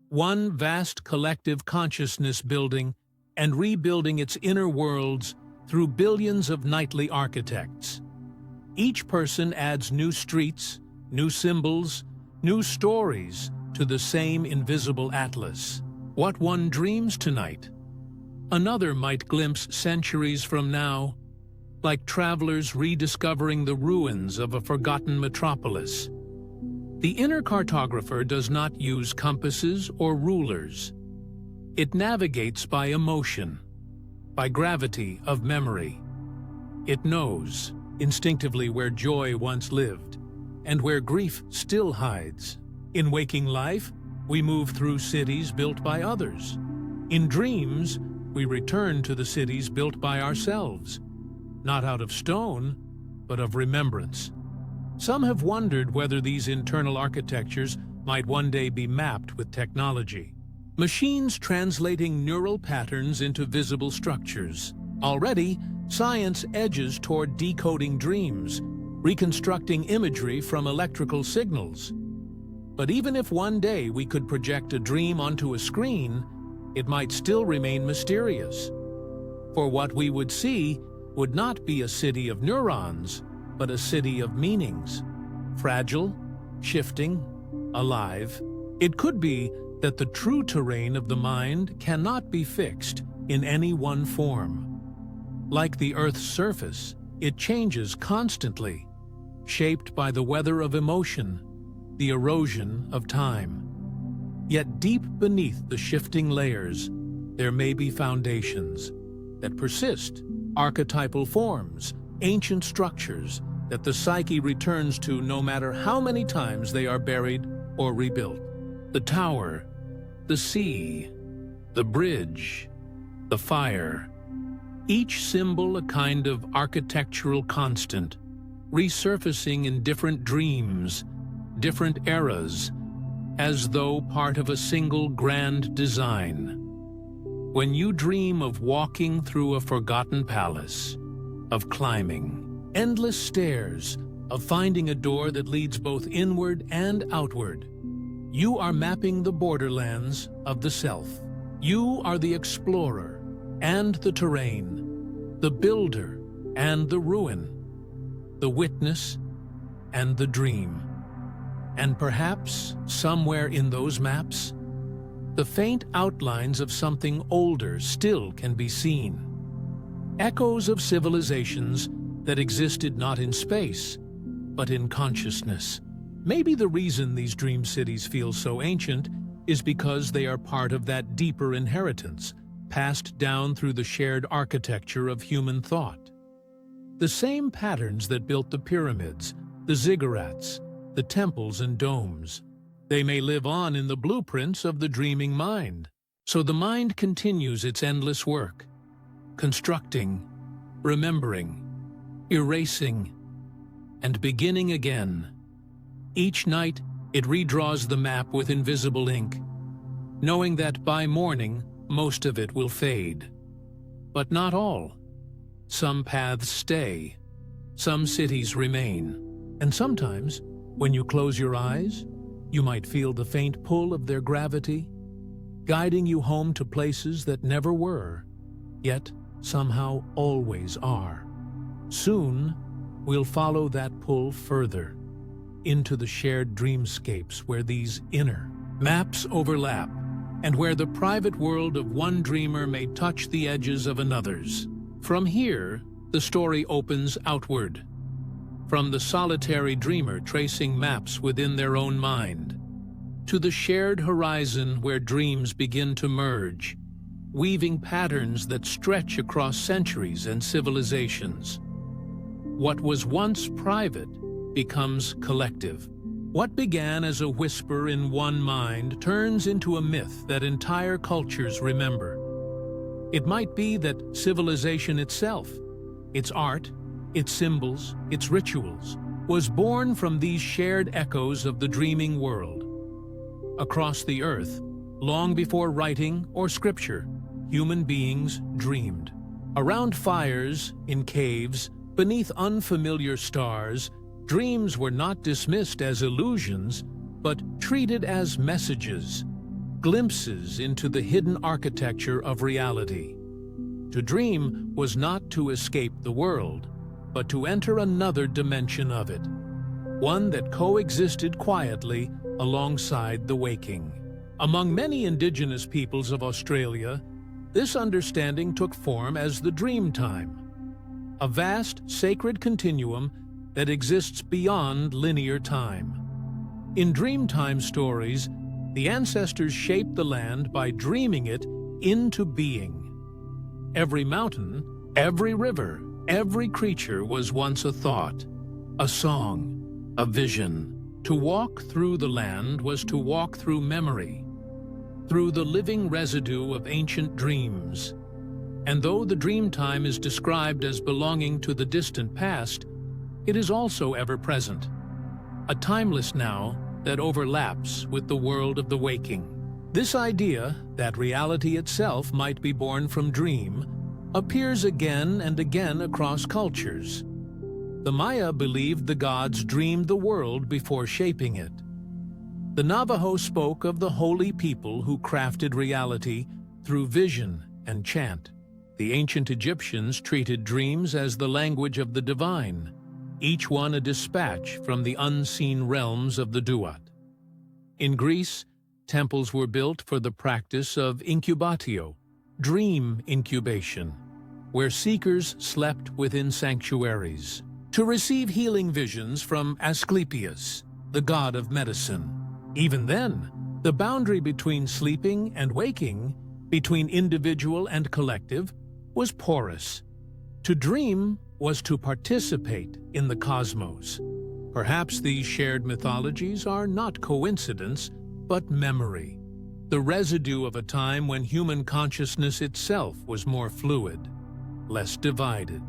one vast collective consciousness building and rebuilding its inner worlds through billions of nightly architects. Each person adds new streets, new symbols, new stories to the same invisible atlas. What one dreams tonight Another might glimpse centuries from now, like travelers rediscovering the ruins of a forgotten metropolis. The inner cartographer does not use compasses or rulers. It navigates by emotion, by gravity of memory. It knows instinctively where joy once lived and where grief still hides. In waking life, we move through cities built by others. In dreams, we return to the cities built by ourselves, not out of stone, but of remembrance. Some have wondered whether these internal architectures might one day be mapped with technology. Machines translating neural patterns into visible structures. Already, science edges toward decoding dreams, reconstructing imagery from electrical signals. But even if one day we could project a dream onto a screen, it might still remain mysterious. For what we would see would not be a city of neurons, but a city of meanings. Fragile, shifting, alive. It could be that the true terrain of the mind cannot be fixed in any one form. Like the Earth's surface, it changes constantly, shaped by the weather of emotion, the erosion of time. Yet deep beneath the shifting layers, there may be foundations that persist, archetypal forms, ancient structures that the psyche returns to no matter how many times they are buried or rebuilt. The tower, the sea, the bridge, the fire, each symbol a kind of architectural constant, resurfacing in different dreams, different eras, as though part of a single grand design. When you dream of walking through a forgotten palace, of climbing endless stairs, of finding a door that leads both inward and outward, you are mapping the borderlands of the self. You are the explorer and the terrain, the builder and the ruin, the witness and the dream. And perhaps, somewhere in those maps, the faint outlines of something older still can be seen. Echoes of civilizations that existed not in space, but in consciousness. Maybe the reason these dream cities feel so ancient is because they are part of that deeper inheritance, passed down through the shared architecture of human thought. The same patterns that built the pyramids, the ziggurats, the temples and domes. They may live on in the blueprints of the dreaming mind. So the mind continues its endless work, constructing, remembering, erasing, and beginning again. Each night, it redraws the map with invisible ink, knowing that by morning, most of it will fade. But not all. Some paths stay, some cities remain, and sometimes, when you close your eyes, you might feel the faint pull of their gravity, guiding you home to places that never were, yet somehow always are. Soon, we'll follow that pull further, into the shared dreamscapes where these inner maps overlap, and where the private world of one dreamer may touch the edges of another's. From here, the story opens outward, from the solitary dreamer tracing maps within their own mind, to the shared horizon where dreams begin to merge, weaving patterns that stretch across centuries and civilizations. What was once private becomes collective. What began as a whisper in one mind turns into a myth that entire cultures remember. It might be that civilization itself, its art, its symbols, its rituals, was born from these shared echoes of the dreaming world. Across the earth, long before writing or scripture, human beings dreamed. Around fires, in caves, beneath unfamiliar stars, dreams were not dismissed as illusions, but treated as messages, glimpses into the hidden architecture of reality. To dream was not to escape the world, but to enter another dimension of it, one that coexisted quietly alongside the waking. Among many indigenous peoples of Australia, This understanding took form as the dream time, a vast, sacred continuum that exists beyond linear time. In dreamtime stories, the ancestors shaped the land by dreaming it into being. Every mountain, every river, every creature was once a thought, a song, a vision. To walk through the land was to walk through memory, through the living residue of ancient dreams. And though the dreamtime is described as belonging to the distant past, it is also ever present, a timeless now that overlaps with the world of the waking. This idea that reality itself might be born from dream appears again and again across cultures. The Maya believed the gods dreamed the world before shaping it. The Navajo spoke of the holy people who crafted reality through vision and chant. The ancient Egyptians treated dreams as the language of the divine, each one a dispatch from the unseen realms of the Duat. In Greece, temples were built for the practice of incubatio, dream incubation, where seekers slept within sanctuaries, to receive healing visions from Asclepius, the god of medicine. Even then, the boundary between sleeping and waking, between individual and collective, was porous. To dream was to participate in the cosmos. Perhaps these shared mythologies are not coincidence, but memory, the residue of a time when human consciousness itself was more fluid, less divided.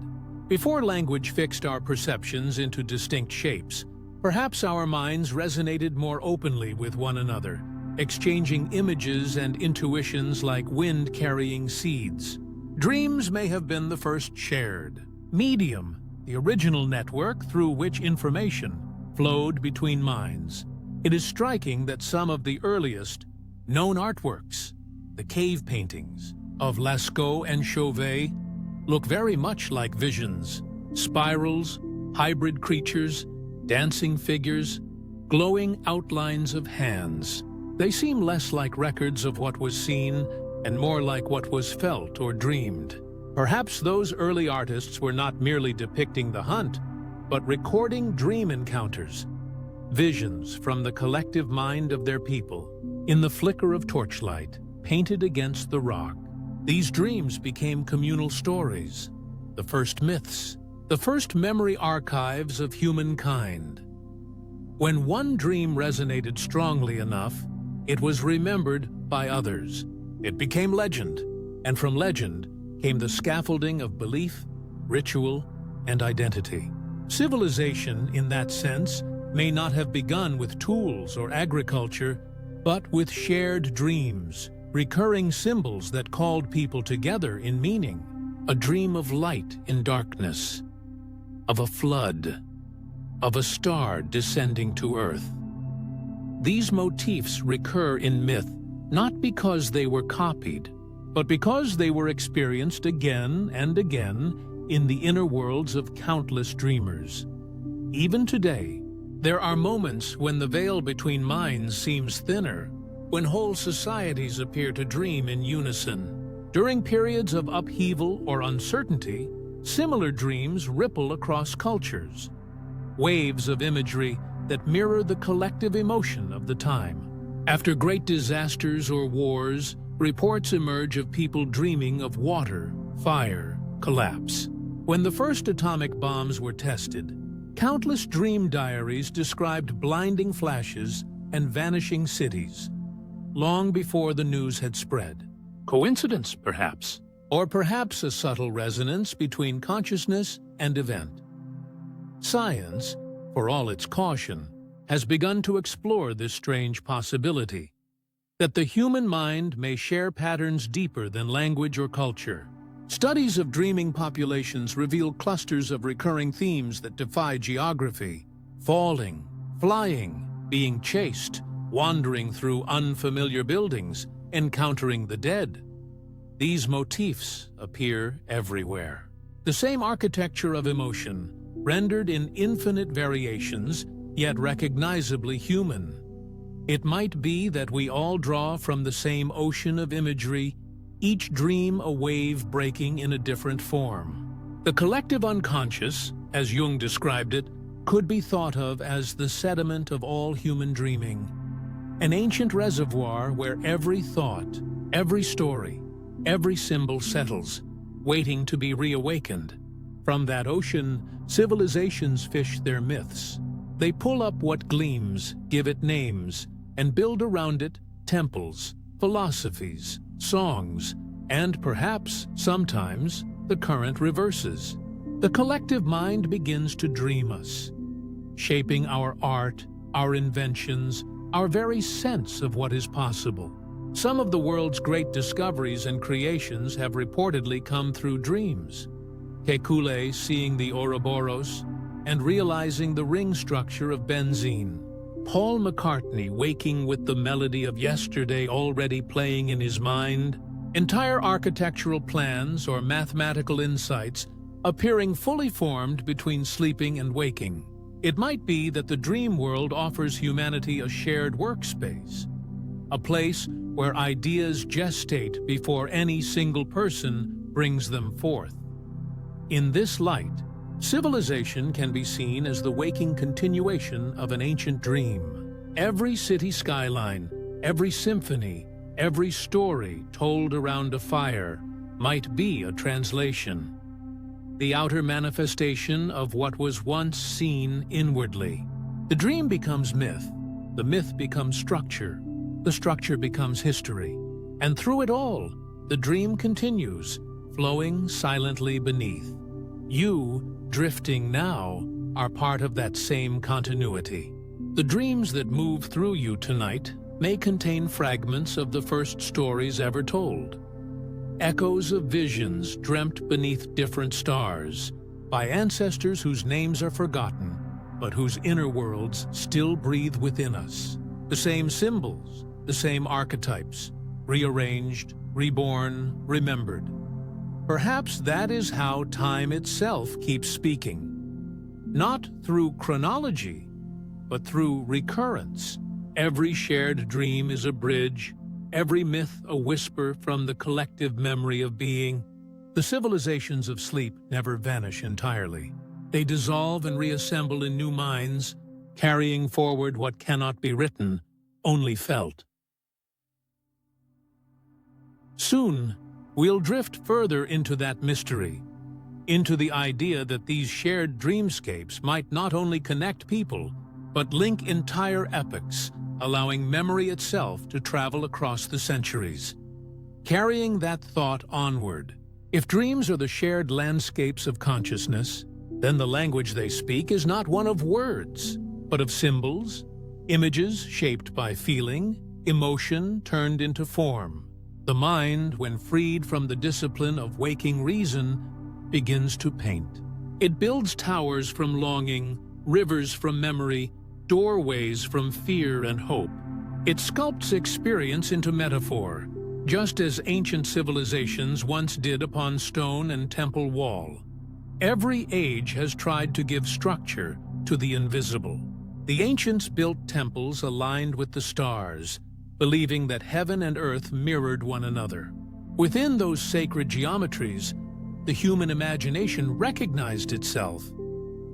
Before language fixed our perceptions into distinct shapes, perhaps our minds resonated more openly with one another, exchanging images and intuitions like wind carrying seeds. Dreams may have been the first shared medium, the original network through which information flowed between minds. It is striking that some of the earliest known artworks, the cave paintings of Lascaux and Chauvet, look very much like visions, spirals, hybrid creatures, dancing figures, glowing outlines of hands. They seem less like records of what was seen and more like what was felt or dreamed. Perhaps those early artists were not merely depicting the hunt, but recording dream encounters, visions from the collective mind of their people. In the flicker of torchlight, painted against the rock, these dreams became communal stories, the first myths, the first memory archives of humankind. When one dream resonated strongly enough, it was remembered by others. It became legend, and from legend came the scaffolding of belief, ritual, and identity. Civilization, in that sense, may not have begun with tools or agriculture, but with shared dreams, recurring symbols that called people together in meaning. A dream of light in darkness, of a flood, of a star descending to earth. These motifs recur in myth not because they were copied, but because they were experienced again and again in the inner worlds of countless dreamers. Even today, there are moments when the veil between minds seems thinner, when whole societies appear to dream in unison. During periods of upheaval or uncertainty, similar dreams ripple across cultures, waves of imagery that mirror the collective emotion of the time. After great disasters or wars, reports emerge of people dreaming of water, fire, collapse. When the first atomic bombs were tested, countless dream diaries described blinding flashes and vanishing cities, long before the news had spread. Coincidence, perhaps? Or perhaps a subtle resonance between consciousness and event. Science, for all its caution, has begun to explore this strange possibility, that the human mind may share patterns deeper than language or culture. Studies of dreaming populations reveal clusters of recurring themes that defy geography: falling, flying, being chased, wandering through unfamiliar buildings, encountering the dead. These motifs appear everywhere. The same architecture of emotion, rendered in infinite variations, yet recognizably human. It might be that we all draw from the same ocean of imagery, each dream a wave breaking in a different form. The collective unconscious, as Jung described it, could be thought of as the sediment of all human dreaming, an ancient reservoir where every thought, every story, every symbol settles, waiting to be reawakened. From that ocean, civilizations fish their myths. They pull up what gleams, give it names, and build around it temples, philosophies, songs, and perhaps, sometimes, the current reverses. The collective mind begins to dream us, shaping our art, our inventions, our very sense of what is possible. Some of the world's great discoveries and creations have reportedly come through dreams. Kekule seeing the Ouroboros and realizing the ring structure of benzene. Paul McCartney waking with the melody of yesterday already playing in his mind. Entire architectural plans or mathematical insights appearing fully formed between sleeping and waking. It might be that the dream world offers humanity a shared workspace, a place where ideas gestate before any single person brings them forth. In this light, civilization can be seen as the waking continuation of an ancient dream. Every city skyline, every symphony, every story told around a fire might be a translation, the outer manifestation of what was once seen inwardly. The dream becomes myth, the myth becomes structure, the structure becomes history, and through it all, the dream continues, flowing silently beneath. You, drifting now, are part of that same continuity. The dreams that move through you tonight may contain fragments of the first stories ever told, echoes of visions dreamt beneath different stars, by ancestors whose names are forgotten, but whose inner worlds still breathe within us. The same symbols, the same archetypes, rearranged, reborn, remembered. Perhaps that is how time itself keeps speaking. Not through chronology, but through recurrence. Every shared dream is a bridge, every myth a whisper from the collective memory of being. The civilizations of sleep never vanish entirely. They dissolve and reassemble in new minds, carrying forward what cannot be written, only felt. Soon, we'll drift further into that mystery, into the idea that these shared dreamscapes might not only connect people, but link entire epochs, allowing memory itself to travel across the centuries, carrying that thought onward. If dreams are the shared landscapes of consciousness, then the language they speak is not one of words, but of symbols, images shaped by feeling, emotion turned into form. The mind, when freed from the discipline of waking reason, begins to paint. It builds towers from longing, rivers from memory, doorways from fear and hope. It sculpts experience into metaphor, just as ancient civilizations once did upon stone and temple wall. Every age has tried to give structure to the invisible. The ancients built temples aligned with the stars, believing that heaven and earth mirrored one another. Within those sacred geometries, the human imagination recognized itself,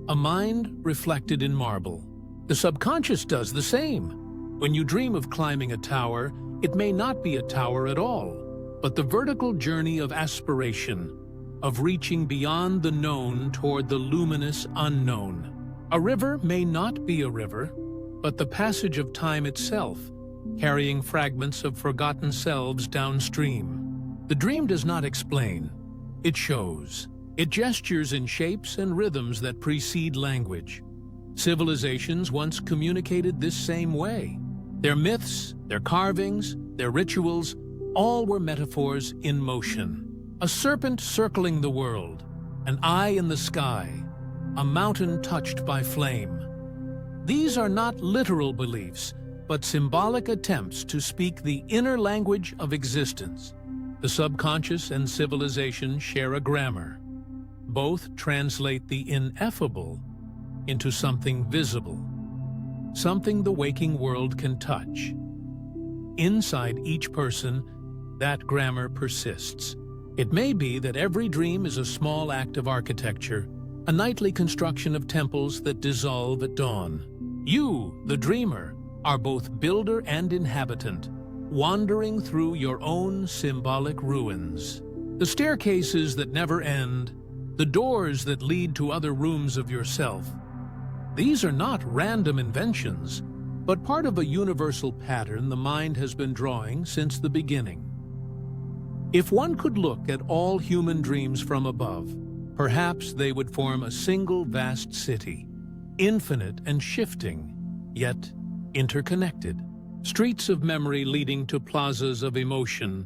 a mind reflected in marble. The subconscious does the same. When you dream of climbing a tower, it may not be a tower at all, but the vertical journey of aspiration, of reaching beyond the known toward the luminous unknown. A river may not be a river, but the passage of time itself, carrying fragments of forgotten selves downstream. The dream does not explain, it shows. It gestures in shapes and rhythms that precede language. Civilizations once communicated this same way. Their myths, their carvings, their rituals, all were metaphors in motion. A serpent circling the world, an eye in the sky, a mountain touched by flame. These are not literal beliefs, but symbolic attempts to speak the inner language of existence. The subconscious and civilization share a grammar. Both translate the ineffable into something visible, something the waking world can touch. Inside each person, that grammar persists. It may be that every dream is a small act of architecture, a nightly construction of temples that dissolve at dawn. You, the dreamer, are both builder and inhabitant, wandering through your own symbolic ruins. The staircases that never end, the doors that lead to other rooms of yourself. These are not random inventions, but part of a universal pattern the mind has been drawing since the beginning. If one could look at all human dreams from above, perhaps they would form a single vast city, infinite and shifting, yet interconnected. Streets of memory leading to plazas of emotion,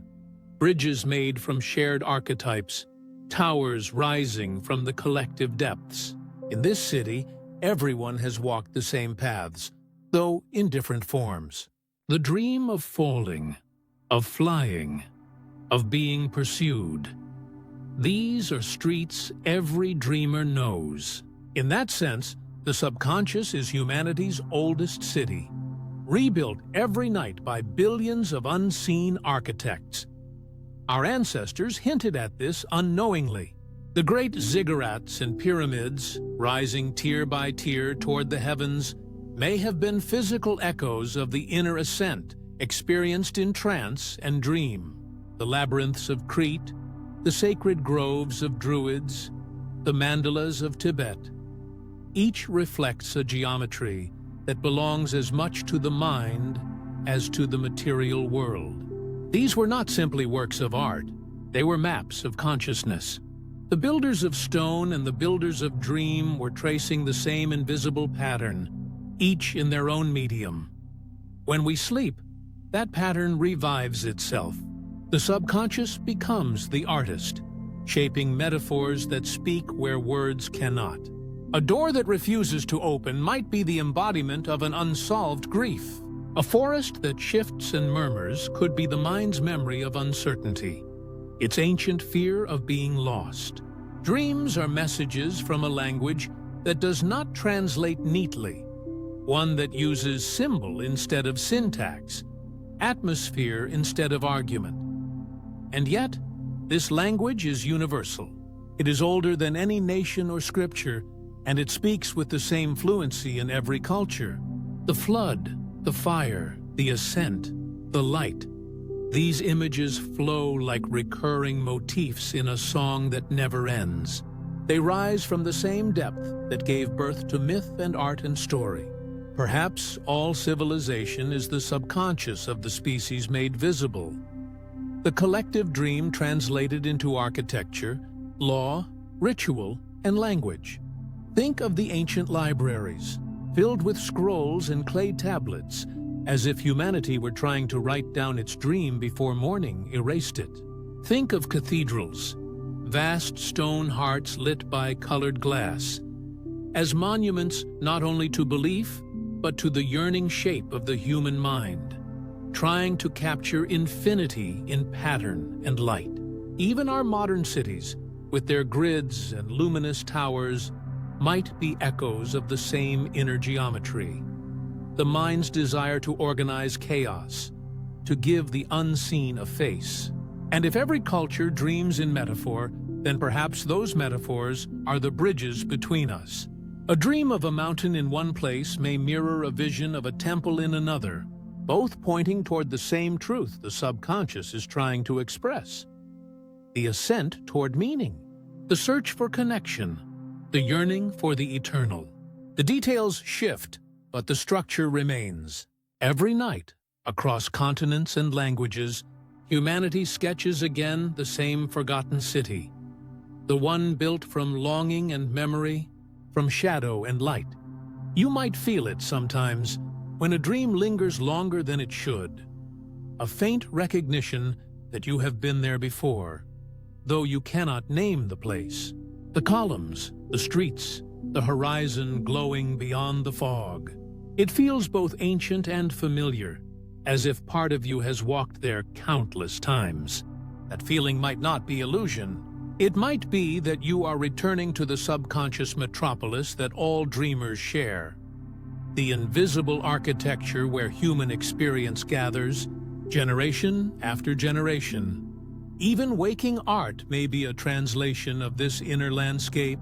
bridges made from shared archetypes, towers rising from the collective depths. In this city, everyone has walked the same paths, though in different forms. The dream of falling, of flying, of being pursued. These are streets every dreamer knows. In that sense, the subconscious is humanity's oldest city, rebuilt every night by billions of unseen architects. Our ancestors hinted at this unknowingly. The great ziggurats and pyramids, rising tier by tier toward the heavens, may have been physical echoes of the inner ascent experienced in trance and dream. The labyrinths of Crete, the sacred groves of Druids, the mandalas of Tibet. Each reflects a geometry that belongs as much to the mind as to the material world. These were not simply works of art, they were maps of consciousness. The builders of stone and the builders of dream were tracing the same invisible pattern, each in their own medium. When we sleep, that pattern revives itself. The subconscious becomes the artist, shaping metaphors that speak where words cannot. A door that refuses to open might be the embodiment of an unsolved grief. A forest that shifts and murmurs could be the mind's memory of uncertainty, its ancient fear of being lost. Dreams are messages from a language that does not translate neatly, one that uses symbol instead of syntax, atmosphere instead of argument. And yet, this language is universal. It is older than any nation or scripture, and it speaks with the same fluency in every culture. The flood, the fire, the ascent, the light. These images flow like recurring motifs in a song that never ends. They rise from the same depth that gave birth to myth and art and story. Perhaps all civilization is the subconscious of the species made visible. The collective dream translated into architecture, law, ritual, and language. Think of the ancient libraries, filled with scrolls and clay tablets, as if humanity were trying to write down its dream before morning erased it. Think of cathedrals, vast stone hearts lit by colored glass, as monuments not only to belief, but to the yearning shape of the human mind, trying to capture infinity in pattern and light. Even our modern cities, with their grids and luminous towers, might be echoes of the same inner geometry. The mind's desire to organize chaos, to give the unseen a face. And if every culture dreams in metaphor, then perhaps those metaphors are the bridges between us. A dream of a mountain in one place may mirror a vision of a temple in another, both pointing toward the same truth the subconscious is trying to express. The ascent toward meaning, the search for connection, the yearning for the eternal. The details shift, but the structure remains. Every night, across continents and languages, humanity sketches again the same forgotten city, the one built from longing and memory, from shadow and light. You might feel it sometimes when a dream lingers longer than it should, a faint recognition that you have been there before, though you cannot name the place. The columns, the streets, the horizon glowing beyond the fog. It feels both ancient and familiar, as if part of you has walked there countless times. That feeling might not be illusion. It might be that you are returning to the subconscious metropolis that all dreamers share. The invisible architecture where human experience gathers, generation after generation. Even waking art may be a translation of this inner landscape.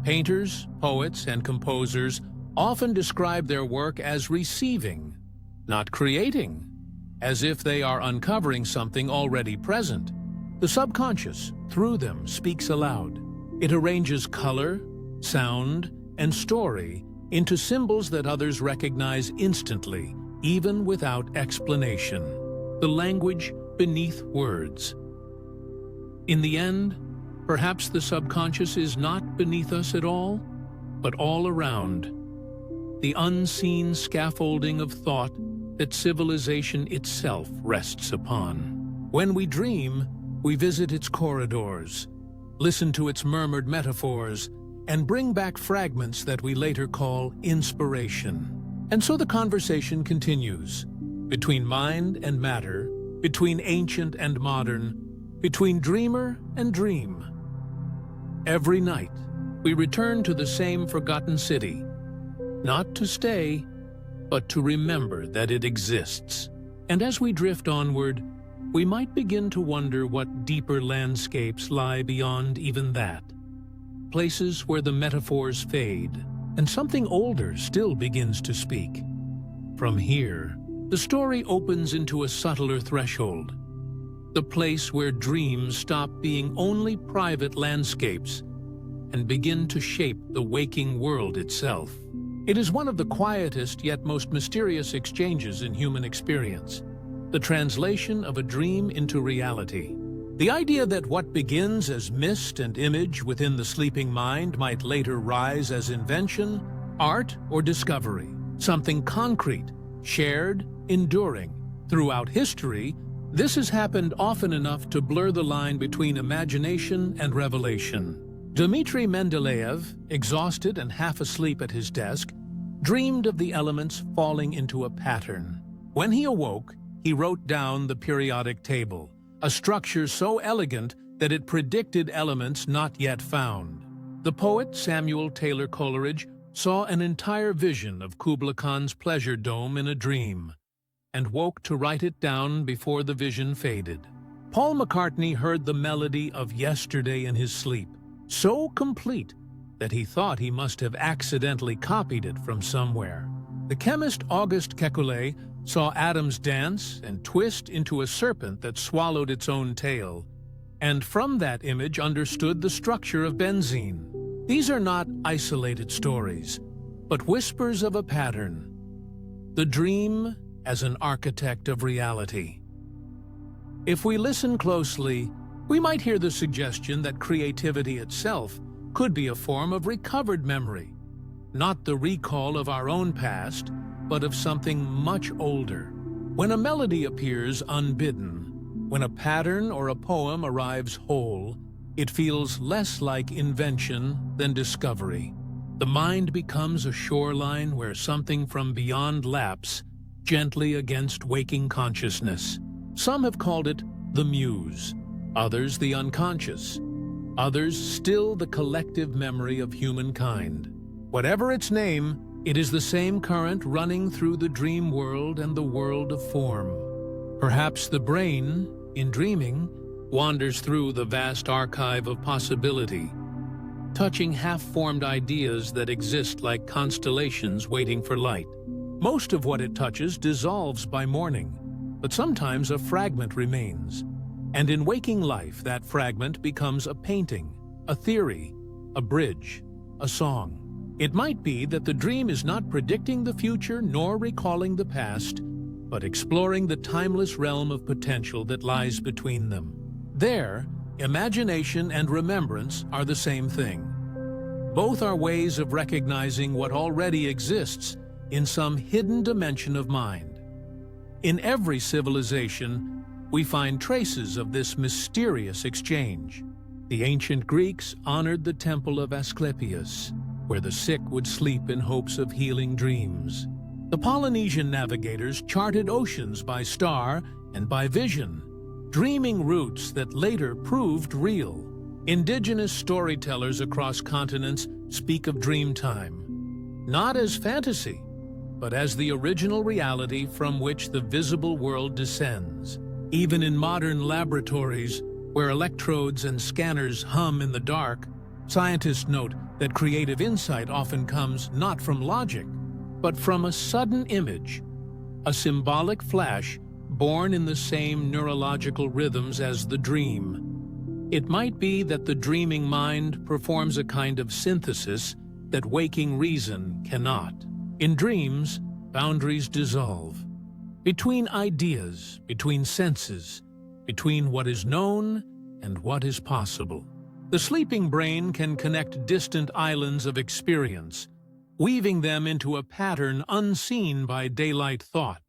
Painters, poets, and composers often describe their work as receiving, not creating, as if they are uncovering something already present. The subconscious, through them, speaks aloud. It arranges color, sound, and story into symbols that others recognize instantly, even without explanation. The language beneath words. In the end, perhaps the subconscious is not beneath us at all, but all around. The unseen scaffolding of thought that civilization itself rests upon. When we dream, we visit its corridors, listen to its murmured metaphors, and bring back fragments that we later call inspiration. And so the conversation continues, between mind and matter, between ancient and modern, between dreamer and dream. Every night, we return to the same forgotten city, not to stay, but to remember that it exists. And as we drift onward, we might begin to wonder what deeper landscapes lie beyond even that. Places where the metaphors fade, and something older still begins to speak. From here, the story opens into a subtler threshold, the place where dreams stop being only private landscapes and begin to shape the waking world itself. It is one of the quietest yet most mysterious exchanges in human experience, the translation of a dream into reality. The idea that what begins as mist and image within the sleeping mind might later rise as invention, art, or discovery, something concrete, shared, enduring. Throughout history, this has happened often enough to blur the line between imagination and revelation. Dmitri Mendeleev, exhausted and half asleep at his desk, dreamed of the elements falling into a pattern. When he awoke, he wrote down the periodic table, a structure so elegant that it predicted elements not yet found. The poet Samuel Taylor Coleridge saw an entire vision of Kubla Khan's pleasure dome in a dream, and woke to write it down before the vision faded. Paul McCartney heard the melody of Yesterday in his sleep, so complete that he thought he must have accidentally copied it from somewhere. The chemist Auguste Kekulé saw atoms dance and twist into a serpent that swallowed its own tail, and from that image understood the structure of benzene. These are not isolated stories, but whispers of a pattern. The dream as an architect of reality. If we listen closely, we might hear the suggestion that creativity itself could be a form of recovered memory, not the recall of our own past, but of something much older. When a melody appears unbidden, when a pattern or a poem arrives whole, it feels less like invention than discovery. The mind becomes a shoreline where something from beyond laps gently against waking consciousness. Some have called it the muse, others the unconscious, others still the collective memory of humankind. Whatever its name, it is the same current running through the dream world and the world of form. Perhaps the brain, in dreaming, wanders through the vast archive of possibility, touching half-formed ideas that exist like constellations waiting for light. Most of what it touches dissolves by morning, but sometimes a fragment remains. And in waking life, that fragment becomes a painting, a theory, a bridge, a song. It might be that the dream is not predicting the future nor recalling the past, but exploring the timeless realm of potential that lies between them. There, imagination and remembrance are the same thing. Both are ways of recognizing what already exists in some hidden dimension of mind. In every civilization, we find traces of this mysterious exchange. The ancient Greeks honored the temple of Asclepius, where the sick would sleep in hopes of healing dreams. The Polynesian navigators charted oceans by star and by vision, dreaming routes that later proved real. Indigenous storytellers across continents speak of dream time, not as fantasy, but as the original reality from which the visible world descends. Even in modern laboratories, where electrodes and scanners hum in the dark, scientists note that creative insight often comes not from logic, but from a sudden image, a symbolic flash born in the same neurological rhythms as the dream. It might be that the dreaming mind performs a kind of synthesis that waking reason cannot. In dreams, boundaries dissolve. Between ideas, between senses, between what is known and what is possible. The sleeping brain can connect distant islands of experience, weaving them into a pattern unseen by daylight thought.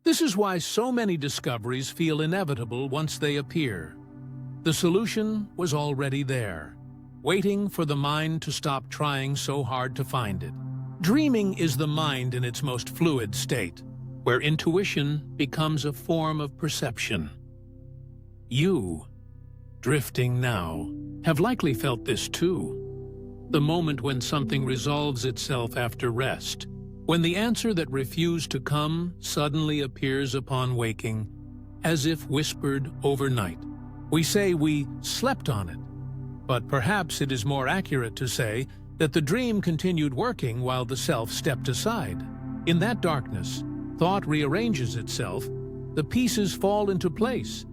This is why so many discoveries feel inevitable once they appear. The solution was already there, waiting for the mind to stop trying so hard to find it. Dreaming is the mind in its most fluid state, where intuition becomes a form of perception. You, drifting now, have likely felt this too. The moment when something resolves itself after rest, when the answer that refused to come suddenly appears upon waking, as if whispered overnight. We say we slept on it, but perhaps it is more accurate to say that the dream continued working while the self stepped aside. In that darkness, thought rearranges itself, the pieces fall into place,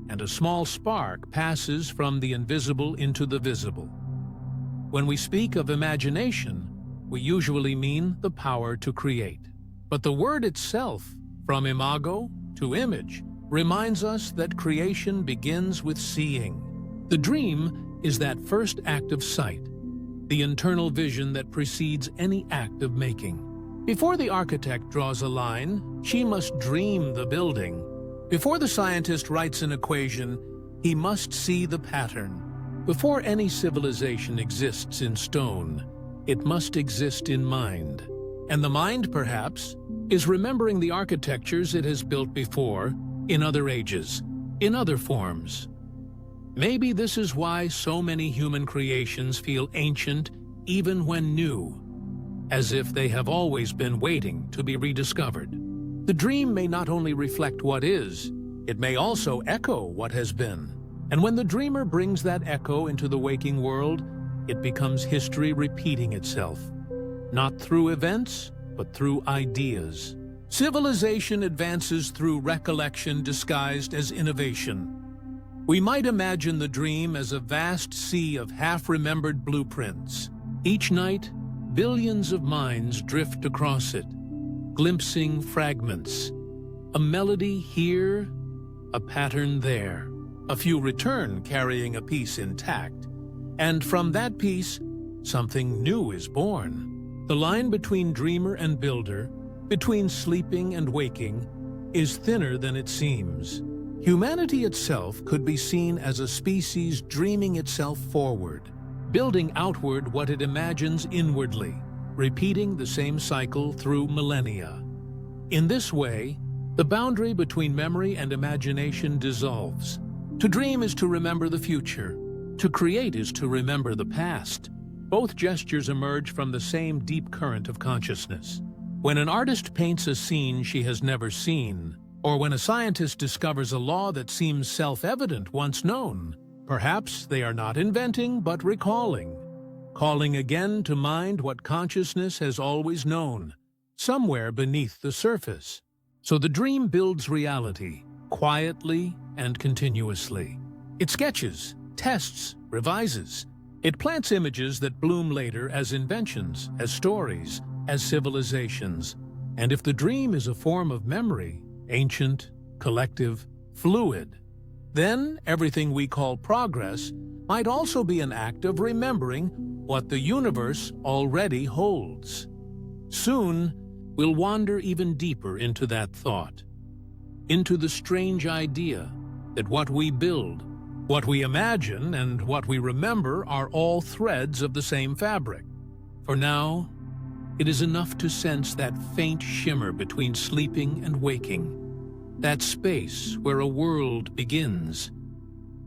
and a small spark passes from the invisible into the visible. When we speak of imagination, we usually mean the power to create. But the word itself, from imago to image, reminds us that creation begins with seeing. The dream is that first act of sight, the internal vision that precedes any act of making. Before the architect draws a line, she must dream the building. Before the scientist writes an equation, he must see the pattern. Before any civilization exists in stone, it must exist in mind. And the mind, perhaps, is remembering the architectures it has built before, in other ages, in other forms. Maybe this is why so many human creations feel ancient even when new, as if they have always been waiting to be rediscovered. The dream may not only reflect what is, it may also echo what has been. And when the dreamer brings that echo into the waking world, it becomes history repeating itself, not through events, but through ideas. Civilization advances through recollection disguised as innovation. We might imagine the dream as a vast sea of half-remembered blueprints. Each night, billions of minds drift across it, glimpsing fragments. A melody here, a pattern there. A few return carrying a piece intact. And from that piece, something new is born. The line between dreamer and builder, between sleeping and waking, is thinner than it seems. Humanity itself could be seen as a species dreaming itself forward, building outward what it imagines inwardly, repeating the same cycle through millennia. In this way, the boundary between memory and imagination dissolves. To dream is to remember the future. To create is to remember the past. Both gestures emerge from the same deep current of consciousness. When an artist paints a scene she has never seen, or when a scientist discovers a law that seems self-evident once known, perhaps they are not inventing but recalling, calling again to mind what consciousness has always known, somewhere beneath the surface. So the dream builds reality, quietly and continuously. It sketches, tests, revises. It plants images that bloom later as inventions, as stories, as civilizations. And if the dream is a form of memory, ancient, collective, fluid, then everything we call progress might also be an act of remembering what the universe already holds. Soon, we'll wander even deeper into that thought, into the strange idea that what we build, what we imagine, and what we remember are all threads of the same fabric. For now, it is enough to sense that faint shimmer between sleeping and waking, that space where a world begins.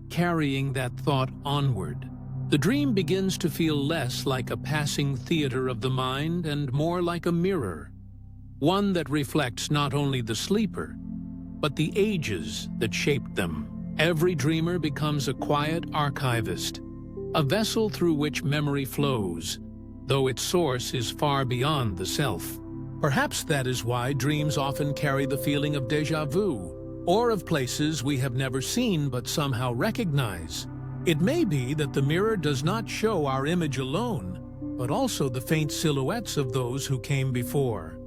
Carrying that thought onward, the dream begins to feel less like a passing theater of the mind and more like a mirror one that reflects not only the sleeper, but the ages that shaped them. Every dreamer becomes a quiet archivist, a vessel through which memory flows, though its source is far beyond the self. Perhaps that is why dreams often carry the feeling of déjà vu, or of places we have never seen but somehow recognize. It may be that the mirror does not show our image alone, but also the faint silhouettes of those who came before.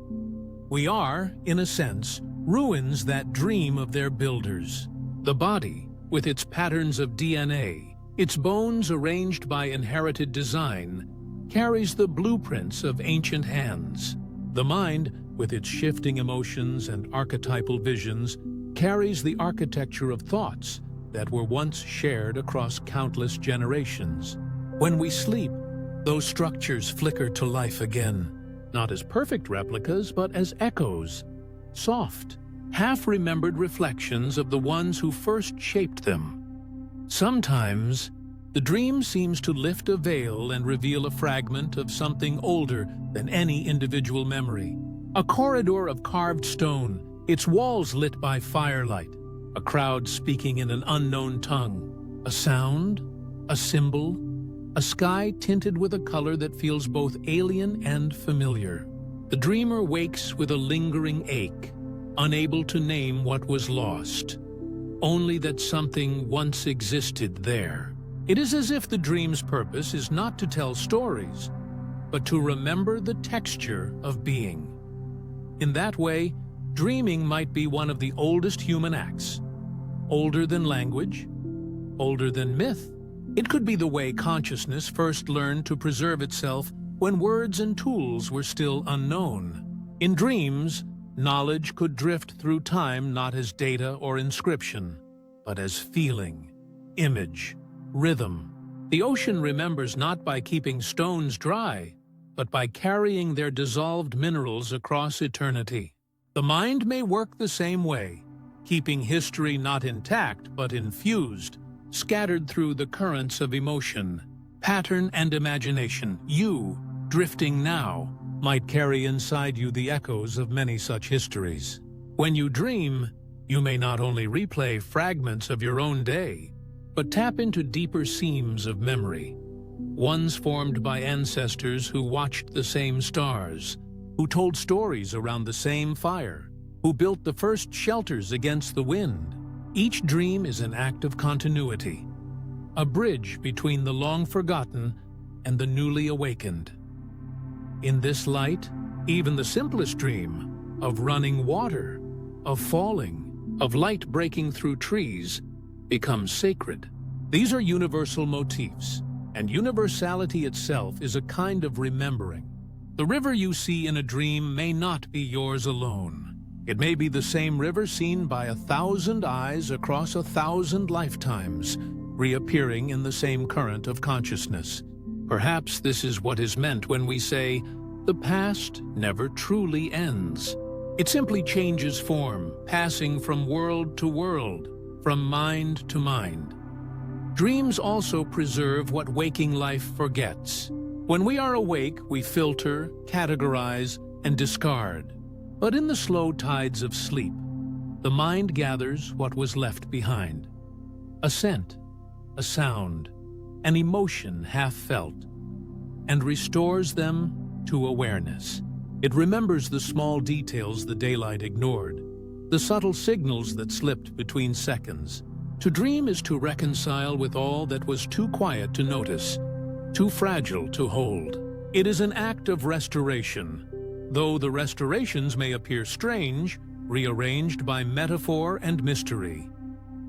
We are, in a sense, ruins that dream of their builders. The body, with its patterns of DNA, its bones arranged by inherited design, carries the blueprints of ancient hands. The mind, with its shifting emotions and archetypal visions, carries the architecture of thoughts that were once shared across countless generations. When we sleep, those structures flicker to life again, not as perfect replicas, but as echoes, soft, half-remembered reflections of the ones who first shaped them. Sometimes, the dream seems to lift a veil and reveal a fragment of something older than any individual memory. A corridor of carved stone, its walls lit by firelight, a crowd speaking in an unknown tongue, a sound, a symbol, a sky tinted with a color that feels both alien and familiar. The dreamer wakes with a lingering ache, unable to name what was lost, only that something once existed there. It is as if the dream's purpose is not to tell stories, but to remember the texture of being. In that way, dreaming might be one of the oldest human acts, older than language, older than myth. It could be the way consciousness first learned to preserve itself when words and tools were still unknown. In dreams, knowledge could drift through time not as data or inscription, but as feeling, image, rhythm. The ocean remembers not by keeping stones dry, but by carrying their dissolved minerals across eternity. The mind may work the same way, keeping history not intact but infused, scattered through the currents of emotion, pattern, and imagination. You, drifting now, might carry inside you the echoes of many such histories. When you dream, you may not only replay fragments of your own day, but tap into deeper seams of memory, ones formed by ancestors who watched the same stars, who told stories around the same fire, who built the first shelters against the wind. Each dream is an act of continuity, a bridge between the long-forgotten and the newly awakened. In this light, even the simplest dream of running water, of falling, of light breaking through trees, becomes sacred. These are universal motifs, and universality itself is a kind of remembering. The river you see in a dream may not be yours alone. It may be the same river seen by 1,000 eyes across 1,000 lifetimes, reappearing in the same current of consciousness. Perhaps this is what is meant when we say, the past never truly ends. It simply changes form, passing from world to world, from mind to mind. Dreams also preserve what waking life forgets. When we are awake, we filter, categorize, and discard. But in the slow tides of sleep, the mind gathers what was left behind. A scent, a sound, an emotion half felt, and restores them to awareness. It remembers the small details the daylight ignored, the subtle signals that slipped between seconds. To dream is to reconcile with all that was too quiet to notice, too fragile to hold. It is an act of restoration, though the restorations may appear strange, rearranged by metaphor and mystery.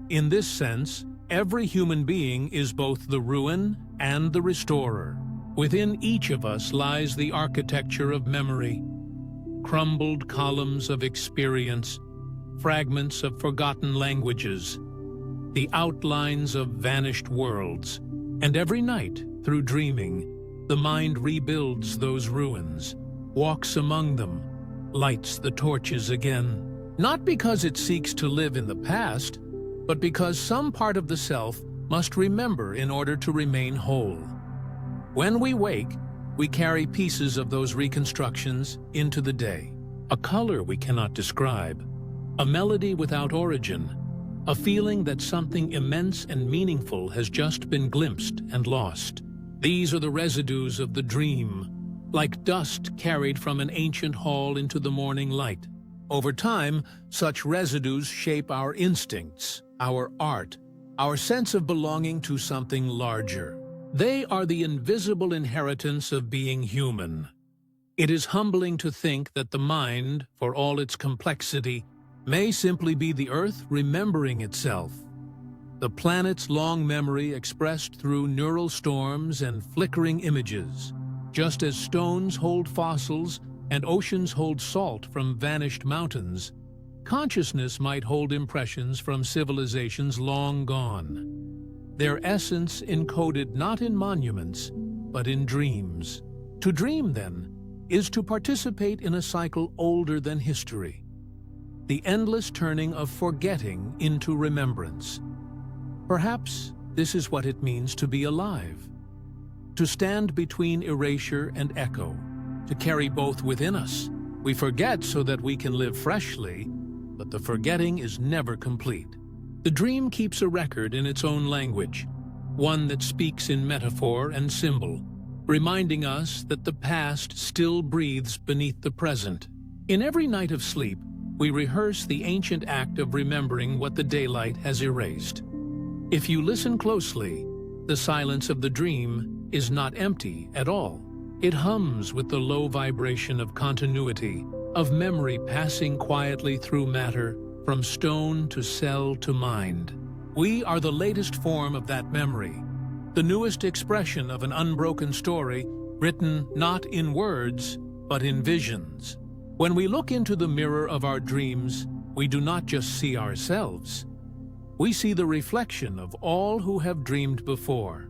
In this sense, every human being is both the ruin and the restorer. Within each of us lies the architecture of memory, crumbled columns of experience, fragments of forgotten languages, the outlines of vanished worlds. And every night, through dreaming, the mind rebuilds those ruins, walks among them, lights the torches again. Not because it seeks to live in the past, but because some part of the self must remember in order to remain whole. When we wake, we carry pieces of those reconstructions into the day. a color we cannot describe, a melody without origin, a feeling that something immense and meaningful has just been glimpsed and lost. These are the residues of the dream, like dust carried from an ancient hall into the morning light. Over time, such residues shape our instincts, our art, our sense of belonging to something larger. They are the invisible inheritance of being human. It is humbling to think that the mind, for all its complexity, may simply be the earth remembering itself. The planet's long memory expressed through neural storms and flickering images. Just as stones hold fossils and oceans hold salt from vanished mountains, consciousness might hold impressions from civilizations long gone. Their essence encoded not in monuments, but in dreams. To dream, then, is to participate in a cycle older than history. The endless turning of forgetting into remembrance. Perhaps this is what it means to be alive. To stand between erasure and echo, to carry both within us. We forget so that we can live freshly, but the forgetting is never complete. The dream keeps a record in its own language, one that speaks in metaphor and symbol, reminding us that the past still breathes beneath the present. In every night of sleep, we rehearse the ancient act of remembering what the daylight has erased. If you listen closely, the silence of the dream is not empty at all. It hums with the low vibration of continuity, of memory passing quietly through matter, from stone to cell to mind. We are the latest form of that memory, the newest expression of an unbroken story, written not in words, but in visions. When we look into the mirror of our dreams, we do not just see ourselves. We see the reflection of all who have dreamed before.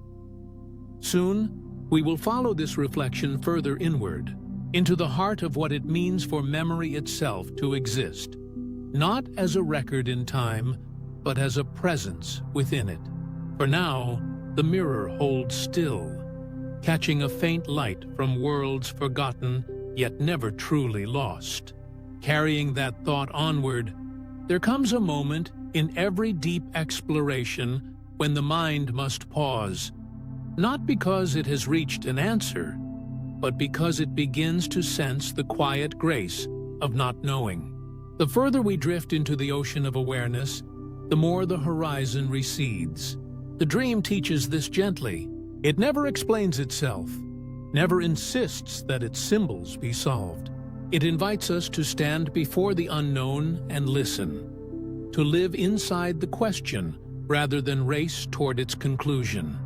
Soon, we will follow this reflection further inward, into the heart of what it means for memory itself to exist, not as a record in time, but as a presence within it. For now, the mirror holds still, catching a faint light from worlds forgotten yet never truly lost. Carrying that thought onward, there comes a moment in every deep exploration when the mind must pause, not because it has reached an answer, but because it begins to sense the quiet grace of not knowing. The further we drift into the ocean of awareness, the more the horizon recedes. The dream teaches this gently. It never explains itself, never insists that its symbols be solved. It invites us to stand before the unknown and listen, to live inside the question rather than race toward its conclusion.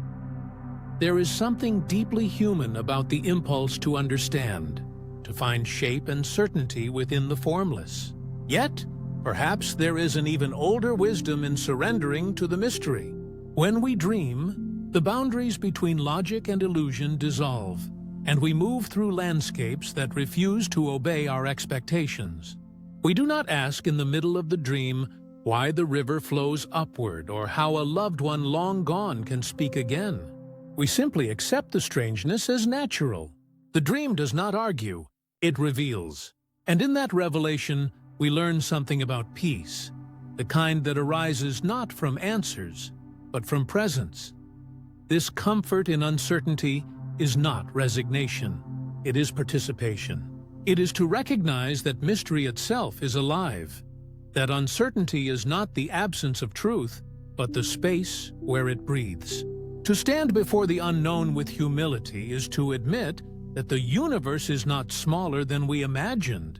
There is something deeply human about the impulse to understand, to find shape and certainty within the formless. Yet, perhaps there is an even older wisdom in surrendering to the mystery. When we dream, the boundaries between logic and illusion dissolve, and we move through landscapes that refuse to obey our expectations. We do not ask in the middle of the dream why the river flows upward or how a loved one long gone can speak again. We simply accept the strangeness as natural. The dream does not argue, it reveals. And in that revelation, we learn something about peace, the kind that arises not from answers, but from presence. This comfort in uncertainty is not resignation, it is participation. It is to recognize that mystery itself is alive, that uncertainty is not the absence of truth, but the space where it breathes. To stand before the unknown with humility is to admit that the universe is not smaller than we imagined.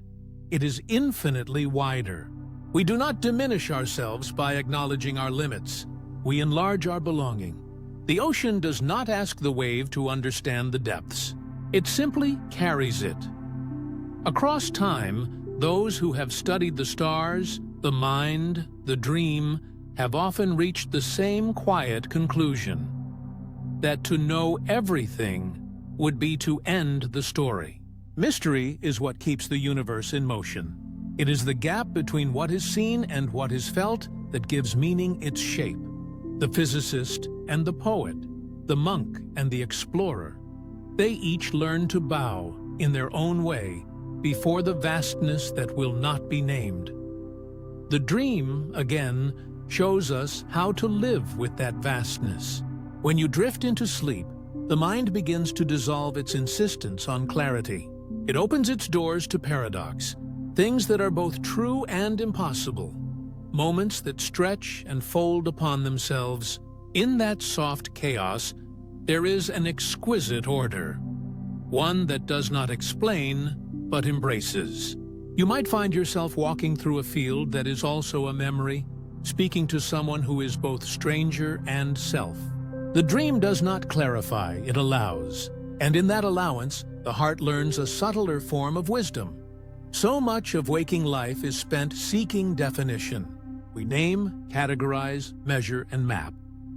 It is infinitely wider. We do not diminish ourselves by acknowledging our limits. We enlarge our belonging. The ocean does not ask the wave to understand the depths. It simply carries it. Across time, those who have studied the stars, the mind, the dream, have often reached the same quiet conclusion: that to know everything would be to end the story. Mystery is what keeps the universe in motion. It is the gap between what is seen and what is felt that gives meaning its shape. The physicist and the poet, the monk and the explorer, they each learn to bow, in their own way, before the vastness that will not be named. The dream, again, shows us how to live with that vastness. When you drift into sleep, the mind begins to dissolve its insistence on clarity. It opens its doors to paradox, things that are both true and impossible, moments that stretch and fold upon themselves. In that soft chaos, there is an exquisite order, one that does not explain, but embraces. You might find yourself walking through a field that is also a memory, speaking to someone who is both stranger and self. The dream does not clarify, it allows. And in that allowance, the heart learns a subtler form of wisdom. So much of waking life is spent seeking definition. We name, categorize, measure, and map.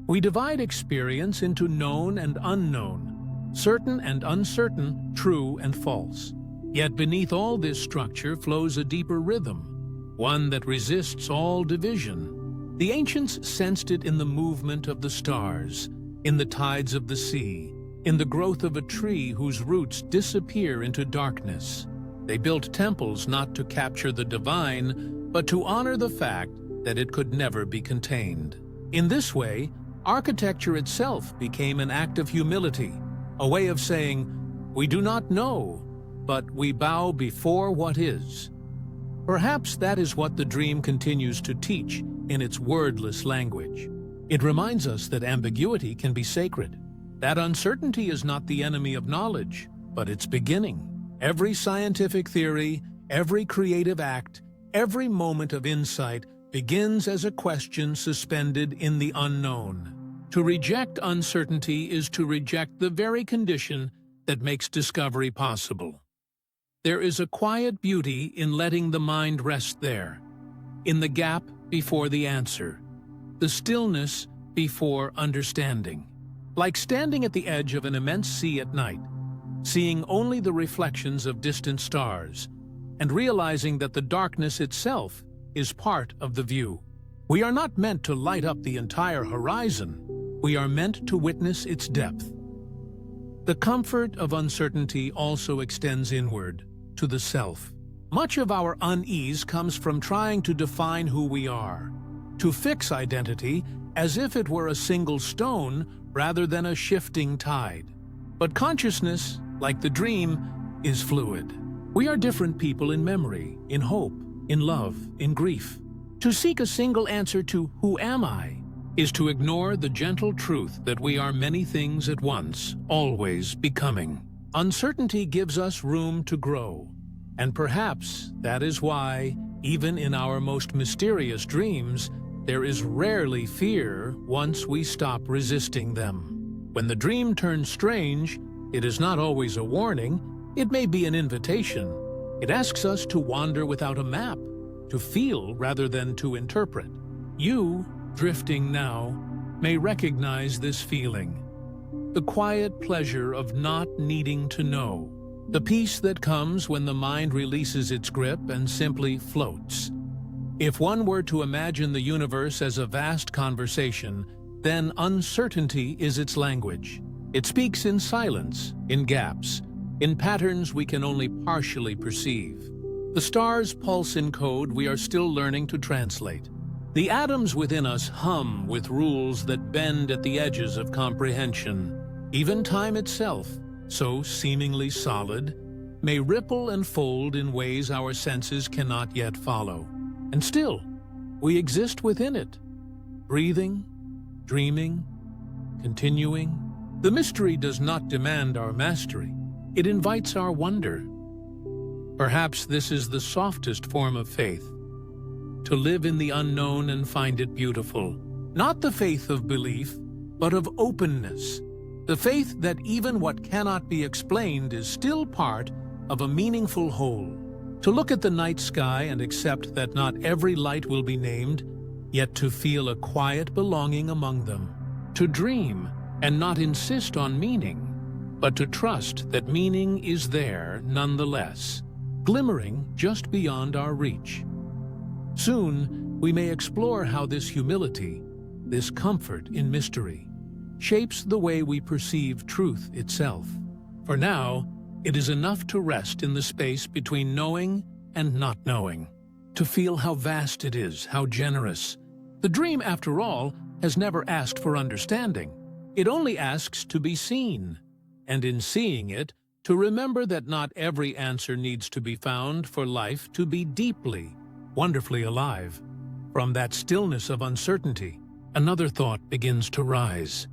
We divide experience into known and unknown, certain and uncertain, true and false. Yet beneath all this structure flows a deeper rhythm, one that resists all division. The ancients sensed it in the movement of the stars, in the tides of the sea, in the growth of a tree whose roots disappear into darkness. They built temples not to capture the divine, but to honor the fact that it could never be contained. In this way, architecture itself became an act of humility, a way of saying, "We do not know, but we bow before what is." Perhaps that is what the dream continues to teach in its wordless language. It reminds us that ambiguity can be sacred, that uncertainty is not the enemy of knowledge, but its beginning. Every scientific theory, every creative act, every moment of insight begins as a question suspended in the unknown. To reject uncertainty is to reject the very condition that makes discovery possible. There is a quiet beauty in letting the mind rest there, in the gap before the answer, the stillness before understanding. Like standing at the edge of an immense sea at night, seeing only the reflections of distant stars, and realizing that the darkness itself is part of the view. We are not meant to light up the entire horizon. We are meant to witness its depth. The comfort of uncertainty also extends inward, to the self. Much of our unease comes from trying to define who we are, to fix identity as if it were a single stone rather than a shifting tide. But consciousness, like the dream, is fluid. We are different people in memory, in hope, in love, in grief. To seek a single answer to "who am I?" is to ignore the gentle truth that we are many things at once, always becoming. Uncertainty gives us room to grow, and perhaps that is why, even in our most mysterious dreams, there is rarely fear once we stop resisting them. When the dream turns strange, it is not always a warning, it may be an invitation. It asks us to wander without a map, to feel rather than to interpret. You, drifting now, may recognize this feeling. The quiet pleasure of not needing to know. The peace that comes when the mind releases its grip and simply floats. If one were to imagine the universe as a vast conversation, then uncertainty is its language. It speaks in silence, in gaps, in patterns we can only partially perceive. The stars pulse in code we are still learning to translate. The atoms within us hum with rules that bend at the edges of comprehension. Even time itself, so seemingly solid, may ripple and fold in ways our senses cannot yet follow. And still, we exist within it, breathing, dreaming, continuing. The mystery does not demand our mastery. It invites our wonder. Perhaps this is the softest form of faith, to live in the unknown and find it beautiful. Not the faith of belief, but of openness. The faith that even what cannot be explained is still part of a meaningful whole. To look at the night sky and accept that not every light will be named, yet to feel a quiet belonging among them. To dream and not insist on meaning, but to trust that meaning is there nonetheless, glimmering just beyond our reach. Soon, we may explore how this humility, this comfort in mystery, shapes the way we perceive truth itself. For now, It is enough to rest in the space between knowing and not knowing, to feel how vast it is, how generous. The dream, after all, has never asked for understanding. It only asks to be seen, and in seeing it, to remember that not every answer needs to be found for life to be deeply, wonderfully alive. From that stillness of uncertainty, another thought begins to rise,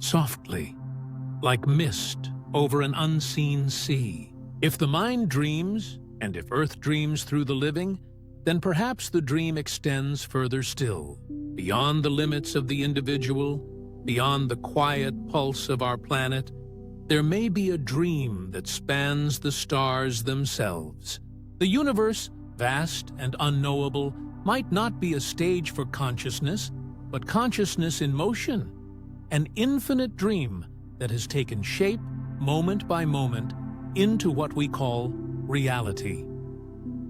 softly, like mist over an unseen sea. If the mind dreams, and if Earth dreams through the living, then perhaps the dream extends further still, beyond the limits of the individual, beyond the quiet pulse of our planet. There may be a dream that spans the stars themselves. The universe, vast and unknowable, might not be a stage for consciousness, but consciousness in motion, an infinite dream that has taken shape, moment by moment, into what we call reality.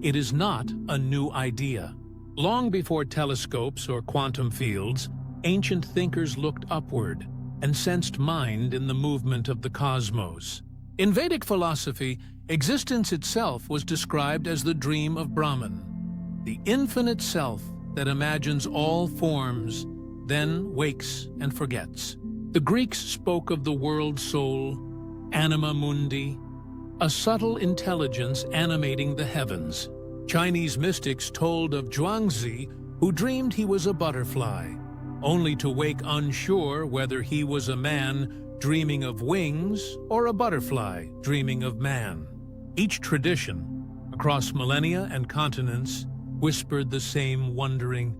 It is not a new idea. Long before telescopes or quantum fields, ancient thinkers looked upward and sensed mind in the movement of the cosmos. In Vedic philosophy, existence itself was described as the dream of Brahman, the infinite self that imagines all forms, then wakes and forgets. The Greeks spoke of the world soul, anima mundi, a subtle intelligence animating the heavens. Chinese mystics told of Zhuangzi, who dreamed he was a butterfly, only to wake unsure whether he was a man dreaming of wings or a butterfly dreaming of man. Each tradition, across millennia and continents, whispered the same wondering,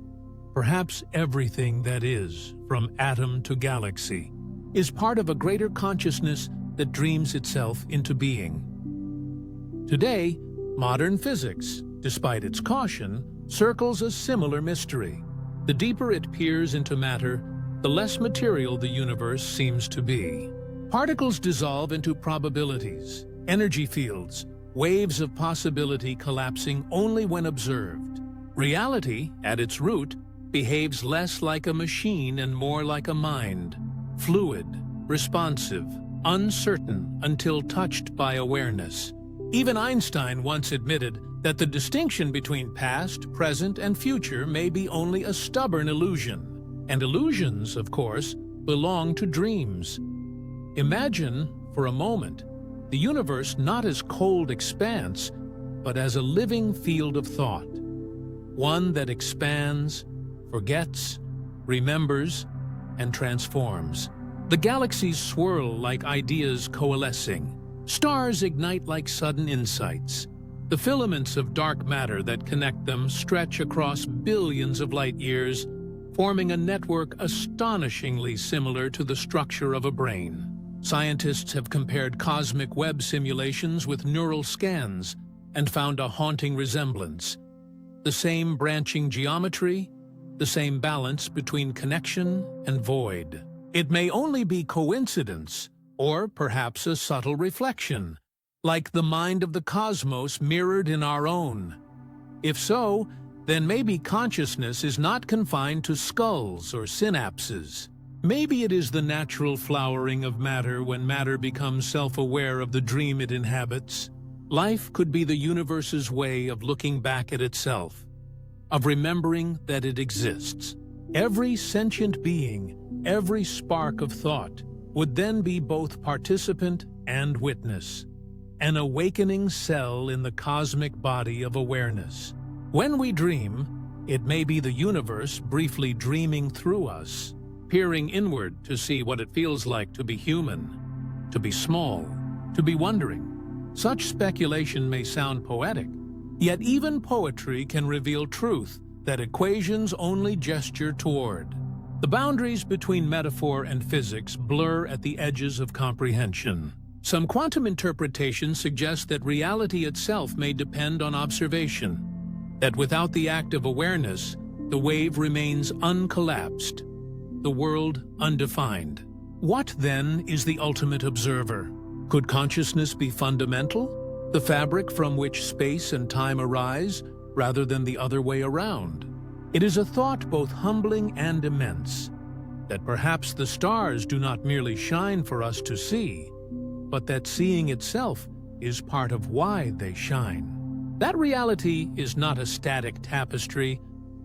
perhaps everything that is, from atom to galaxy, is part of a greater consciousness that dreams itself into being. Today, modern physics, despite its caution, circles a similar mystery. The deeper it peers into matter, the less material the universe seems to be. Particles dissolve into probabilities, energy fields, waves of possibility collapsing only when observed. Reality, at its root, behaves less like a machine and more like a mind, fluid, responsive, uncertain until touched by awareness. Even Einstein once admitted that the distinction between past, present, and future may be only a stubborn illusion. And illusions, of course, belong to dreams. Imagine, for a moment, the universe not as cold expanse, but as a living field of thought. One that expands, forgets, remembers, and transforms. The galaxies swirl like ideas coalescing. Stars ignite like sudden insights. The filaments of dark matter that connect them stretch across billions of light years, forming a network astonishingly similar to the structure of a brain. Scientists have compared cosmic web simulations with neural scans and found a haunting resemblance. The same branching geometry, the same balance between connection and void. It may only be coincidence, or perhaps a subtle reflection, like the mind of the cosmos mirrored in our own. If so, then maybe consciousness is not confined to skulls or synapses. Maybe it is the natural flowering of matter when matter becomes self-aware of the dream it inhabits. Life could be the universe's way of looking back at itself, of remembering that it exists. Every sentient being, every spark of thought, would then be both participant and witness, an awakening cell in the cosmic body of awareness. When we dream, it may be the universe briefly dreaming through us, peering inward to see what it feels like to be human, to be small, to be wondering. Such speculation may sound poetic, yet even poetry can reveal truth that equations only gesture toward. The boundaries between metaphor and physics blur at the edges of comprehension. Some quantum interpretations suggest that reality itself may depend on observation, that without the act of awareness, the wave remains uncollapsed, the world undefined. What, then, is the ultimate observer? Could consciousness be fundamental, the fabric from which space and time arise, rather than the other way around? It is a thought both humbling and immense, that perhaps the stars do not merely shine for us to see, but that seeing itself is part of why they shine. That reality is not a static tapestry,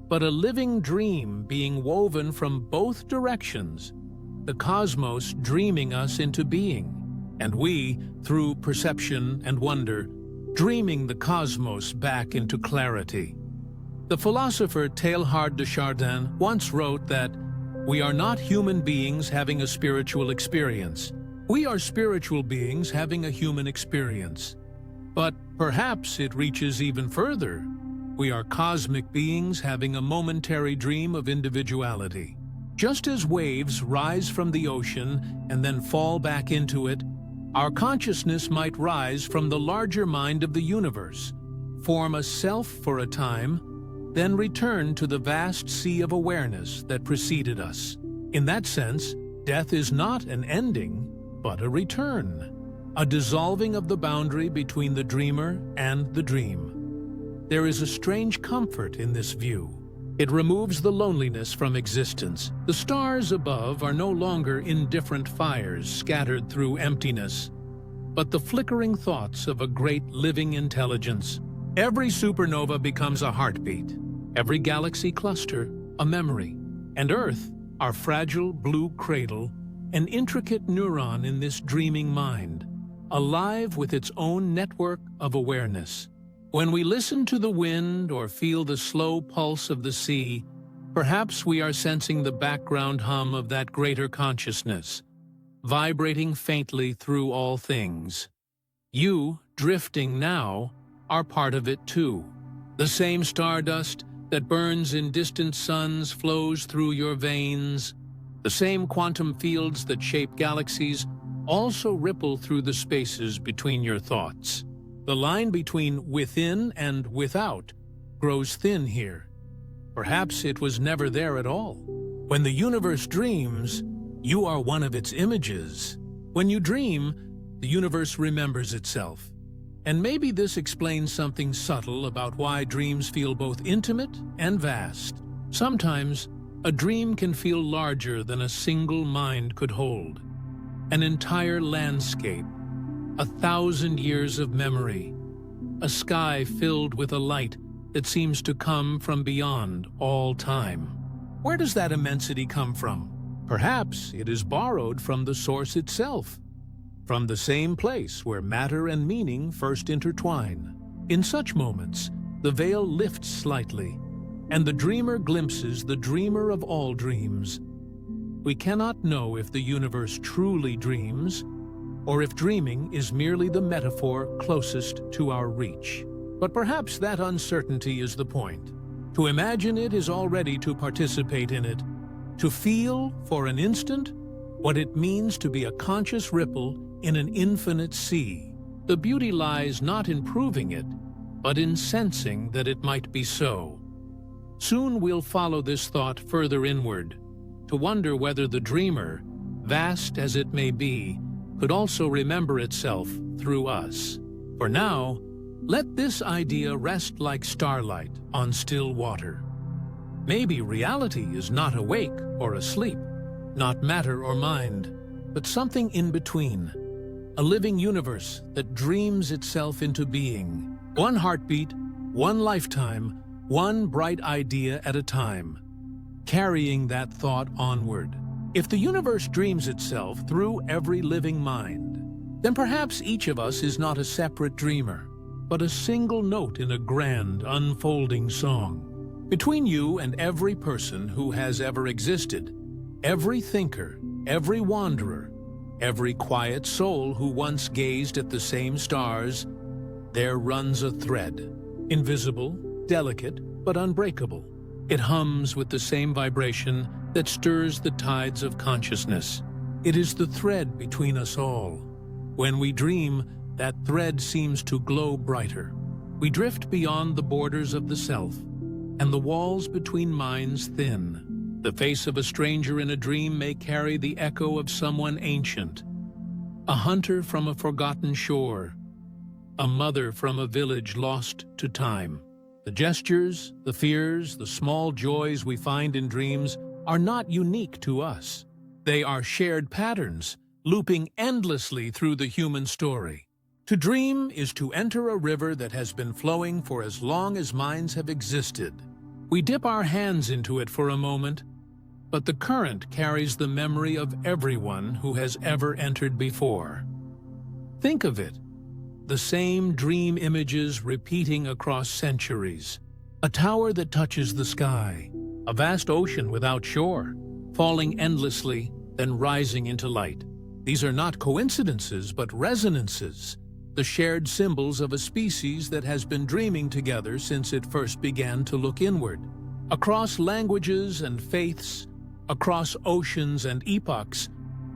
but a living dream being woven from both directions, the cosmos dreaming us into being, and we, through perception and wonder, dreaming the cosmos back into clarity. The philosopher Teilhard de Chardin once wrote that we are not human beings having a spiritual experience. We are spiritual beings having a human experience. But perhaps it reaches even further. We are cosmic beings having a momentary dream of individuality. Just as waves rise from the ocean and then fall back into it, our consciousness might rise from the larger mind of the universe, form a self for a time, then return to the vast sea of awareness that preceded us. In that sense, death is not an ending, but a return, a dissolving of the boundary between the dreamer and the dream. There is a strange comfort in this view. It removes the loneliness from existence. The stars above are no longer indifferent fires scattered through emptiness, but the flickering thoughts of a great living intelligence. Every supernova becomes a heartbeat, every galaxy cluster a memory, and Earth, our fragile blue cradle, an intricate neuron in this dreaming mind, alive with its own network of awareness. When we listen to the wind or feel the slow pulse of the sea, perhaps we are sensing the background hum of that greater consciousness, vibrating faintly through all things. You, drifting now, are part of it too. The same stardust that burns in distant suns flows through your veins. The same quantum fields that shape galaxies also ripple through the spaces between your thoughts. The line between within and without grows thin here. Perhaps it was never there at all. When the universe dreams, you are one of its images. When you dream, the universe remembers itself. And maybe this explains something subtle about why dreams feel both intimate and vast. Sometimes, a dream can feel larger than a single mind could hold. An entire landscape, 1,000 years of memory, a sky filled with a light that seems to come from beyond all time. Where does that immensity come from? Perhaps it is borrowed from the source itself, from the same place where matter and meaning first intertwine. In such moments, the veil lifts slightly, and the dreamer glimpses the dreamer of all dreams. We cannot know if the universe truly dreams, or if dreaming is merely the metaphor closest to our reach. But perhaps that uncertainty is the point. To imagine it is already to participate in it, to feel, for an instant, what it means to be a conscious ripple in an infinite sea. The beauty lies not in proving it, but in sensing that it might be so. Soon we'll follow this thought further inward, to wonder whether the dreamer, vast as it may be, could also remember itself through us. For now, let this idea rest like starlight on still water. Maybe reality is not awake or asleep, not matter or mind, but something in between. A living universe that dreams itself into being. One heartbeat, one lifetime, one bright idea at a time, carrying that thought onward. If the universe dreams itself through every living mind, then perhaps each of us is not a separate dreamer, but a single note in a grand, unfolding song. Between you and every person who has ever existed, every thinker, every wanderer, every quiet soul who once gazed at the same stars, there runs a thread, invisible, delicate, but unbreakable. It hums with the same vibration that stirs the tides of consciousness. It is the thread between us all. When we dream, that thread seems to glow brighter. We drift beyond the borders of the self, and the walls between minds thin. The face of a stranger in a dream may carry the echo of someone ancient, a hunter from a forgotten shore, a mother from a village lost to time. The gestures, the fears, the small joys we find in dreams are not unique to us. They are shared patterns, looping endlessly through the human story. To dream is to enter a river that has been flowing for as long as minds have existed. We dip our hands into it for a moment, but the current carries the memory of everyone who has ever entered before. Think of it, the same dream images repeating across centuries. A tower that touches the sky, a vast ocean without shore, falling endlessly, then rising into light. These are not coincidences, but resonances, the shared symbols of a species that has been dreaming together since it first began to look inward. Across languages and faiths, across oceans and epochs,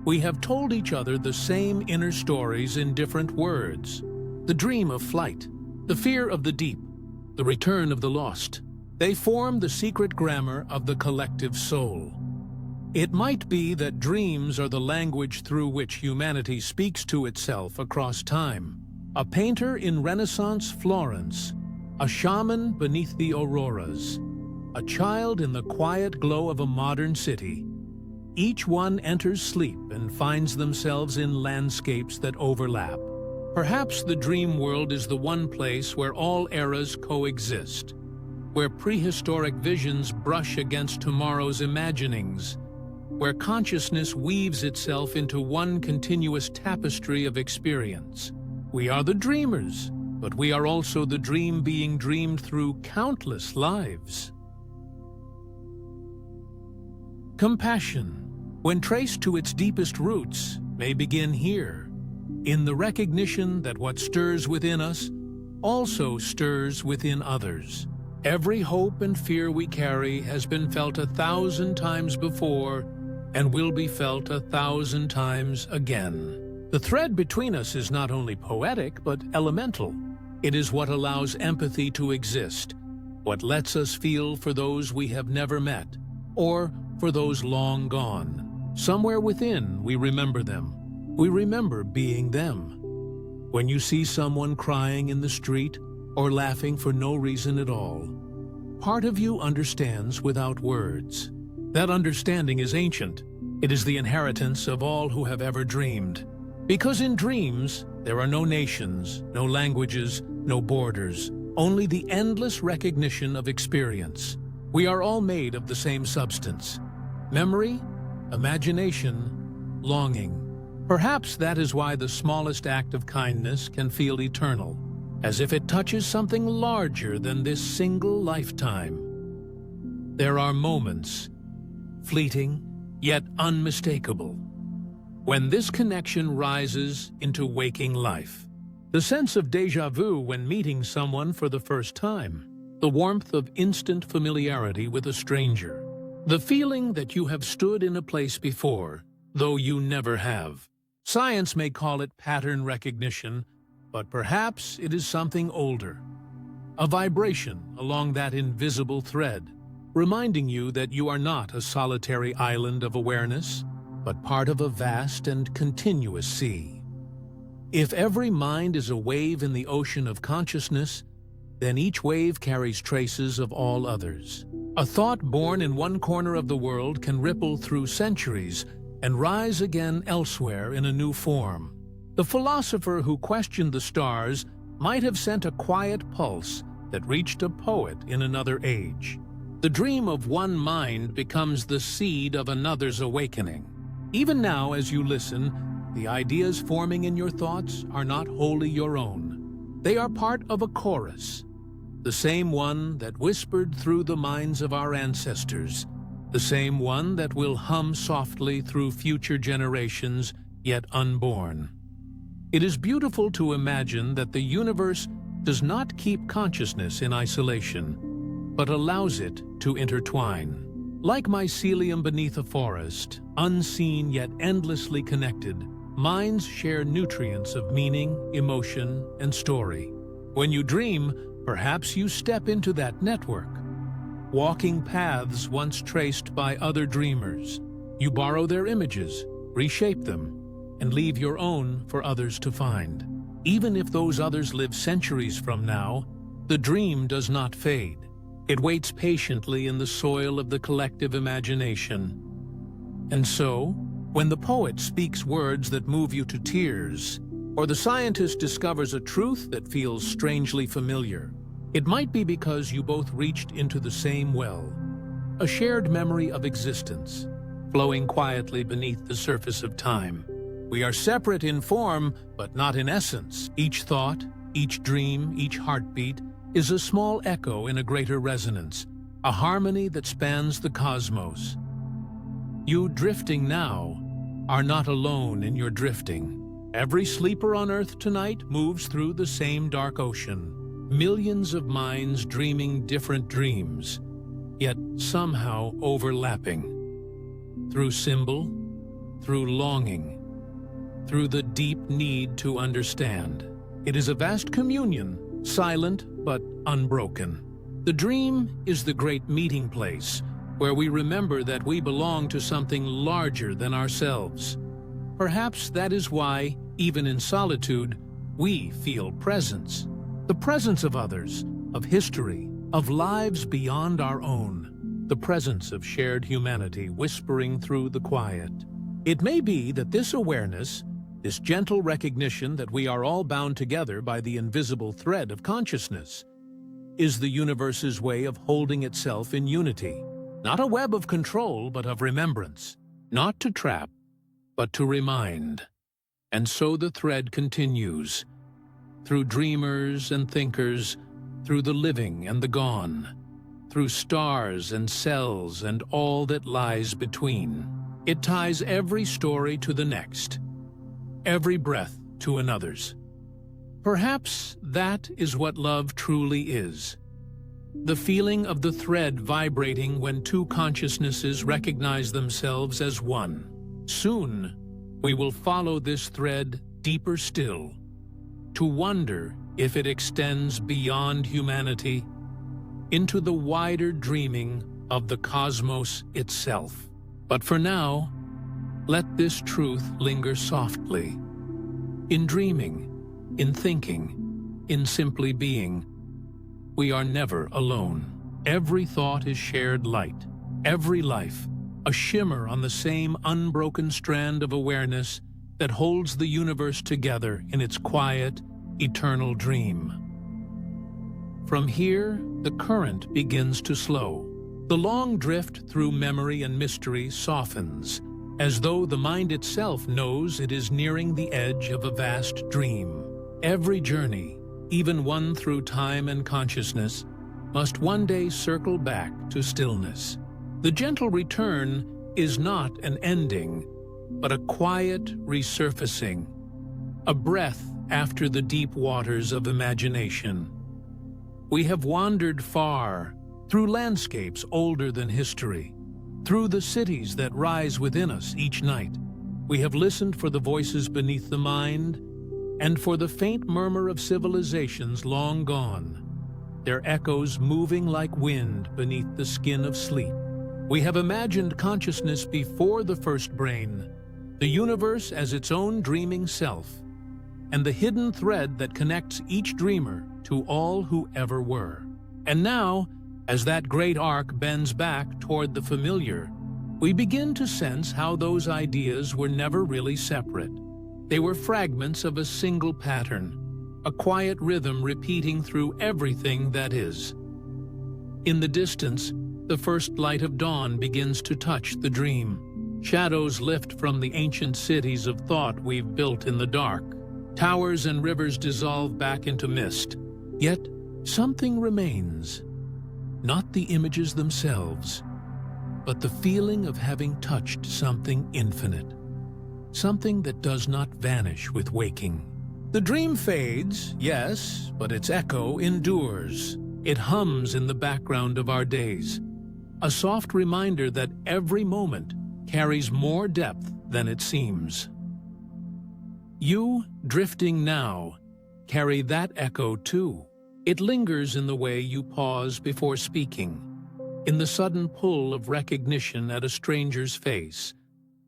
we have told each other the same inner stories in different words. The dream of flight, the fear of the deep, the return of the lost. They form the secret grammar of the collective soul. It might be that dreams are the language through which humanity speaks to itself across time. A painter in Renaissance Florence, a shaman beneath the auroras, a child in the quiet glow of a modern city. Each one enters sleep and finds themselves in landscapes that overlap. Perhaps the dream world is the one place where all eras coexist, where prehistoric visions brush against tomorrow's imaginings, where consciousness weaves itself into one continuous tapestry of experience. We are the dreamers, but we are also the dream being dreamed through countless lives. Compassion, when traced to its deepest roots, may begin here, in the recognition that what stirs within us also stirs within others. Every hope and fear we carry has been felt 1,000 times before and will be felt 1,000 times again. The thread between us is not only poetic but elemental. It is what allows empathy to exist, what lets us feel for those we have never met, or for those long gone. Somewhere within, we remember them. We remember being them. When you see someone crying in the street or laughing for no reason at all, part of you understands without words. That understanding is ancient. It is the inheritance of all who have ever dreamed. Because in dreams, there are no nations, no languages, no borders, only the endless recognition of experience. We are all made of the same substance: memory, imagination, longing. Perhaps that is why the smallest act of kindness can feel eternal, as if it touches something larger than this single lifetime. There are moments, fleeting, yet unmistakable, when this connection rises into waking life. The sense of déjà vu when meeting someone for the first time, the warmth of instant familiarity with a stranger, the feeling that you have stood in a place before, though you never have. Science may call it pattern recognition, but perhaps it is something older. A vibration along that invisible thread, reminding you that you are not a solitary island of awareness, but part of a vast and continuous sea. If every mind is a wave in the ocean of consciousness, then each wave carries traces of all others. A thought born in one corner of the world can ripple through centuries and rise again elsewhere in a new form. The philosopher who questioned the stars might have sent a quiet pulse that reached a poet in another age. The dream of one mind becomes the seed of another's awakening. Even now, as you listen, the ideas forming in your thoughts are not wholly your own. They are part of a chorus, the same one that whispered through the minds of our ancestors, the same one that will hum softly through future generations yet unborn. It is beautiful to imagine that the universe does not keep consciousness in isolation, but allows it to intertwine. Like mycelium beneath a forest, unseen yet endlessly connected, minds share nutrients of meaning, emotion, and story. When you dream, perhaps you step into that network, walking paths once traced by other dreamers. You borrow their images, reshape them, and leave your own for others to find. Even if those others live centuries from now, the dream does not fade. It waits patiently in the soil of the collective imagination. And so, when the poet speaks words that move you to tears, Or the scientist discovers a truth that feels strangely familiar. It might be because you both reached into the same well, a shared memory of existence, flowing quietly beneath the surface of time. We are separate in form, but not in essence. Each thought, each dream, each heartbeat is a small echo in a greater resonance, a harmony that spans the cosmos. You drifting now are not alone in your drifting. Every sleeper on Earth tonight moves through the same dark ocean, millions of minds dreaming different dreams, yet somehow overlapping. Through symbol, through longing, through the deep need to understand. It is a vast communion, silent but unbroken. The dream is the great meeting place, where we remember that we belong to something larger than ourselves. Perhaps that is why, even in solitude, we feel presence. The presence of others, of history, of lives beyond our own. The presence of shared humanity whispering through the quiet. It may be that this awareness, this gentle recognition that we are all bound together by the invisible thread of consciousness, is the universe's way of holding itself in unity. Not a web of control, but of remembrance. Not to trap, but to remind. And so the thread continues, through dreamers and thinkers, through the living and the gone, through stars and cells and all that lies between. It ties every story to the next, every breath to another's. Perhaps that is what love truly is. The feeling of the thread vibrating when two consciousnesses recognize themselves as one. Soon, we will follow this thread deeper still, to wonder if it extends beyond humanity into the wider dreaming of the cosmos itself. But for now, let this truth linger softly. In dreaming, in thinking, in simply being, we are never alone. Every thought is shared light, every life, a shimmer on the same unbroken strand of awareness that holds the universe together in its quiet, eternal dream. From here, the current begins to slow. The long drift through memory and mystery softens, as though the mind itself knows it is nearing the edge of a vast dream. Every journey, even one through time and consciousness, must one day circle back to stillness. The gentle return is not an ending, but a quiet resurfacing, a breath after the deep waters of imagination. We have wandered far, through landscapes older than history, through the cities that rise within us each night. We have listened for the voices beneath the mind, and for the faint murmur of civilizations long gone, their echoes moving like wind beneath the skin of sleep. We have imagined consciousness before the first brain, the universe as its own dreaming self, and the hidden thread that connects each dreamer to all who ever were. And now, as that great arc bends back toward the familiar, we begin to sense how those ideas were never really separate. They were fragments of a single pattern, a quiet rhythm repeating through everything that is. In the distance, the first light of dawn begins to touch the dream. Shadows lift from the ancient cities of thought we've built in the dark. Towers and rivers dissolve back into mist. Yet, something remains. Not the images themselves, but the feeling of having touched something infinite. Something that does not vanish with waking. The dream fades, yes, but its echo endures. It hums in the background of our days. A soft reminder that every moment carries more depth than it seems. You, drifting now, carry that echo too. It lingers in the way you pause before speaking, in the sudden pull of recognition at a stranger's face,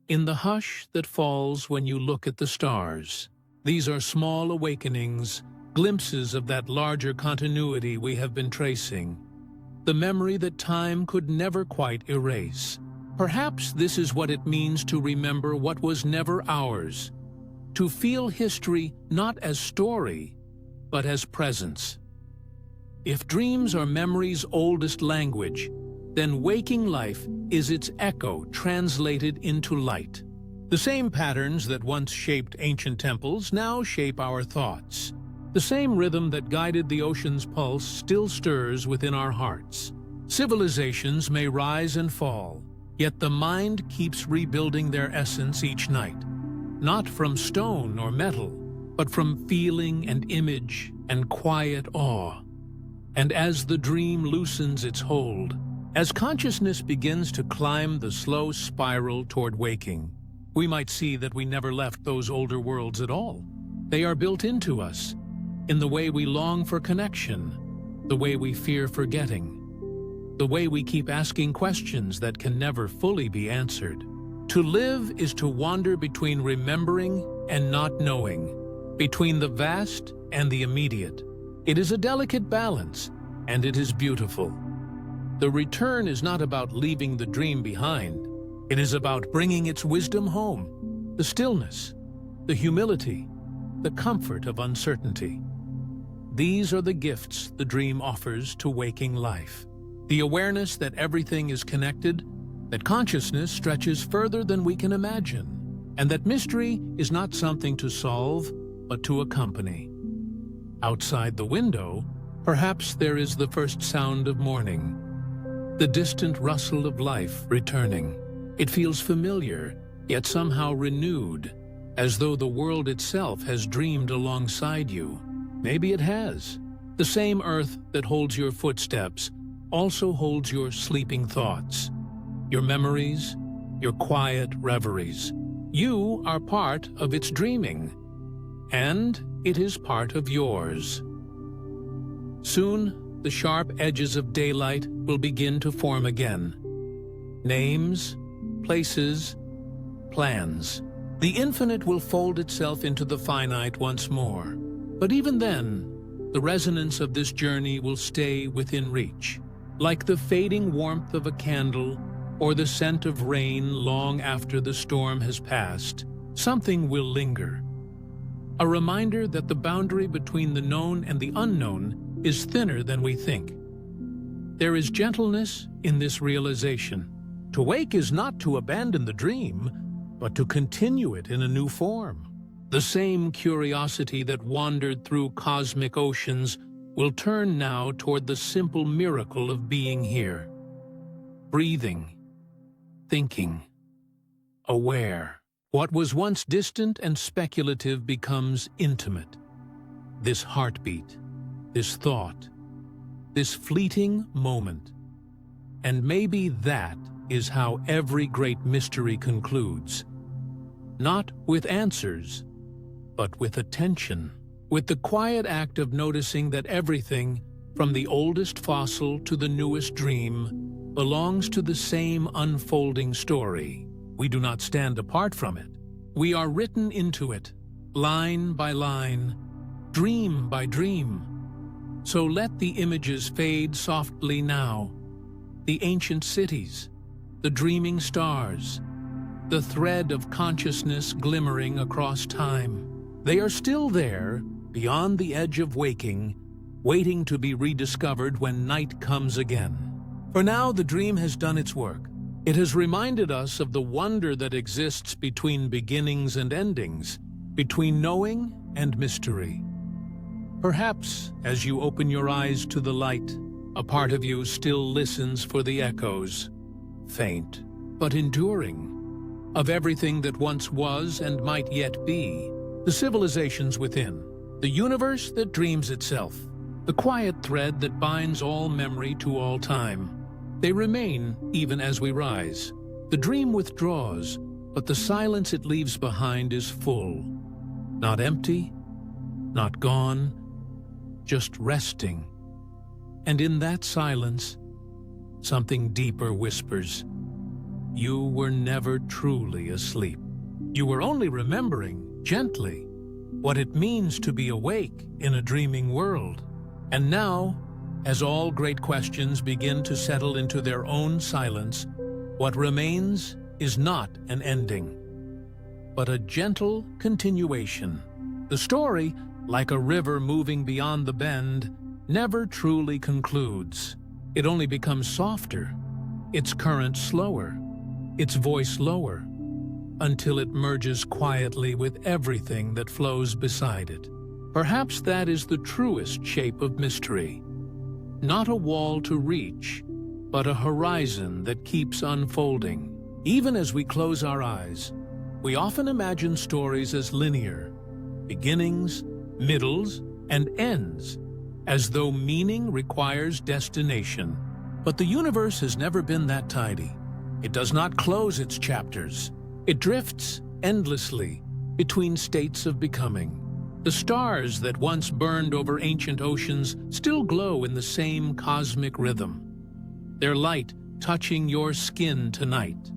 in the hush that falls when you look at the stars. These are small awakenings, glimpses of that larger continuity we have been tracing, the memory that time could never quite erase. Perhaps this is what it means to remember what was never ours, to feel history not as story, but as presence. If dreams are memory's oldest language, then waking life is its echo translated into light. The same patterns that once shaped ancient temples now shape our thoughts. The same rhythm that guided the ocean's pulse still stirs within our hearts. Civilizations may rise and fall, yet the mind keeps rebuilding their essence each night. Not from stone or metal, but from feeling and image and quiet awe. And as the dream loosens its hold, as consciousness begins to climb the slow spiral toward waking, we might see that we never left those older worlds at all. They are built into us, in the way we long for connection, the way we fear forgetting, the way we keep asking questions that can never fully be answered. To live is to wander between remembering and not knowing, between the vast and the immediate. It is a delicate balance, and it is beautiful. The return is not about leaving the dream behind. It is about bringing its wisdom home, the stillness, the humility, the comfort of uncertainty. These are the gifts the dream offers to waking life. The awareness that everything is connected, that consciousness stretches further than we can imagine, and that mystery is not something to solve, but to accompany. Outside the window, perhaps there is the first sound of morning, the distant rustle of life returning. It feels familiar, yet somehow renewed, as though the world itself has dreamed alongside you. Maybe it has. The same earth that holds your footsteps also holds your sleeping thoughts, your memories, your quiet reveries. You are part of its dreaming, and it is part of yours. Soon, the sharp edges of daylight will begin to form again. Names, places, plans. The infinite will fold itself into the finite once more. But even then, the resonance of this journey will stay within reach. Like the fading warmth of a candle or the scent of rain long after the storm has passed, something will linger. A reminder that the boundary between the known and the unknown is thinner than we think. There is gentleness in this realization. To wake is not to abandon the dream, but to continue it in a new form. The same curiosity that wandered through cosmic oceans will turn now toward the simple miracle of being here. Breathing, thinking, aware. What was once distant and speculative becomes intimate. This heartbeat, this thought, this fleeting moment. And maybe that is how every great mystery concludes. Not with answers, but with attention. With the quiet act of noticing that everything, from the oldest fossil to the newest dream, belongs to the same unfolding story. We do not stand apart from it. We are written into it, line by line, dream by dream. So let the images fade softly now. The ancient cities, the dreaming stars, the thread of consciousness glimmering across time. They are still there, beyond the edge of waking, waiting to be rediscovered when night comes again. For now, the dream has done its work. It has reminded us of the wonder that exists between beginnings and endings, between knowing and mystery. Perhaps, as you open your eyes to the light, a part of you still listens for the echoes, faint but enduring, of everything that once was and might yet be, the civilizations within, the universe that dreams itself, the quiet thread that binds all memory to all time. They remain even as we rise. The dream withdraws, but the silence it leaves behind is full. Not empty, not gone, just resting. And in that silence, something deeper whispers. You were never truly asleep. You were only remembering, gently, what it means to be awake in a dreaming world. And now, as all great questions begin to settle into their own silence, what remains is not an ending, but a gentle continuation. The story, like a river moving beyond the bend, never truly concludes. It only becomes softer, its current slower, its voice lower, until it merges quietly with everything that flows beside it. Perhaps that is the truest shape of mystery. Not a wall to reach, but a horizon that keeps unfolding. Even as we close our eyes, we often imagine stories as linear, beginnings, middles, and ends, as though meaning requires destination. But the universe has never been that tidy. It does not close its chapters. It drifts endlessly between states of becoming. The stars that once burned over ancient oceans still glow in the same cosmic rhythm, their light touching your skin tonight,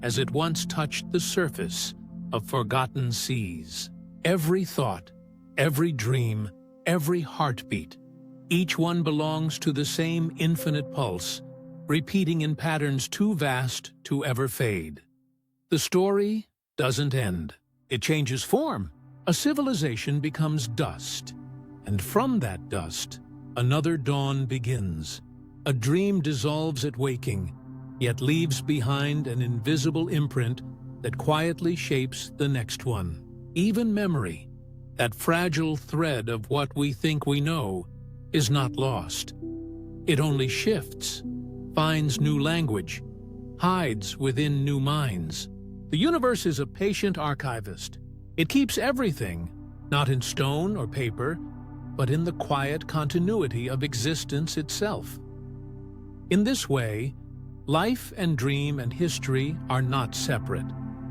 as it once touched the surface of forgotten seas. Every thought, every dream, every heartbeat, each one belongs to the same infinite pulse, repeating in patterns too vast to ever fade. The story doesn't end. It changes form. A civilization becomes dust, and from that dust, another dawn begins. A dream dissolves at waking, yet leaves behind an invisible imprint that quietly shapes the next one. Even memory, that fragile thread of what we think we know, is not lost. It only shifts, finds new language, hides within new minds. The universe is a patient archivist. It keeps everything, not in stone or paper, but in the quiet continuity of existence itself. In this way, life and dream and history are not separate.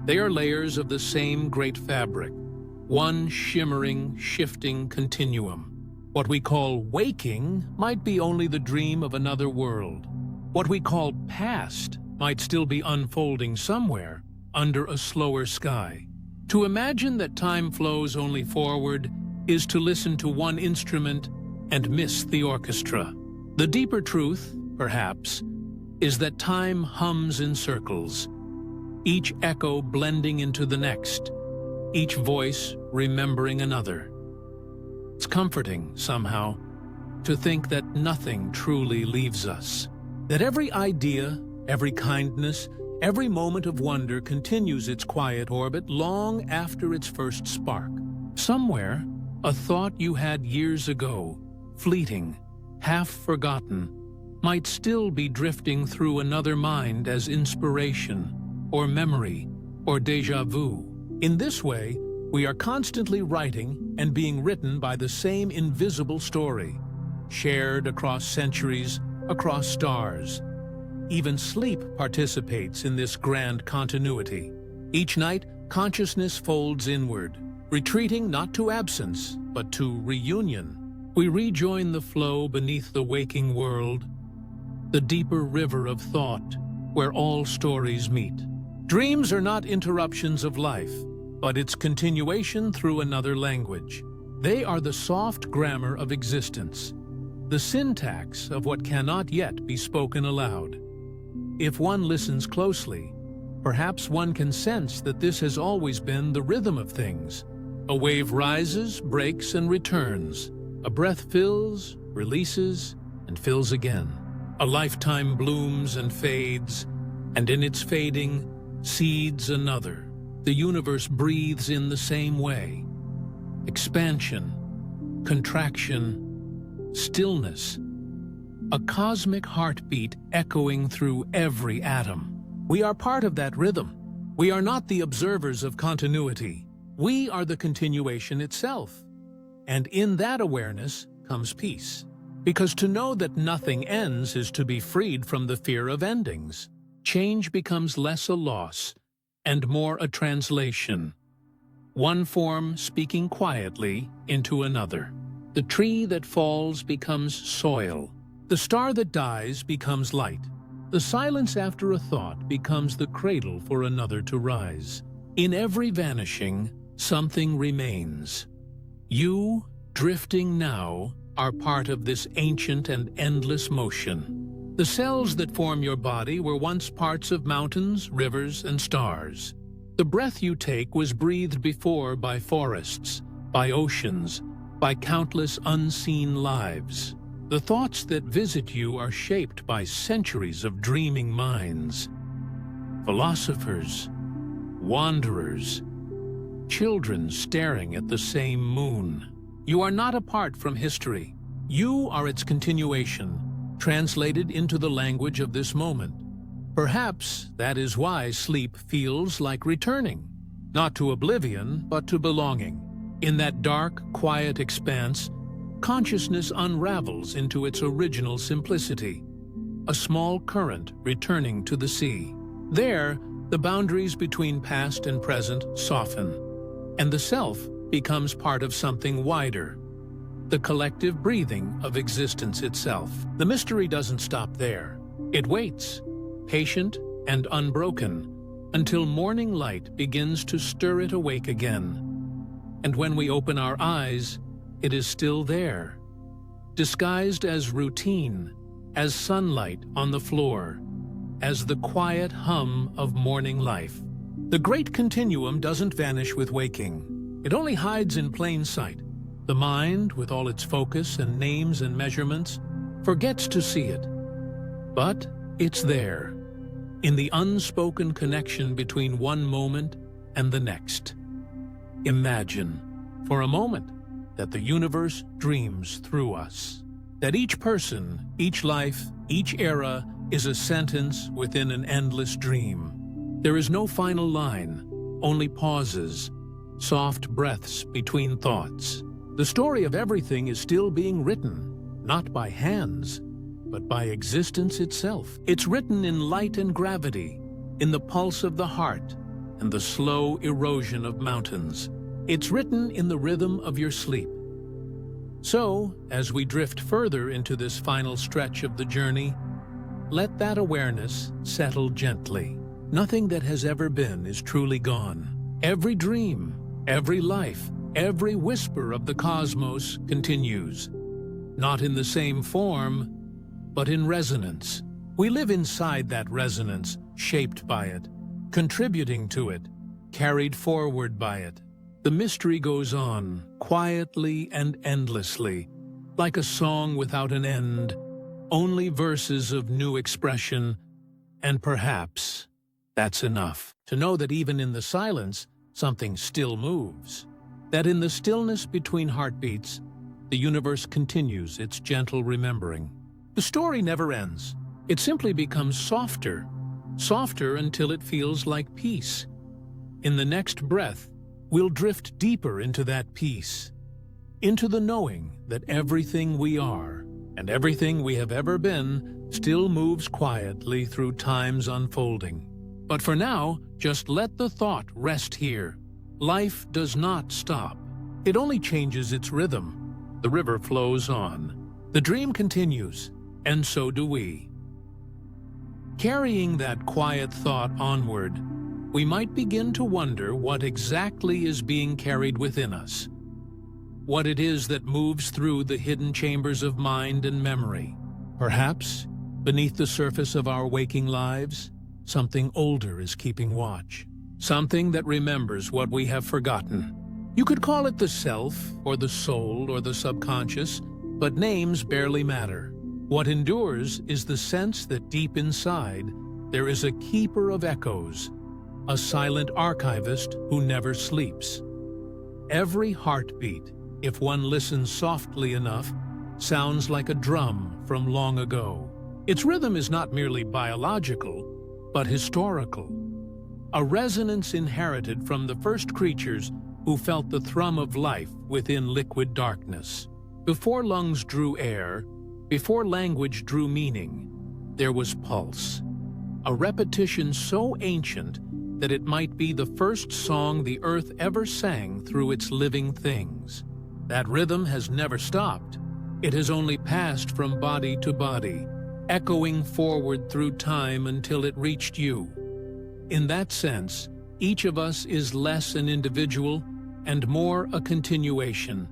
They are layers of the same great fabric, one shimmering, shifting continuum. What we call waking might be only the dream of another world. What we call past might still be unfolding somewhere under a slower sky. To imagine that time flows only forward is to listen to one instrument and miss the orchestra. The deeper truth, perhaps, is that time hums in circles, each echo blending into the next, each voice remembering another. It's comforting, somehow, to think that nothing truly leaves us, that every idea, every kindness, every moment of wonder continues its quiet orbit long after its first spark. Somewhere, a thought you had years ago, fleeting, half forgotten, might still be drifting through another mind as inspiration, or memory, or déjà vu. In this way, we are constantly writing and being written by the same invisible story, shared across centuries, across stars. Even sleep participates in this grand continuity. Each night, consciousness folds inward, retreating not to absence, but to reunion. We rejoin the flow beneath the waking world, the deeper river of thought, where all stories meet. Dreams are not interruptions of life, but its continuation through another language. They are the soft grammar of existence, the syntax of what cannot yet be spoken aloud. If one listens closely, perhaps one can sense that this has always been the rhythm of things. A wave rises, breaks, and returns. A breath fills, releases, and fills again. A lifetime blooms and fades, and in its fading, seeds another. The universe breathes in the same way. Expansion, contraction, stillness. A cosmic heartbeat echoing through every atom. We are part of that rhythm. We are not the observers of continuity. We are the continuation itself. And in that awareness comes peace. Because to know that nothing ends is to be freed from the fear of endings. Change becomes less a loss and more a translation. One form speaking quietly into another. The tree that falls becomes soil. The star that dies becomes light. The silence after a thought becomes the cradle for another to rise. In every vanishing, something remains. You, drifting now, are part of this ancient and endless motion. The cells that form your body were once parts of mountains, rivers, and stars. The breath you take was breathed before by forests, by oceans, by countless unseen lives. The thoughts that visit you are shaped by centuries of dreaming minds. Philosophers, wanderers, children staring at the same moon. You are not apart from history. You are its continuation, translated into the language of this moment. Perhaps that is why sleep feels like returning, not to oblivion, but to belonging. In that dark, quiet expanse, consciousness unravels into its original simplicity, a small current returning to the sea. There, the boundaries between past and present soften, and the self becomes part of something wider, the collective breathing of existence itself. The mystery doesn't stop there. It waits, patient and unbroken, until morning light begins to stir it awake again. And when we open our eyes, it is still there, disguised as routine, as sunlight on the floor, as the quiet hum of morning life. The great continuum doesn't vanish with waking. It only hides in plain sight. The mind, with all its focus and names and measurements, forgets to see it. But it's there, in the unspoken connection between one moment and the next. Imagine, for a moment, that the universe dreams through us. That each person, each life, each era is a sentence within an endless dream. There is no final line, only pauses, soft breaths between thoughts. The story of everything is still being written, not by hands, but by existence itself. It's written in light and gravity, in the pulse of the heart and the slow erosion of mountains. It's written in the rhythm of your sleep. So, as we drift further into this final stretch of the journey, let that awareness settle gently. Nothing that has ever been is truly gone. Every dream, every life, every whisper of the cosmos continues. Not in the same form, but in resonance. We live inside that resonance, shaped by it, contributing to it, carried forward by it. The mystery goes on, quietly and endlessly, like a song without an end, only verses of new expression, and perhaps that's enough. To know that even in the silence, something still moves. That in the stillness between heartbeats, the universe continues its gentle remembering. The story never ends. It simply becomes softer, softer until it feels like peace. In the next breath, we'll drift deeper into that peace, into the knowing that everything we are and everything we have ever been still moves quietly through time's unfolding. But for now, just let the thought rest here. Life does not stop. It only changes its rhythm. The river flows on. The dream continues, and so do we. Carrying that quiet thought onward, we might begin to wonder what exactly is being carried within us. What it is that moves through the hidden chambers of mind and memory. Perhaps, beneath the surface of our waking lives, something older is keeping watch. Something that remembers what we have forgotten. You could call it the self, or the soul, or the subconscious, but names barely matter. What endures is the sense that deep inside, there is a keeper of echoes, a silent archivist who never sleeps. Every heartbeat, if one listens softly enough, sounds like a drum from long ago. Its rhythm is not merely biological, but historical. A resonance inherited from the first creatures who felt the thrum of life within liquid darkness. Before lungs drew air, before language drew meaning, there was pulse. A repetition so ancient that it might be the first song the earth ever sang through its living things. That rhythm has never stopped. It has only passed from body to body, echoing forward through time until it reached you. In that sense, each of us is less an individual and more a continuation,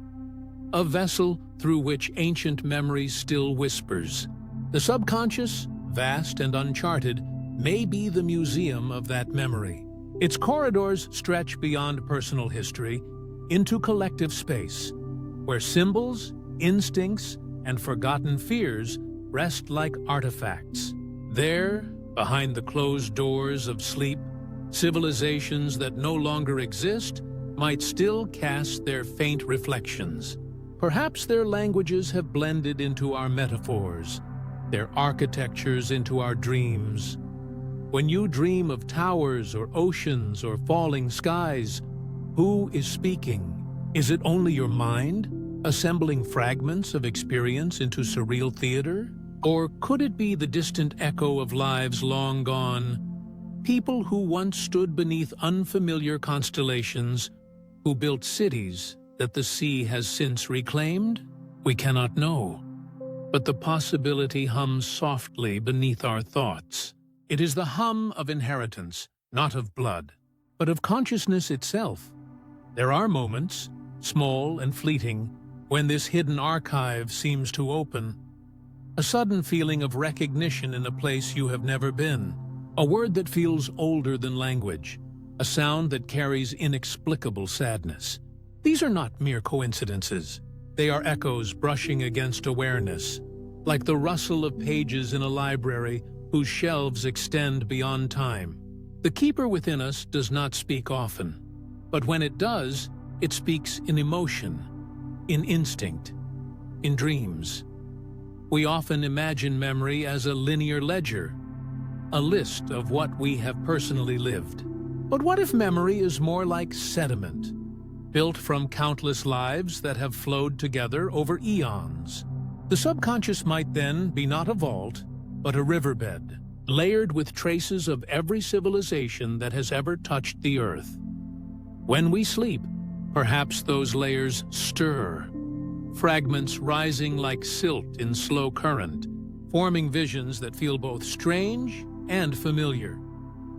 a vessel through which ancient memory still whispers. The subconscious, vast and uncharted, may be the museum of that memory, Its corridors stretch beyond personal history into collective space, where symbols, instincts, and forgotten fears rest like artifacts. There, behind the closed doors of sleep, civilizations that no longer exist might still cast their faint reflections. Perhaps their languages have blended into our metaphors, their architectures into our dreams. When you dream of towers or oceans or falling skies, who is speaking? Is it only your mind, assembling fragments of experience into surreal theater? Or could it be the distant echo of lives long gone, people who once stood beneath unfamiliar constellations, who built cities that the sea has since reclaimed? We cannot know, but the possibility hums softly beneath our thoughts. It is the hum of inheritance, not of blood, but of consciousness itself. There are moments, small and fleeting, when this hidden archive seems to open. A sudden feeling of recognition in a place you have never been, a word that feels older than language, a sound that carries inexplicable sadness. These are not mere coincidences. They are echoes brushing against awareness, like the rustle of pages in a library whose shelves extend beyond time. The keeper within us does not speak often, but when it does, it speaks in emotion, in instinct, in dreams. We often imagine memory as a linear ledger, a list of what we have personally lived. But what if memory is more like sediment, built from countless lives that have flowed together over eons? The subconscious might then be not a vault, but a riverbed, layered with traces of every civilization that has ever touched the earth. When we sleep, perhaps those layers stir, fragments rising like silt in slow current, forming visions that feel both strange and familiar.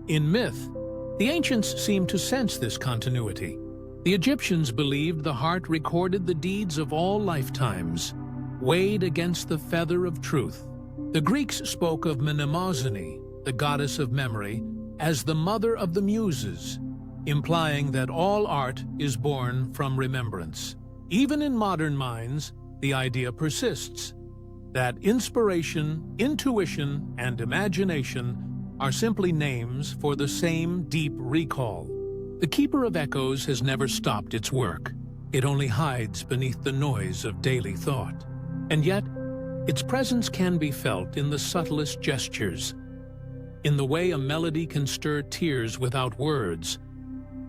In myth, the ancients seem to sense this continuity. The Egyptians believed the heart recorded the deeds of all lifetimes, weighed against the feather of truth. The Greeks spoke of Mnemosyne, the goddess of memory, as the mother of the muses, implying that all art is born from remembrance. Even in modern minds, the idea persists that inspiration, intuition, and imagination are simply names for the same deep recall. The Keeper of Echoes has never stopped its work. It only hides beneath the noise of daily thought. And yet, its presence can be felt in the subtlest gestures, in the way a melody can stir tears without words,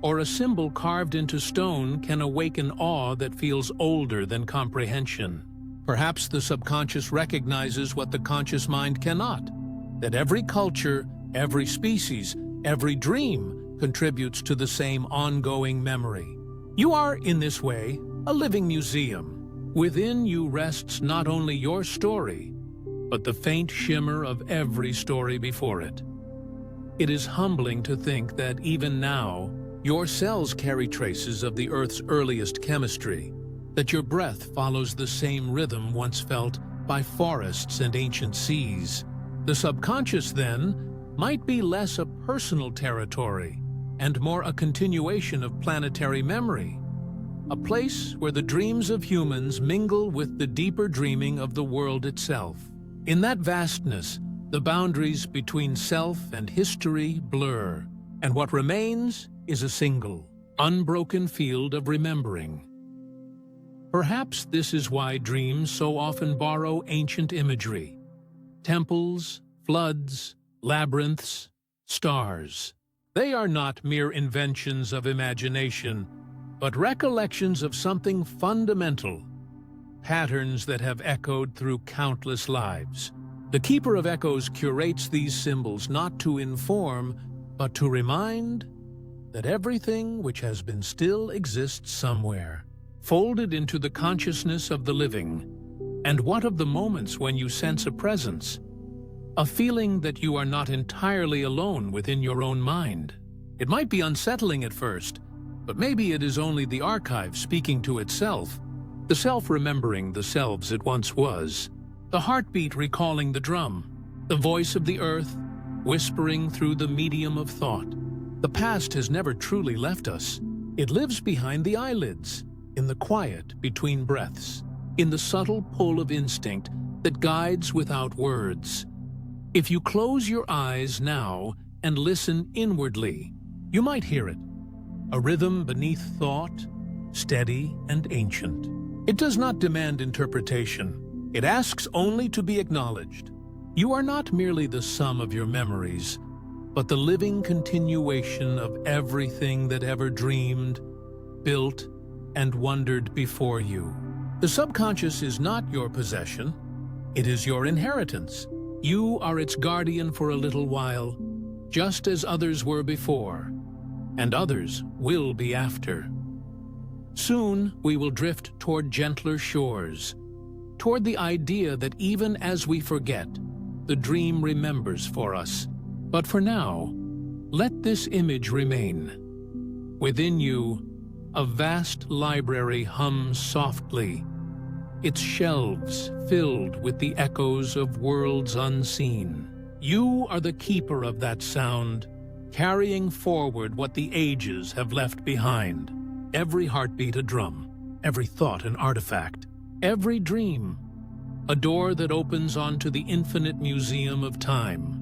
or a symbol carved into stone can awaken awe that feels older than comprehension. Perhaps the subconscious recognizes what the conscious mind cannot, that every culture, every species, every dream contributes to the same ongoing memory. You are, in this way, a living museum. Within you rests not only your story, but the faint shimmer of every story before it. It is humbling to think that even now, your cells carry traces of the Earth's earliest chemistry, that your breath follows the same rhythm once felt by forests and ancient seas. The subconscious, then, might be less a personal territory and more a continuation of planetary memory, a place where the dreams of humans mingle with the deeper dreaming of the world itself. In that vastness, the boundaries between self and history blur, and what remains is a single, unbroken field of remembering. Perhaps this is why dreams so often borrow ancient imagery: temples, floods, labyrinths, stars. They are not mere inventions of imagination, but recollections of something fundamental, patterns that have echoed through countless lives. The Keeper of Echoes curates these symbols not to inform, but to remind that everything which has been still exists somewhere, folded into the consciousness of the living. And what of the moments when you sense a presence, a feeling that you are not entirely alone within your own mind? It might be unsettling at first, but maybe it is only the archive speaking to itself, the self remembering the selves it once was, the heartbeat recalling the drum, the voice of the earth whispering through the medium of thought. The past has never truly left us. It lives behind the eyelids, in the quiet between breaths, in the subtle pull of instinct that guides without words. If you close your eyes now and listen inwardly, you might hear it, a rhythm beneath thought, steady and ancient. It does not demand interpretation. It asks only to be acknowledged. You are not merely the sum of your memories, but the living continuation of everything that ever dreamed, built, and wondered before you. The subconscious is not your possession. It is your inheritance. You are its guardian for a little while, just as others were before, and others will be after. Soon we will drift toward gentler shores, toward the idea that even as we forget, the dream remembers for us. But for now, let this image remain. Within you, a vast library hums softly, its shelves filled with the echoes of worlds unseen. You are the keeper of that sound, carrying forward what the ages have left behind. Every heartbeat a drum, every thought an artifact, every dream a door that opens onto the infinite museum of time.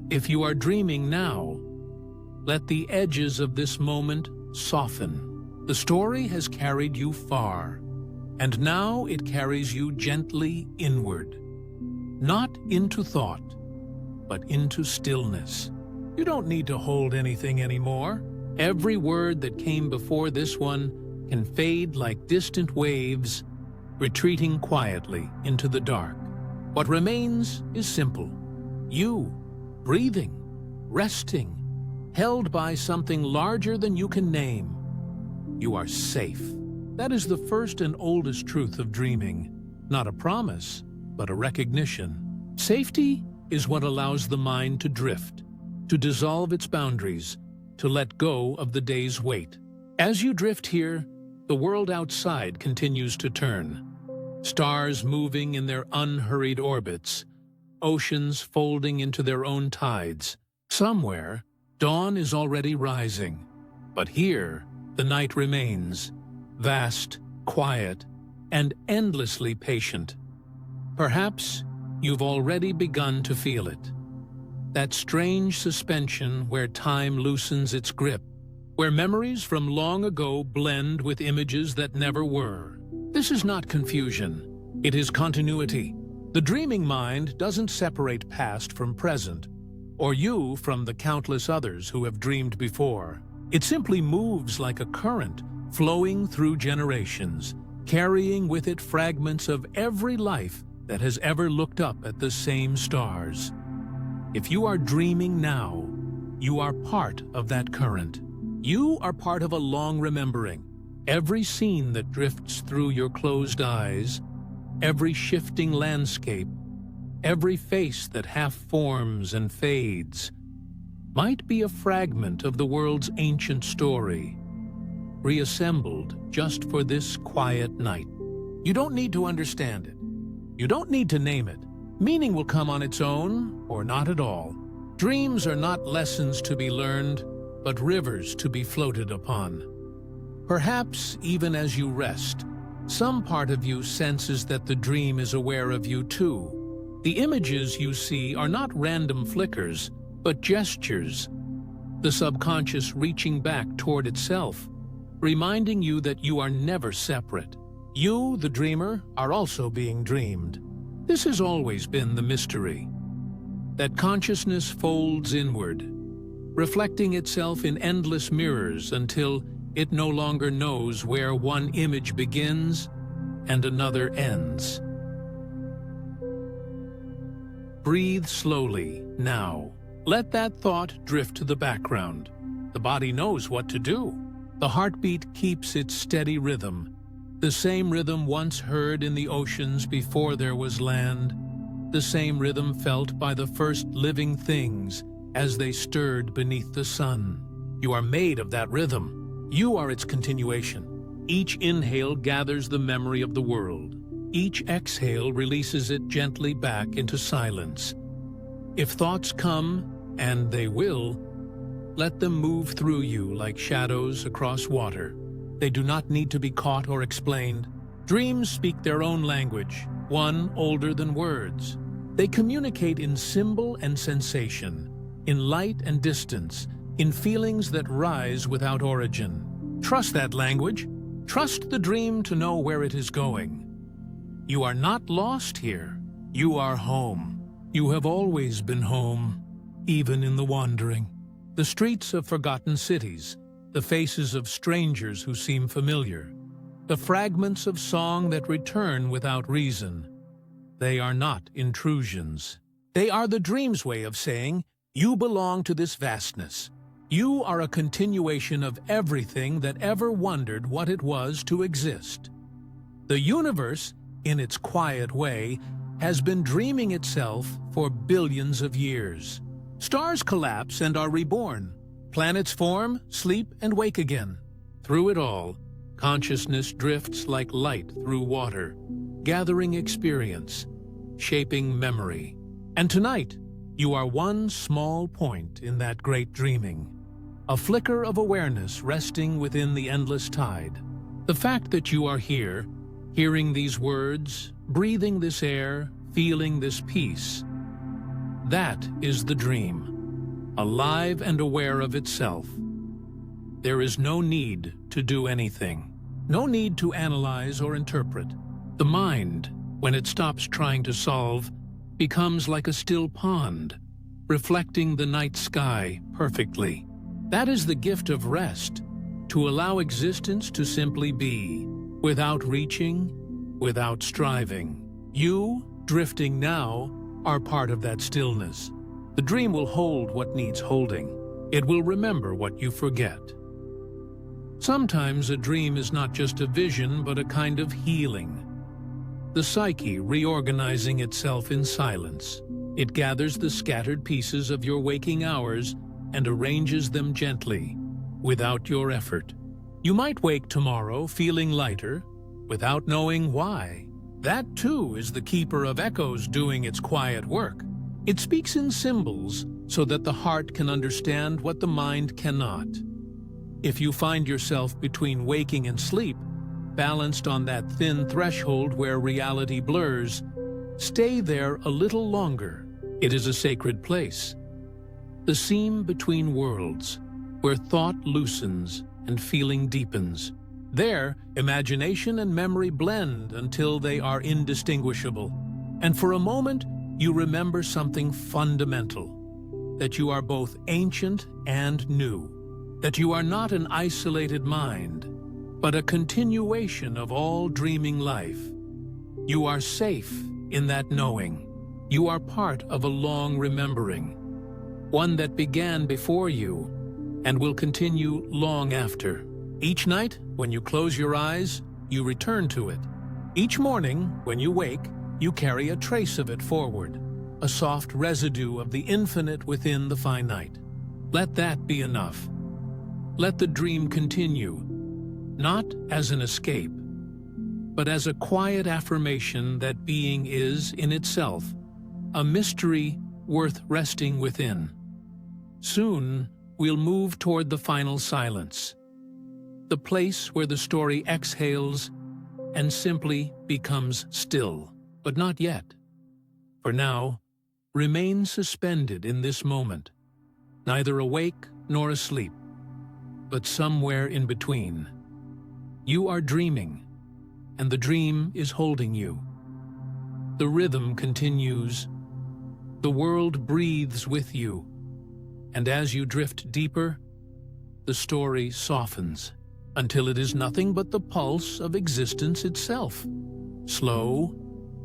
If you are dreaming now, let the edges of this moment soften. The story has carried you far, and now it carries you gently inward. Not into thought, but into stillness. You don't need to hold anything anymore. Every word that came before this one can fade like distant waves, retreating quietly into the dark. What remains is simple. You, breathing, resting, held by something larger than you can name. You are safe. That is the first and oldest truth of dreaming. Not a promise, but a recognition. Safety is what allows the mind to drift, to dissolve its boundaries, to let go of the day's weight. As you drift here, the world outside continues to turn. Stars moving in their unhurried orbits, oceans folding into their own tides. Somewhere, dawn is already rising, but here, the night remains, vast, quiet, and endlessly patient. Perhaps you've already begun to feel it. That strange suspension where time loosens its grip, where memories from long ago blend with images that never were. This is not confusion. It is continuity. The dreaming mind doesn't separate past from present, or you from the countless others who have dreamed before. It simply moves like a current, flowing through generations, carrying with it fragments of every life that has ever looked up at the same stars. If you are dreaming now, you are part of that current. You are part of a long remembering. Every scene that drifts through your closed eyes, every shifting landscape, every face that half forms and fades, might be a fragment of the world's ancient story, reassembled just for this quiet night. You don't need to understand it. You don't need to name it. Meaning will come on its own, or not at all. Dreams are not lessons to be learned, but rivers to be floated upon. Perhaps even as you rest, some part of you senses that the dream is aware of you too. The images you see are not random flickers, but gestures. The subconscious reaching back toward itself, reminding you that you are never separate. You, the dreamer, are also being dreamed. This has always been the mystery. That consciousness folds inward, reflecting itself in endless mirrors until it no longer knows where one image begins and another ends. Breathe slowly now. Let that thought drift to the background. The body knows what to do. The heartbeat keeps its steady rhythm, the same rhythm once heard in the oceans before there was land, the same rhythm felt by the first living things as they stirred beneath the sun. You are made of that rhythm. You are its continuation. Each inhale gathers the memory of the world. Each exhale releases it gently back into silence. If thoughts come, and they will, Let them move through you like shadows across water. They do not need to be caught or explained. Dreams speak their own language, one older than words. They communicate in symbol and sensation, in light and distance, in feelings that rise without origin. Trust that language. Trust the dream to know where it is going. You are not lost here. You are home. You have always been home, even in the wandering. The streets of forgotten cities, the faces of strangers who seem familiar, the fragments of song that return without reason. They are not intrusions. They are the dream's way of saying, you belong to this vastness. You are a continuation of everything that ever wondered what it was to exist. The universe, in its quiet way, has been dreaming itself for billions of years. Stars collapse and are reborn. Planets form, sleep, and wake again. Through it all, consciousness drifts like light through water, gathering experience, shaping memory. And tonight, you are one small point in that great dreaming, a flicker of awareness resting within the endless tide. The fact that you are here, hearing these words, breathing this air, feeling this peace, that is the dream, alive and aware of itself. There is no need to do anything, no need to analyze or interpret. The mind, when it stops trying to solve, becomes like a still pond, reflecting the night sky perfectly. That is the gift of rest, to allow existence to simply be, without reaching, without striving. You, drifting now, are part of that stillness. The dream will hold what needs holding. It will remember what you forget. Sometimes a dream is not just a vision, but a kind of healing. The psyche reorganizing itself in silence. It gathers the scattered pieces of your waking hours and arranges them gently, without your effort. You might wake tomorrow feeling lighter, without knowing why. That, too, is the keeper of echoes doing its quiet work. It speaks in symbols so that the heart can understand what the mind cannot. If you find yourself between waking and sleep, balanced on that thin threshold where reality blurs, stay there a little longer. It is a sacred place. The seam between worlds, where thought loosens and feeling deepens. There, imagination and memory blend until they are indistinguishable. And for a moment, you remember something fundamental, that you are both ancient and new, that you are not an isolated mind, but a continuation of all dreaming life. You are safe in that knowing. You are part of a long remembering, one that began before you and will continue long after. Each night, when you close your eyes, you return to it. Each morning, when you wake, you carry a trace of it forward, a soft residue of the infinite within the finite. Let that be enough. Let the dream continue, not as an escape, but as a quiet affirmation that being is, in itself, a mystery worth resting within. Soon, we'll move toward the final silence, the place where the story exhales and simply becomes still. But not yet. For now, remain suspended in this moment, neither awake nor asleep, but somewhere in between. You are dreaming, and the dream is holding you. The rhythm continues. The world breathes with you, and as you drift deeper, the story softens, until it is nothing but the pulse of existence itself. Slow,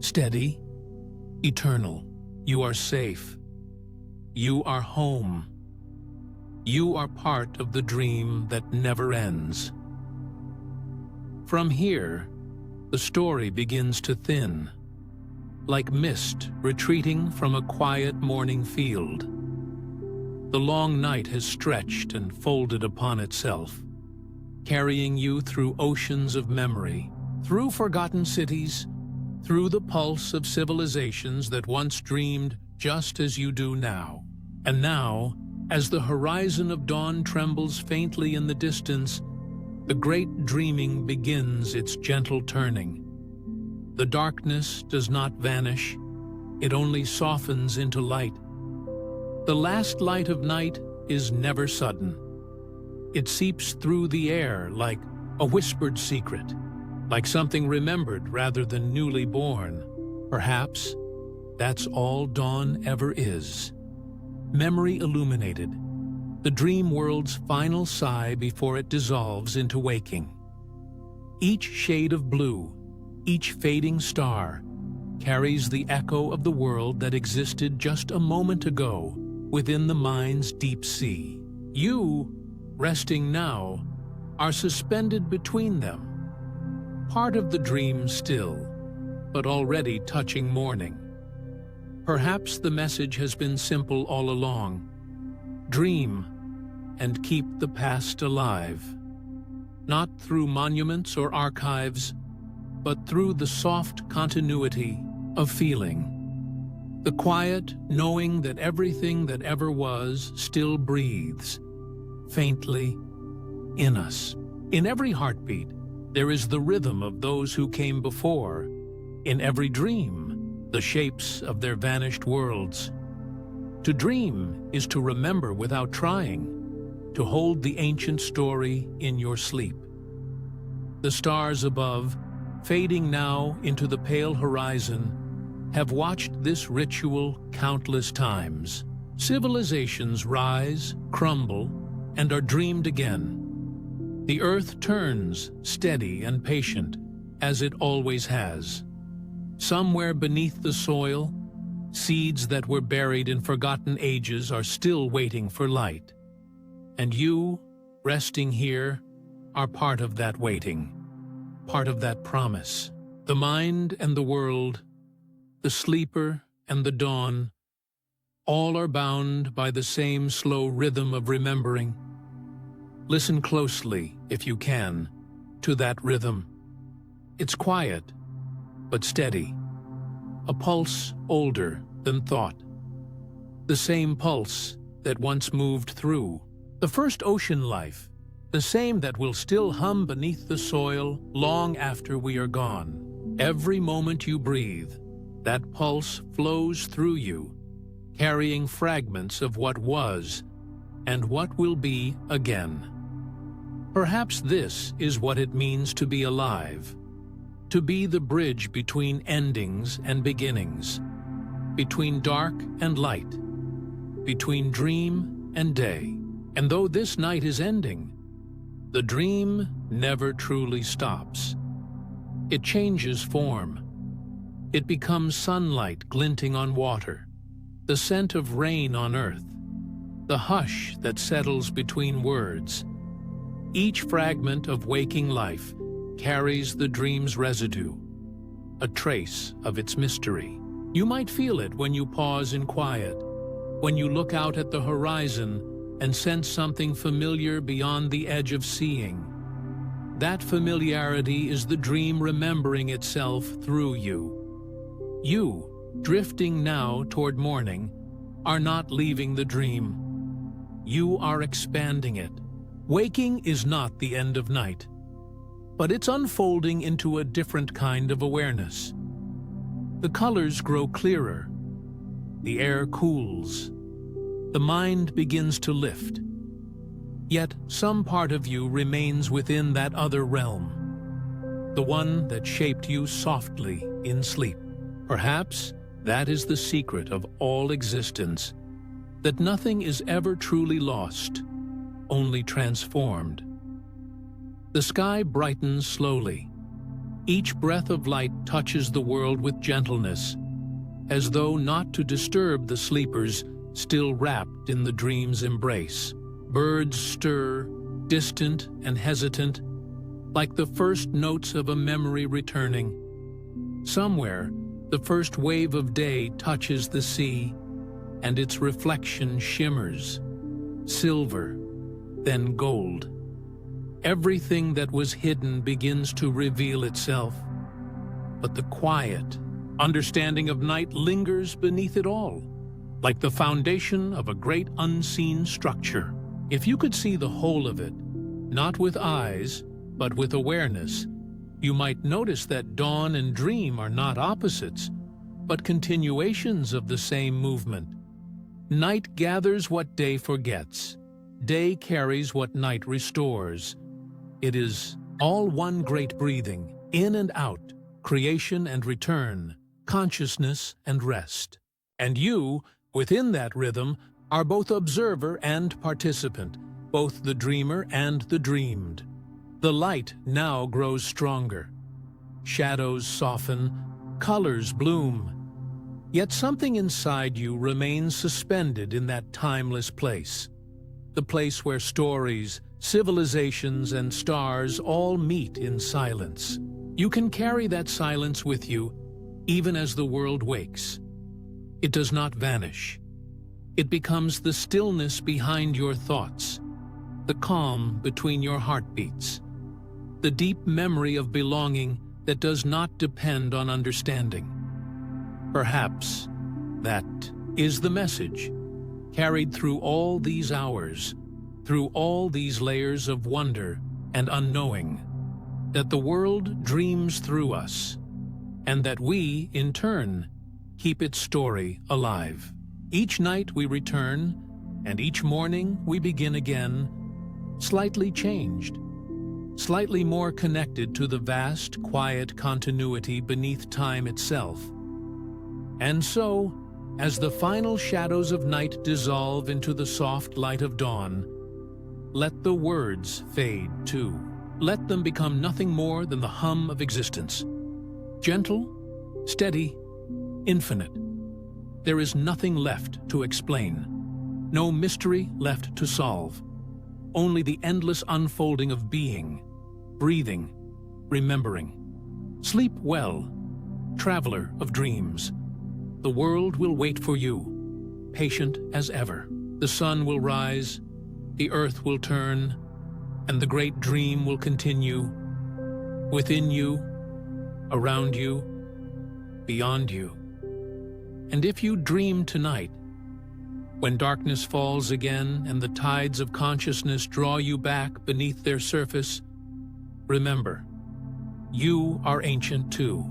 steady, eternal. You are safe. You are home. You are part of the dream that never ends. From here, the story begins to thin, like mist retreating from a quiet morning field. The long night has stretched and folded upon itself, carrying you through oceans of memory, through forgotten cities, through the pulse of civilizations that once dreamed just as you do now. And now, As the horizon of dawn trembles faintly in the distance, the great dreaming begins its gentle turning. The darkness does not vanish, it only softens into light. The last light of night is never sudden. It seeps through the air like a whispered secret, like something remembered rather than newly born. Perhaps that's all dawn ever is. Memory illuminated, the dream world's final sigh before it dissolves into waking. Each shade of blue, each fading star, carries the echo of the world that existed just a moment ago within the mind's deep sea. You, resting now, are suspended between them, part of the dream still, but already touching morning. Perhaps the message has been simple all along. Dream and keep the past alive, not through monuments or archives, but through the soft continuity of feeling. The quiet knowing that everything that ever was still breathes, faintly, in us. In every heartbeat, there is the rhythm of those who came before. In every dream, the shapes of their vanished worlds. To dream is to remember without trying, to hold the ancient story in your sleep. The stars above, fading now into the pale horizon, have watched this ritual countless times. Civilizations rise, crumble, and are dreamed again. The earth turns, steady and patient, as it always has. Somewhere beneath the soil, seeds that were buried in forgotten ages are still waiting for light. And you, resting here, are part of that waiting, part of that promise. The mind and the world, the sleeper and the dawn, all are bound by the same slow rhythm of remembering. Listen closely, if you can, to that rhythm. It's quiet, but steady, a pulse older than thought, the same pulse that once moved through the first ocean life, the same that will still hum beneath the soil long after we are gone. Every moment you breathe, that pulse flows through you, carrying fragments of what was and what will be again. Perhaps this is what it means to be alive, to be the bridge between endings and beginnings, between dark and light, between dream and day. And though this night is ending, the dream never truly stops. It changes form. It becomes sunlight glinting on water, the scent of rain on earth, the hush that settles between words. Each fragment of waking life carries the dream's residue, a trace of its mystery. You might feel it when you pause in quiet, when you look out at the horizon and sense something familiar beyond the edge of seeing. That familiarity is the dream remembering itself through you. You, drifting now toward morning, are not leaving the dream. You are expanding it. Waking is not the end of night, but it's unfolding into a different kind of awareness. The colors grow clearer, the air cools, the mind begins to lift. Yet some part of you remains within that other realm, the one that shaped you softly in sleep. Perhaps that is the secret of all existence, that nothing is ever truly lost, only transformed. The sky brightens slowly. Each breath of light touches the world with gentleness, as though not to disturb the sleepers still wrapped in the dream's embrace. Birds stir, distant and hesitant, like the first notes of a memory returning. Somewhere, the first wave of day touches the sea, and its reflection shimmers, silver, then gold. Everything that was hidden begins to reveal itself, but the quiet understanding of night lingers beneath it all, like the foundation of a great unseen structure. If you could see the whole of it, not with eyes, but with awareness, you might notice that dawn and dream are not opposites, but continuations of the same movement. Night gathers what day forgets. Day carries what night restores. It is all one great breathing, in and out, creation and return, consciousness and rest. And you, within that rhythm, are both observer and participant, both the dreamer and the dreamed. The light now grows stronger. Shadows soften, colors bloom. Yet something inside you remains suspended in that timeless place. The place where stories, civilizations, and stars all meet in silence. You can carry that silence with you, even as the world wakes. It does not vanish. It becomes the stillness behind your thoughts, the calm between your heartbeats, the deep memory of belonging that does not depend on understanding. Perhaps that is the message, carried through all these hours, through all these layers of wonder and unknowing, that the world dreams through us, and that we, in turn, keep its story alive. Each night we return, and each morning we begin again, slightly changed, slightly more connected to the vast, quiet continuity beneath time itself. And so, as the final shadows of night dissolve into the soft light of dawn, let the words fade too. Let them become nothing more than the hum of existence. Gentle, steady, infinite. There is nothing left to explain, no mystery left to solve. Only the endless unfolding of being, breathing, remembering. Sleep well, traveler of dreams. The world will wait for you, patient as ever. The sun will rise, the earth will turn, and the great dream will continue within you, around you, beyond you. And if you dream tonight, when darkness falls again and the tides of consciousness draw you back beneath their surface, remember, you are ancient too.